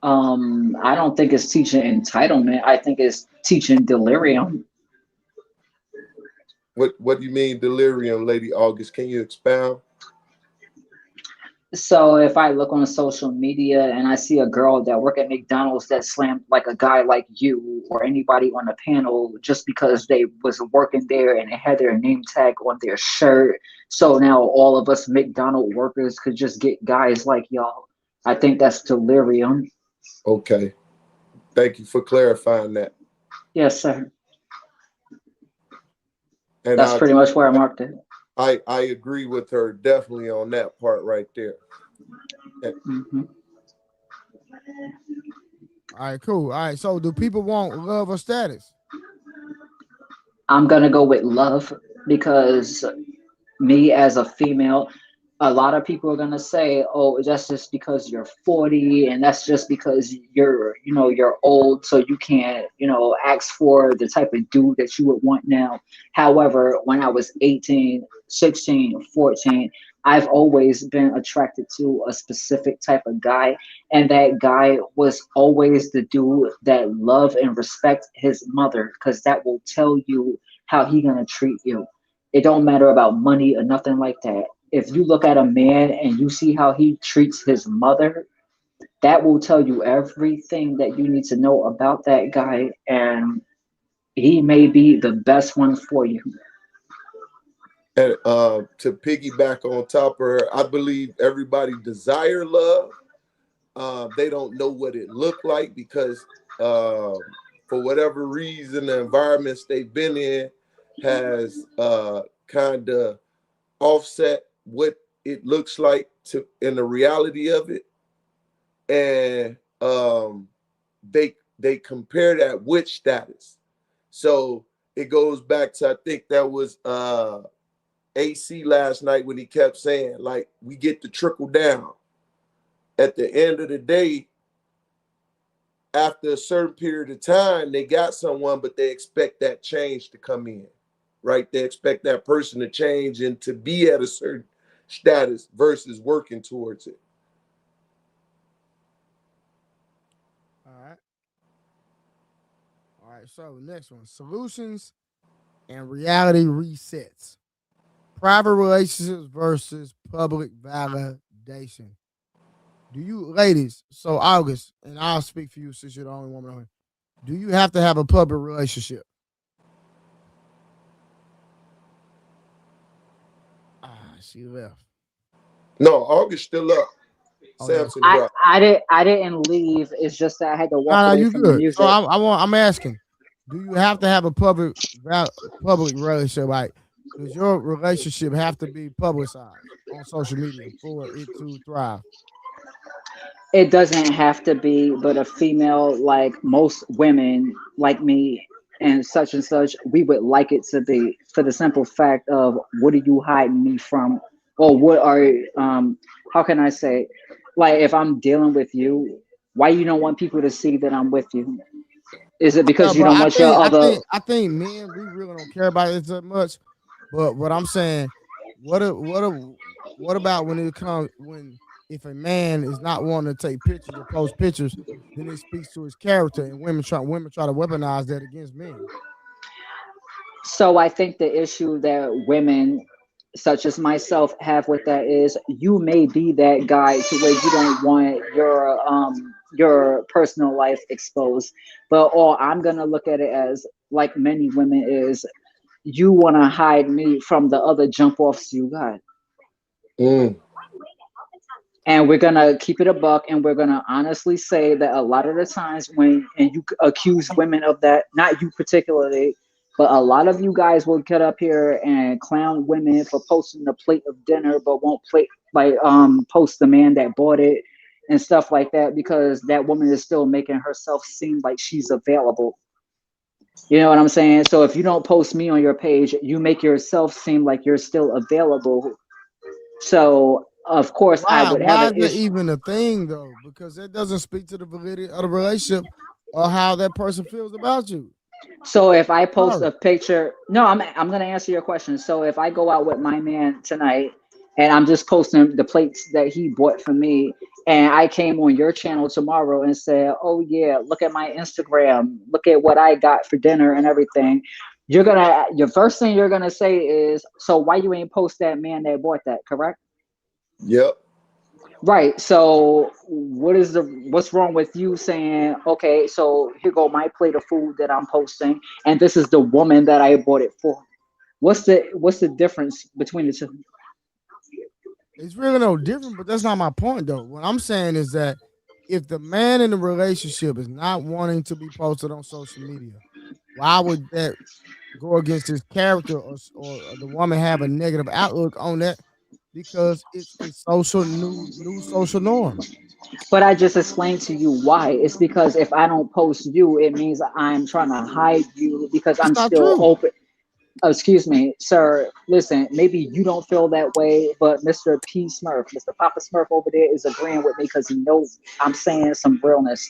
I don't think it's teaching entitlement. I think it's teaching delirium. What do you mean delirium, Lady August? Can you expound? So if I look on social media and I see a girl that work at McDonald's that slammed like a guy like you or anybody on the panel just because they was working there and they had their name tag on their shirt, so now all of us McDonald workers could just get guys like y'all. I think that's delirium. Okay. Thank you for clarifying that. Yes, sir. And That's pretty much where I marked it. I agree with her definitely on that part right there. Hmm. All right, cool. All right. So do people want love or status? I'm gonna go with love because me as a female, a lot of people are gonna say, "Oh, that's just because you're 40, and that's just because you're old, so you can't, ask for the type of dude that you would want now." However, when I was 18, 16, 14, I've always been attracted to a specific type of guy, and that guy was always the dude that love and respect his mother, because that will tell you how he gonna treat you. It don't matter about money or nothing like that. If you look at a man and you see how he treats his mother, that will tell you everything that you need to know about that guy, and he may be the best one for you. And to piggyback on top of her, I believe everybody desire love. They don't know what it looked like because for whatever reason, the environments they've been in has kind of offset what it looks like to in the reality of it, and they compare that with status. So it goes back to, I think that was AC last night when he kept saying, like, we get to trickle down. At the end of the day, after a certain period of time, they got someone, but they expect that change to come in, right? They expect that person to change and to be at a certain status versus working towards it. All right. All right. So next one, solutions and reality resets. Private relationships versus public validation. Do you, ladies? So August, and I'll speak for you since you're the only woman on here. Do you have to have a public relationship? She left. No, August still up. Oh yeah. Samson I dropped. I didn't leave. It's just that I had to walk No, away you from the good. So music. I'm asking, do you have to have a public relationship? Like, does your relationship have to be publicized on social media for it to thrive? It doesn't have to be, but a female, like most women like me and such, we would like it to be, for the simple fact of, what are you hiding me from? Or what are, how can I say, like, if I'm dealing with you, why you don't want people to see that I'm with you? Is it Yeah, because you but don't want your other? I think men, we really don't care about it that much. But what I'm saying, what about when it comes when if a man is not wanting to take pictures or post pictures, then it speaks to his character, and women try to weaponize that against men. So I think the issue that women such as myself, have with that is you may be that guy to where you don't want your personal life exposed, but all I'm gonna look at it as, like many women, is you want to hide me from the other jump offs you got. Mm. And we're gonna keep it a buck, and we're gonna honestly say that a lot of the times when and you accuse women of that, not you particularly, but a lot of you guys will get up here and clown women for posting a plate of dinner, but won't post the man that bought it and stuff like that, because that woman is still making herself seem like she's available. You know what I'm saying? So if you don't post me on your page, you make yourself seem like you're still available. So of course I Why? would have Why an is that issue. even a thing though? Because that doesn't speak to the validity of the relationship or how that person feels about you. So if I post Sorry. a picture, no, I'm gonna answer your question. So if I go out with my man tonight and I'm just posting the plates that he bought for me, and I came on your channel tomorrow and said, "Oh yeah, look at my Instagram, look at what I got for dinner and everything," your first thing you're gonna say is, "So why you ain't post that man that bought that?" Correct? Yep. Right. So what's wrong with you saying, okay, so here go my plate of food that I'm posting, and this is the woman that I bought it for. What's the difference between the two? It's really no different, but that's not my point though. What I'm saying is that if the man in the relationship is not wanting to be posted on social media, why would that go against his character, or the woman have a negative outlook on that because it's a social new social norm? But I just explained to you why. It's because if I don't post you, it means I'm trying to hide you because That's I'm not still true. open. Oh, excuse me, sir. Listen, maybe you don't feel that way, but Mr. P. Smurf, Mr. Papa Smurf over there is agreeing with me because he knows I'm saying some realness.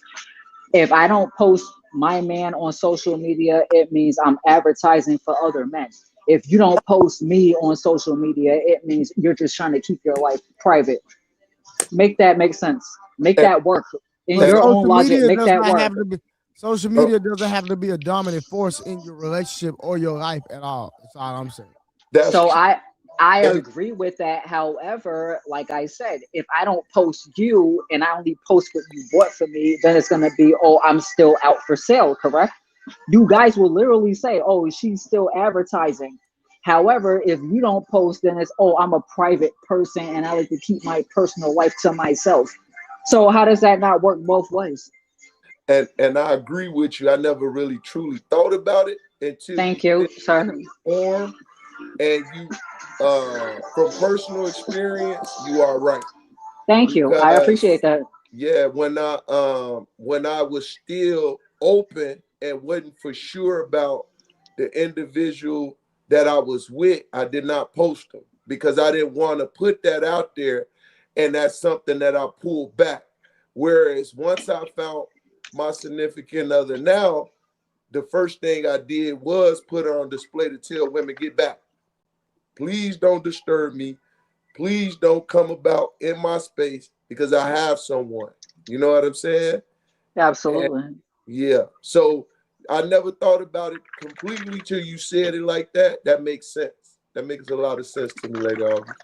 If I don't post my man on social media, it means I'm advertising for other men. If you don't post me on social media, it means you're just trying to keep your life private. Make that make sense. Make And, that work. In But and your own social logic, media make does that not work. have to be social oh, media doesn't have to be a dominant force in your relationship or your life at all. That's all I'm saying. that's So true. I And agree with that. However, like I said, if I don't post you and I only post what you bought for me, then it's gonna be, oh, I'm still out for sale, correct? You guys will literally say, oh, she's still advertising. However, if you don't post, then it's, oh, I'm a private person and I like to keep my personal life to myself. So how does that not work both ways? and I agree with you. I never really truly thought about it until you Thank you, said it in sir. this form. And you, from personal experience, you are right. Thank you. I appreciate Because that. yeah, when I was still open and wasn't for sure about the individual that I was with, I did not post them because I didn't want to put that out there, and that's something that I pulled back. Whereas once I found my significant other now, the first thing I did was put her on display to tell women, get back. Please don't disturb me. Please don't come about in my space because I have someone. You know what I'm saying? And Absolutely. yeah. So I never thought about it completely till you said it like that. That makes sense. That makes a lot of sense to me, Lady August.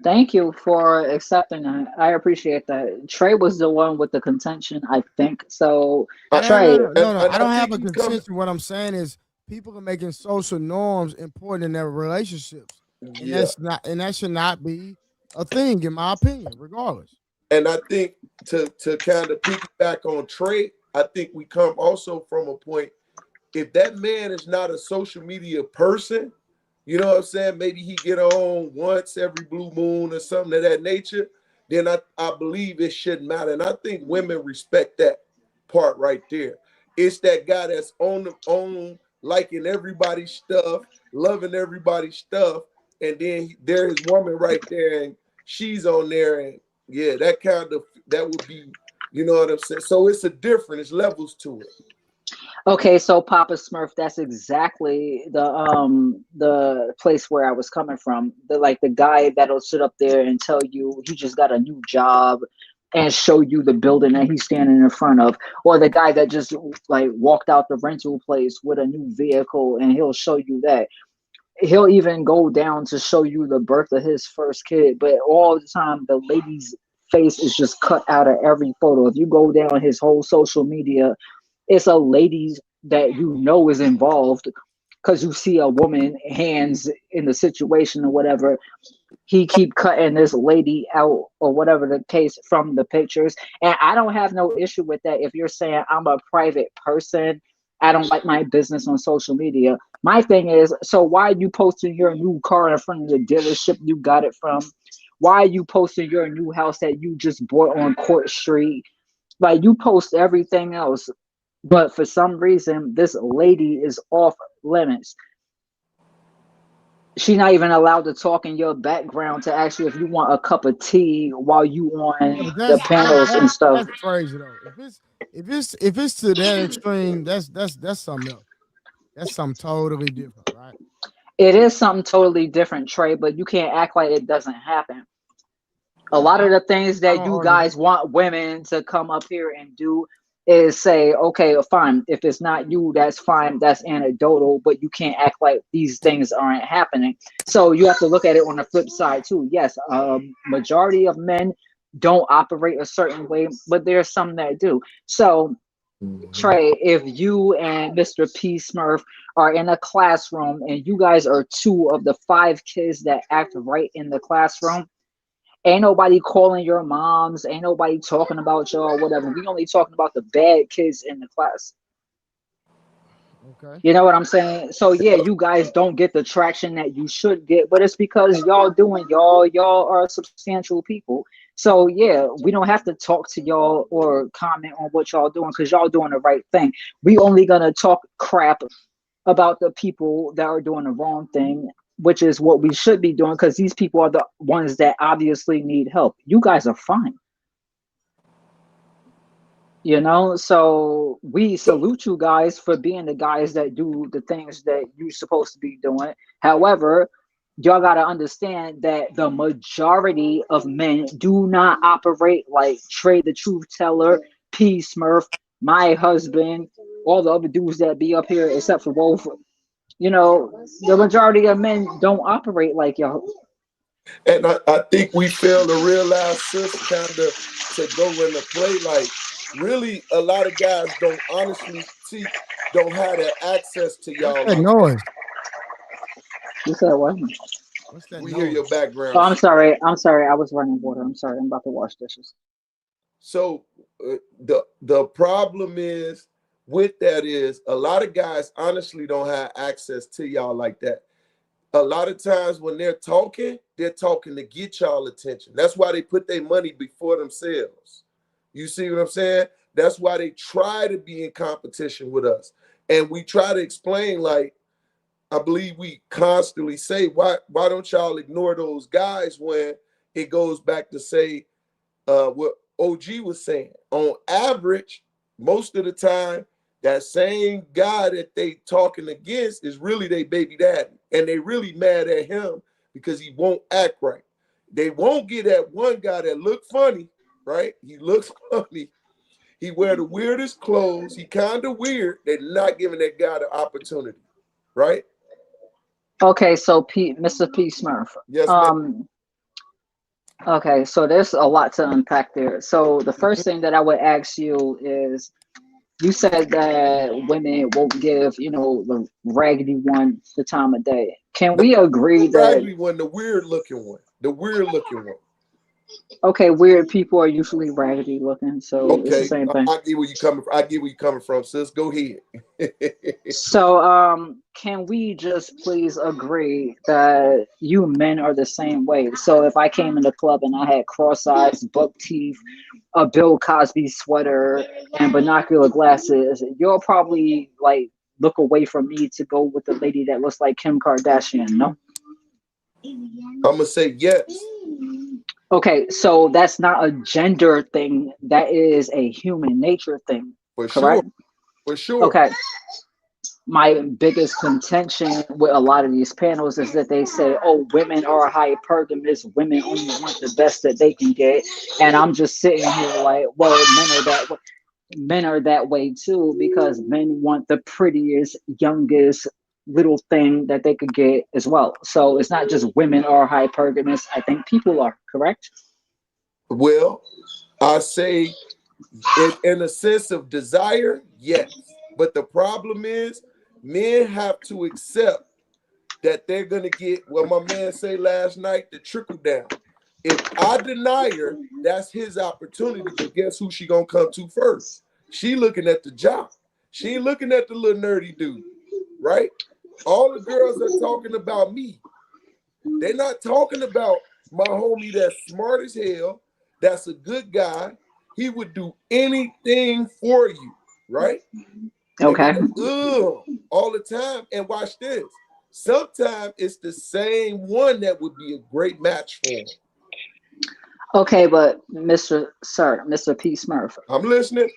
Thank you for accepting that. I appreciate that. Trey was the one with the contention, I think. So, I, No, no, Trey, no, no, no. and I I don't have think a he coming. contention. What I'm saying is people are making social norms important in their relationships. And Yeah. that should not be a thing, in my opinion, regardless. And I think to kind of piggyback on Trey, I think we come also from a point, if that man is not a social media person, you know what I'm saying? Maybe he get on once every blue moon or something of that nature. Then I believe it shouldn't matter. And I think women respect that part right there. It's that guy that's on liking everybody's stuff, loving everybody's stuff, and then there his woman right there, and she's on there, and yeah, that would be, you know what I'm saying? So it's a different, it's levels to it. okay, so Papa Smurf, that's exactly the place where I was coming from. The guy that'll sit up there and tell you he just got a new job and show you the building that he's standing in front of, or the guy that just like walked out the rental place with a new vehicle and he'll show you that. he'll even go down to show you the birth of his first kid, but all the time the lady's face is just cut out of every photo. If you go down his whole social media, it's a lady that you know is involved because you see a woman hands in the situation or whatever. He keep cutting this lady out or whatever the case from the pictures, and I don't have no issue with that. If you're saying I'm a private person, I don't like my business on social media. My thing is, so why are you posting your new car in front of the dealership you got it from? Why are you posting your new house that you just bought on Court Street? Like, you post everything else, but for some reason this lady is off limits. She's not even allowed to talk in your background to ask you if you want a cup of tea while you on Yeah, but the that's that, panels and that's stuff. that's crazy though. If it's to that extreme, that's something else. That's something totally different, right? It is something totally different, Trey, but you can't act like it doesn't happen. A Yeah, lot of the things I that don't you argue that. guys want women to come up here and do is say, okay, fine. If it's not you, that's fine. That's anecdotal, but you can't act like these things aren't happening. So you have to look at it on the flip side too. Yes, majority of men don't operate a certain way, but there's some that do. So Mhm. Trey, if you and Mr. P. Smurf are in a classroom and you guys are two of the five kids that act right in the classroom, ain't nobody calling your moms, ain't nobody talking about y'all, whatever. We only talking about the bad kids in the class. Okay. You know what I'm saying? So yeah, you guys don't get the traction that you should get, but it's because y'all doing y'all are substantial people. So yeah, we don't have to talk to y'all or comment on what y'all doing because y'all doing the right thing. We only gonna talk crap about the people that are doing the wrong thing, which is what we should be doing because these people are the ones that obviously need help. You guys are fine. So we salute you guys for being the guys that do the things that you're supposed to be doing. However, y'all got to understand that the majority of men do not operate like Trey the Truth Teller, P Smurf, my husband, all the other dudes that be up here except for Wolf. The majority of men don't operate like y'all. And I think we fail to realize, sis, kind of to go into play. Like, really, a lot of guys don't honestly see, don't have that access to What's y'all that like that. noise? You said what? What's that We hear noise? your Oh, background I'm shit. sorry. I'm sorry. I was running water. I'm sorry. I'm about to wash dishes. So the problem is with that is a lot of guys honestly don't have access to y'all like that. A lot of times when they're talking to get y'all attention. That's why they put their money before themselves. You see what I'm saying? That's why they try to be in competition with us. And we try to explain, like, I believe we constantly say, why don't y'all ignore those guys when it goes back to say what OG was saying. On average, most of the time, that same guy that they talking against is really their baby daddy. And they really mad at him because he won't act right. They won't get that one guy that look funny, right? He looks funny. He wear the weirdest clothes. He kind of weird. They're not giving that guy the opportunity, right? Okay, so Mr. P. Smurf. Yes, ma'am. Um, okay, so there's a lot to unpack there. So the first thing that I would ask you is, you said that women won't give, the raggedy one the time of day. Can Not we the agree that, raggedy one, the weird looking one. The weird looking one. okay, weird people are usually raggedy looking, so it's the Okay, same thing. I get where you coming from. I get where you coming from, sis. Go ahead. So, can we just please agree that you men are the same way? So, if I came in the club and I had cross eyes, buck teeth, a Bill Cosby sweater, and binocular glasses, you'll probably like look away from me to go with the lady that looks like Kim Kardashian. No. I'm gonna say yes Okay, so that's not a gender thing. That is a human nature thing. for sure. Correct? For sure. Okay. My biggest contention with a lot of these panels is that they say, oh, women are hypergamous, women only want the best that they can get. And I'm just sitting here like, well, men are that way too, because men want the prettiest, youngest, little thing that they could get as well. So it's not just women are hypergamous. I think people are, correct? Well, I say in a sense of desire, yes. But the problem is men have to accept that they're going to get what my man say last night, the trickle down. If I deny her, that's his opportunity. But guess who she going to come to first? She looking at the job. She ain't looking at the little nerdy dude, right? All the girls are talking about me. They're not talking about my homie that's smart as hell, that's a good guy. He would do anything for you, right? Okay. And we go, ugh, all the time. And watch this. Sometimes it's the same one that would be a great match for him. Okay, but Mr. P. Smurf. I'm listening.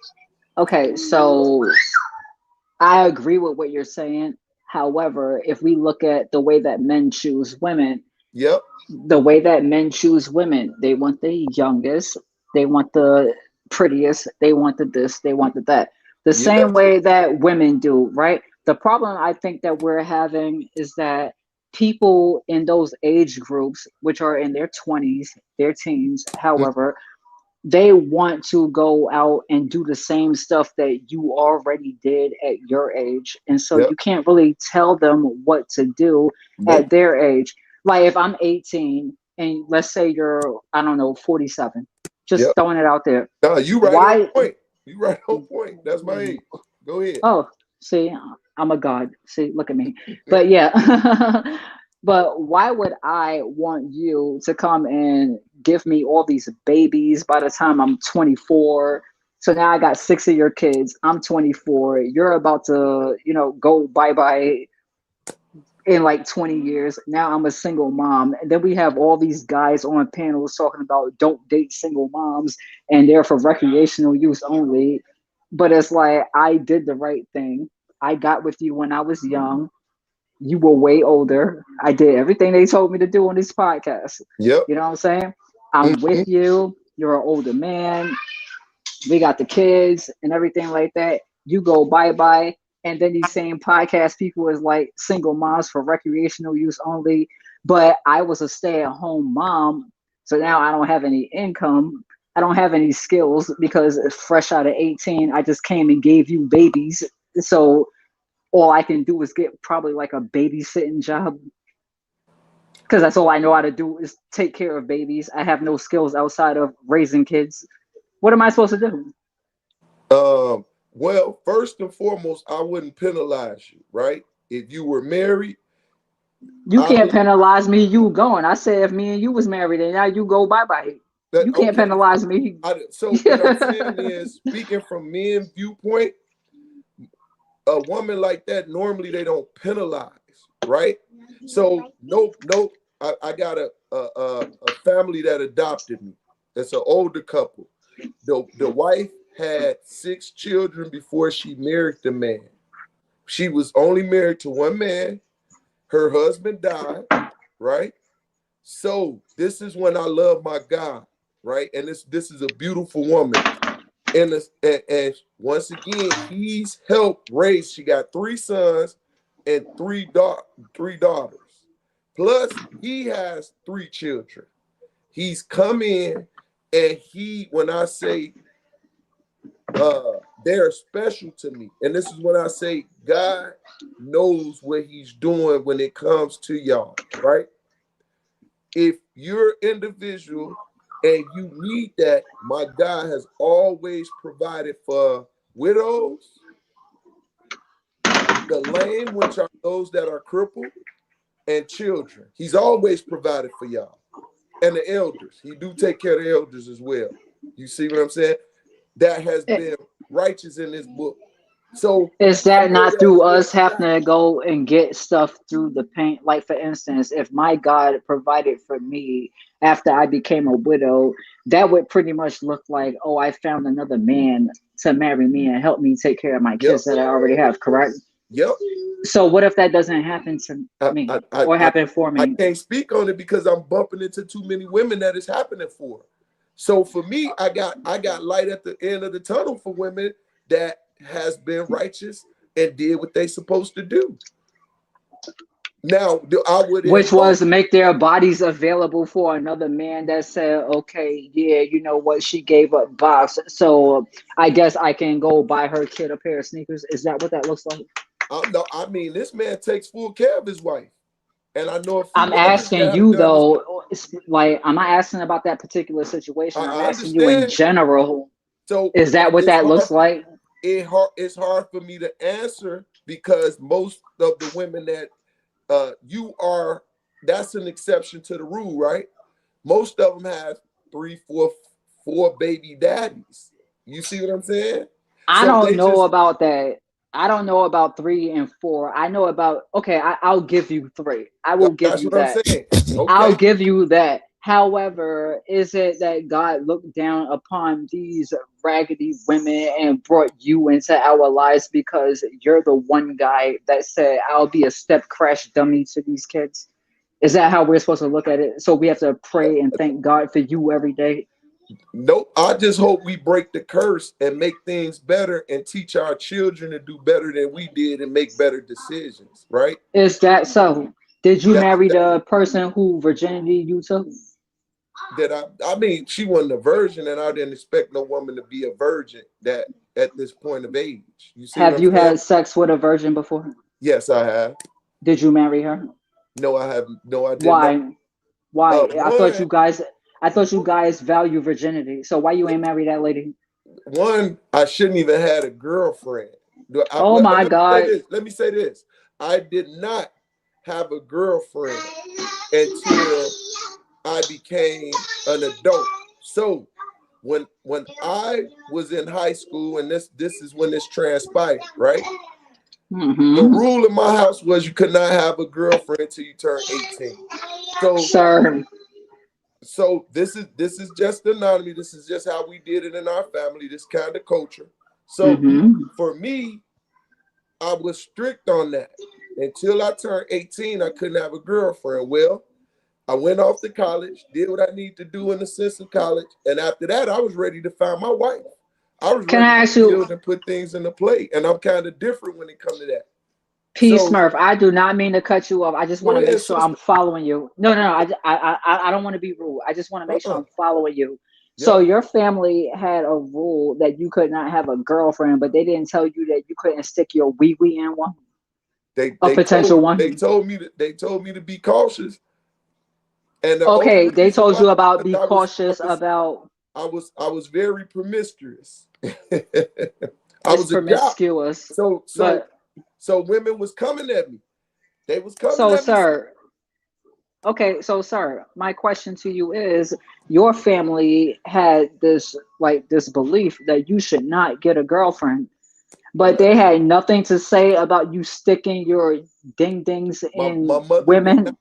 Okay, so I agree with what you're saying. However, if we look at the way that men choose women, Yep. the way that men choose women, they want the youngest, they want the prettiest, they want the this, they want the that. The Yes. same way that women do, right? The problem I think that we're having is that people in those age groups, which are in their 20s, their teens, however, they want to go out and do the same stuff that you already did at your age. And so Yep. you can't really tell them what to do Nope. at their age. Like if I'm 18 and let's say you're, I don't know, 47, just Yep. throwing it out there. No, you right on Why? point. You right on point. That's my age. Go ahead. Oh, see, I'm a god. See, look at me. But yeah. But why would I want you to come and give me all these babies by the time I'm 24? So now I got 6 of your kids. I'm 24. You're about to, go bye-bye in like 20 years. Now I'm a single mom. And then we have all these guys on panels talking about don't date single moms and they're for recreational use only. But it's like I did the right thing. I got with you when I was young. You were way older. I did everything they told me to do on this podcast. Yep. You know what I'm saying? I'm Mhm. with you. You're an older man. We got the kids and everything like that. You go bye-bye. And then these same podcast people is like single moms for recreational use only. But I was a stay-at-home mom. So now I don't have any income. I don't have any skills because fresh out of 18, I just came and gave you babies. So all I can do is get probably like a babysitting job because that's all I know how to do is take care of babies. I have no skills outside of raising kids. What am I supposed to do? Well, first and foremost, I wouldn't penalize you, right? If you were married, You I can't would penalize me. You going? I said if me and you was married and now you go bye bye. that You can't okay. penalize me. So what I'm saying is, speaking from men's viewpoint, a woman like that normally they don't penalize, right? So no, I got a family that adopted me. It's an older couple. The wife had 6 children before she married the man. She was only married to one man. Her husband died, right? So this is when I love my God, right? And this is a beautiful woman. And once again, he's helped raise. She got 3 sons and three daughters. Plus, he has 3 children. He's come in and when I say they're special to me. And this is when I say God knows what he's doing when it comes to y'all, right? If you're individual and you need that, my God has always provided for widows, the lame, which are those that are crippled, and children. He's always provided for y'all. And the elders. He do take care of the elders as well. You see what I'm saying? That has been righteous in this book. So Is I that know not that through for us a having fact. to go and get stuff through the paint? Like, for instance, if my God provided for me after I became a widow, that would pretty much look like, oh, I found another man to marry me and help me take care of my Yep. kids that I already have, correct? Yep. So what if that doesn't happen to me or happen for I me? can't speak on it because I'm bumping into too many women that is happening for. So for me, I got light at the end of the tunnel for women that has been righteous and did what they supposed to do. Now, I would Which hope. was to make their bodies available for another man that said, okay, yeah, you know what, she gave up box, so I guess I can go buy her kid a pair of sneakers. Is that what that looks like? No, I mean, this man takes full care of his wife, and I know a I'm few others asking that have you done this. though, like, I'm not asking about that particular situation. I'm I asking you in understand. general. So Is that what it's that hard. looks like? It's hard for me to answer because most of the women that you are, that's an exception to the rule, right? Most of them have 3, 4 baby daddies. You see what I'm saying? I So don't they know just, about that. I don't know about 3 and 4. I know about, okay, I'll give you 3. I will give that's you what I'm that. saying. I'll Okay. give you that. However, is it that God looked down upon these raggedy women and brought you into our lives because you're the one guy that said, I'll be a step crash dummy to these kids? Is that how we're supposed to look at it? So we have to pray and thank God for you every day? Nope. I just hope we break the curse and make things better and teach our children to do better than we did and make better decisions, right? Is that so? Did you That, marry that, the person who virginity you took? I mean, she wasn't a virgin, and I didn't expect no woman to be a virgin that at this point of age. You see what Have I'm you saying? had sex with a virgin before? Yes, I have. Did you marry her? No, I have. No, I did not. Why? Why? One, I thought you guys value virginity. So why you ain't marry that lady? I shouldn't even had a girlfriend. Oh my Let me say God. this. Let me say this. I did not have a girlfriend until I became an adult. So when I was in high school, and this is when this transpired, right? The Mm-hmm. rule in my house was you could not have a girlfriend until you turn 18. So Sir. this is just anonymous. This is just how we did it in our family, this kind of culture. So Mm-hmm. for me, I was strict on that. Until I turned 18, I couldn't have a girlfriend. Well, I went off to college, did what I need to do in the sense of college, and after that, I was ready to find my wife. I was Can ready I to ask you, build and put things into play, and I'm kind of different when it comes to that. P So Smurf? I do not mean to cut you off. I just want go to make ahead, sure I'm sister. following you. No, no, no. I don't want to be rude. I just want to make sure Uh-uh. I'm following you. So Yep. your family had a rule that you could not have a girlfriend, but they didn't tell you that you couldn't stick your wee wee in one, a potential one. They told me to be cautious, and the only Okay, they reason told why you about because be cautious about I was very promiscuous. I it's was a jock. promiscuous. So so But so women was coming at me. They was coming so, at me. sir, okay, so sir, my question to you is your family had this this belief that you should not get a girlfriend, but they had nothing to say about you sticking your ding dings My in mother women.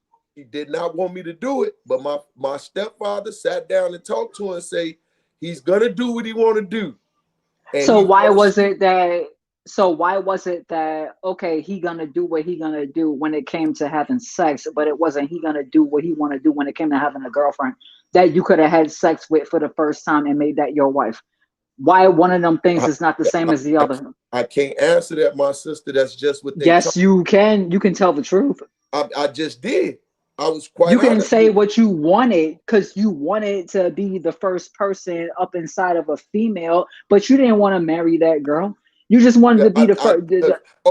did not want me to do it, but my stepfather sat down and talked to her and say he's gonna do what he want to do, and So he's why gonna was stick. it that so why was it that okay, he gonna do what he gonna do when it came to having sex, but it wasn't he gonna do what he wanna do when it came to having a girlfriend that you could have had sex with for the first time and made that your wife? Why one of them things I, is not the same I, as the I other? I can't answer that, my sister. That's just what they told. Yes, you can. You can tell the truth. I just did. I was quite You can honest say with you. what you wanted because you wanted to be the first person up inside of a female, but you didn't want to marry that girl. You just wanted to be the first.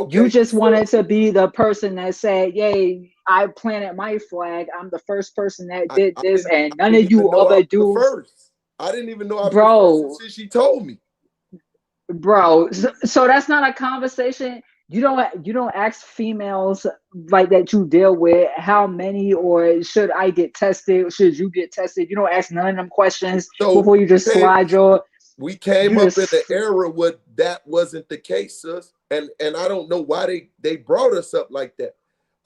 You Okay, just wanted to be the person that said, "Yay, I planted my flag. I'm the first person that did this, and I none didn't of even you know I other was the dudes, first. I didn't even know I was the first bro." until she told me. Bro, so that's not a conversation. You don't ask females like that you deal with how many or should I get tested? Should you get tested? You don't ask none of them questions So before you just okay, slide your we came you up in an just era where that wasn't the case, sis. And I don't know why they brought us up like that.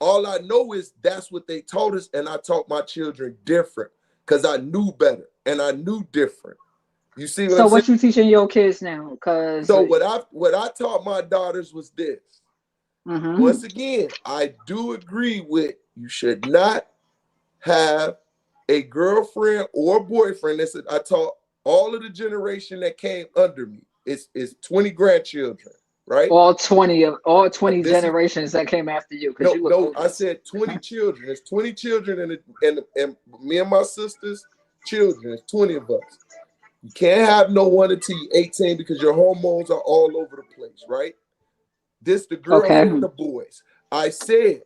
All I know is that's what they taught us, and I taught my children different because I knew better and I knew different. You see what I'm so saying? what you teaching your kids now? Because So what I taught my daughters was this. Once again, I do agree with you should not have a girlfriend or boyfriend. I taught all of the generation that came under me. It's 20 grandchildren. right? All 20 This is generations that came after you, because you look no. old. I said 20 children. It's 20 children, and me and my sister's children. It's 20 of us. You can't have no one until you're 18 because your hormones are all over the place, right? This the girls Okay. and the boys. I said,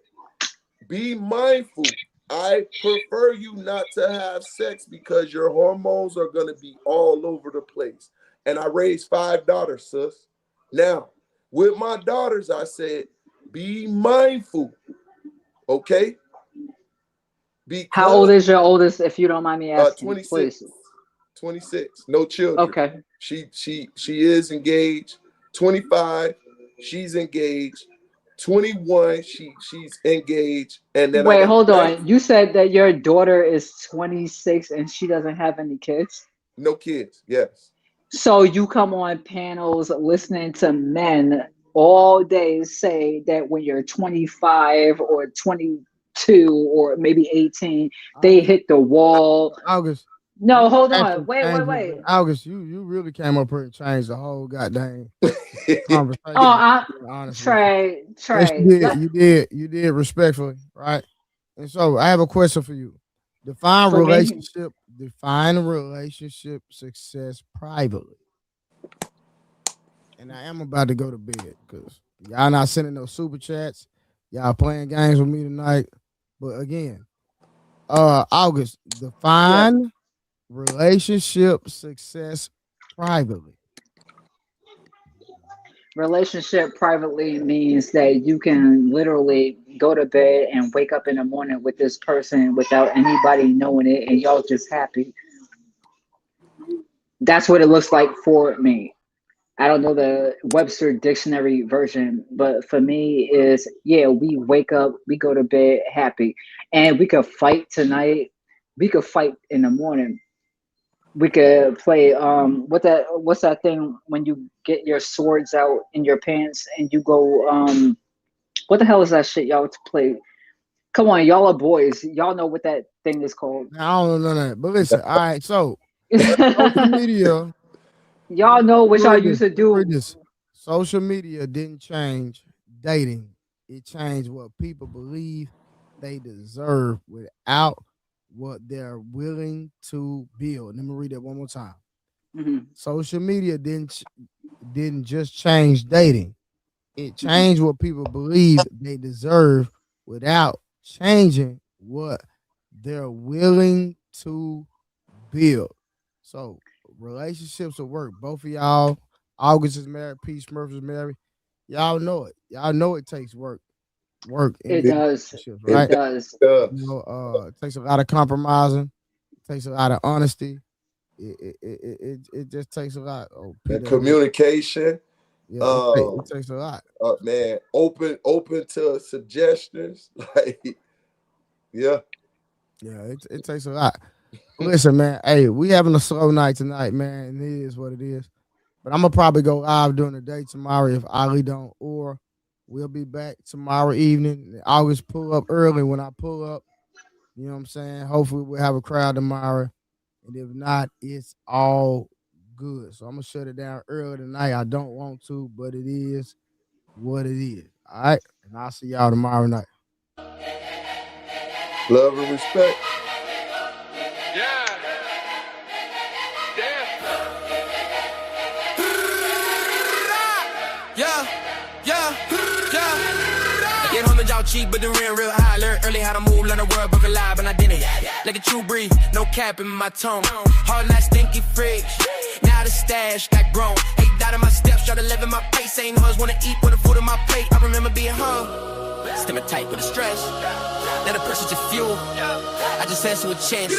be mindful. I prefer you not to have sex because your hormones are going to be all over the place. And I raised 5 daughters, sis. Now, with my daughters, I said, be mindful, okay? How old Because is your oldest, if you don't mind me asking, 26, please? 26, no children. Okay. She is engaged. 25, she's engaged. 21, she's engaged. And then I Wait, got hold 19, on. You said that your daughter is 26 and she doesn't have any kids? no kids. Yes. So you come on panels listening to men all day say that when you're 25 or 22 or maybe 18, they August, hit the wall. August, No, you hold on. actually Wait, wait, changed wait. it. August, you really came up here and changed the whole goddamn Oh, conversation. Honestly, yes, Trey. you did. You did respectfully, right? And so I have a question for you. Define For me, relationship. Define relationship success privately. And I am about to go to bed because y'all not sending no super chats. Y'all playing games with me tonight. But again, August, yes. define relationship success privately. Relationship privately means that you can literally go to bed and wake up in the morning with this person without anybody knowing it, and y'all just happy. That's what it looks like for me. I don't know the Webster dictionary version, but for me is, yeah, we wake up, we go to bed happy, and we could fight tonight. We could fight in the morning. We could play what's that thing when you get your swords out in your pants and you go what the hell is that shit y'all to play? Come on, y'all are boys. Y'all know what that thing is called. Now, I don't know none of that. But listen, all right, so social media. Y'all know what y'all Read this. used to Read do. this. Social media didn't change dating. It changed what people believe they deserve without what they're willing to build. Let me read that one more time. Mm-hmm. Social media didn't just change dating. It changed what people believe they deserve without changing what they're willing to build. So relationships will work. Both of y'all, August is married, Pete Smurf is married. Y'all know it. Y'all know it takes work. Work in It these does. relationships, It right? does. You know, it takes a lot of compromising. It takes a lot of honesty. It just takes a lot. Oh, And Peter, communication. yeah, it takes a lot. Man, open to suggestions. Like, yeah. Yeah, it takes a lot. Listen, man. Hey, we having a slow night tonight, man. And it is what it is. But I'm gonna probably go live during the day tomorrow if Ali don't, or we'll be back tomorrow evening. I always pull up early when I pull up. You know what I'm saying? Hopefully we'll have a crowd tomorrow. And if not, it's all good. So I'm gonna shut it down early tonight. I don't want to, but it is what it is. All right. And I'll see y'all tomorrow night. Love and respect. Yeah. I get home and y'all cheap, but the rent real high. Learn early how to move, learn the world, book alive, and I didn't. Like a true breed, no cap in my tone. Hard night, stinky fridge. Now the stash got grown. 8 out of my steps, try to live in my pace. Ain't hoes wanna eat with the food on my plate. I remember being home, stimming tight with the stress. Let a person just fuel. I just answer with chance.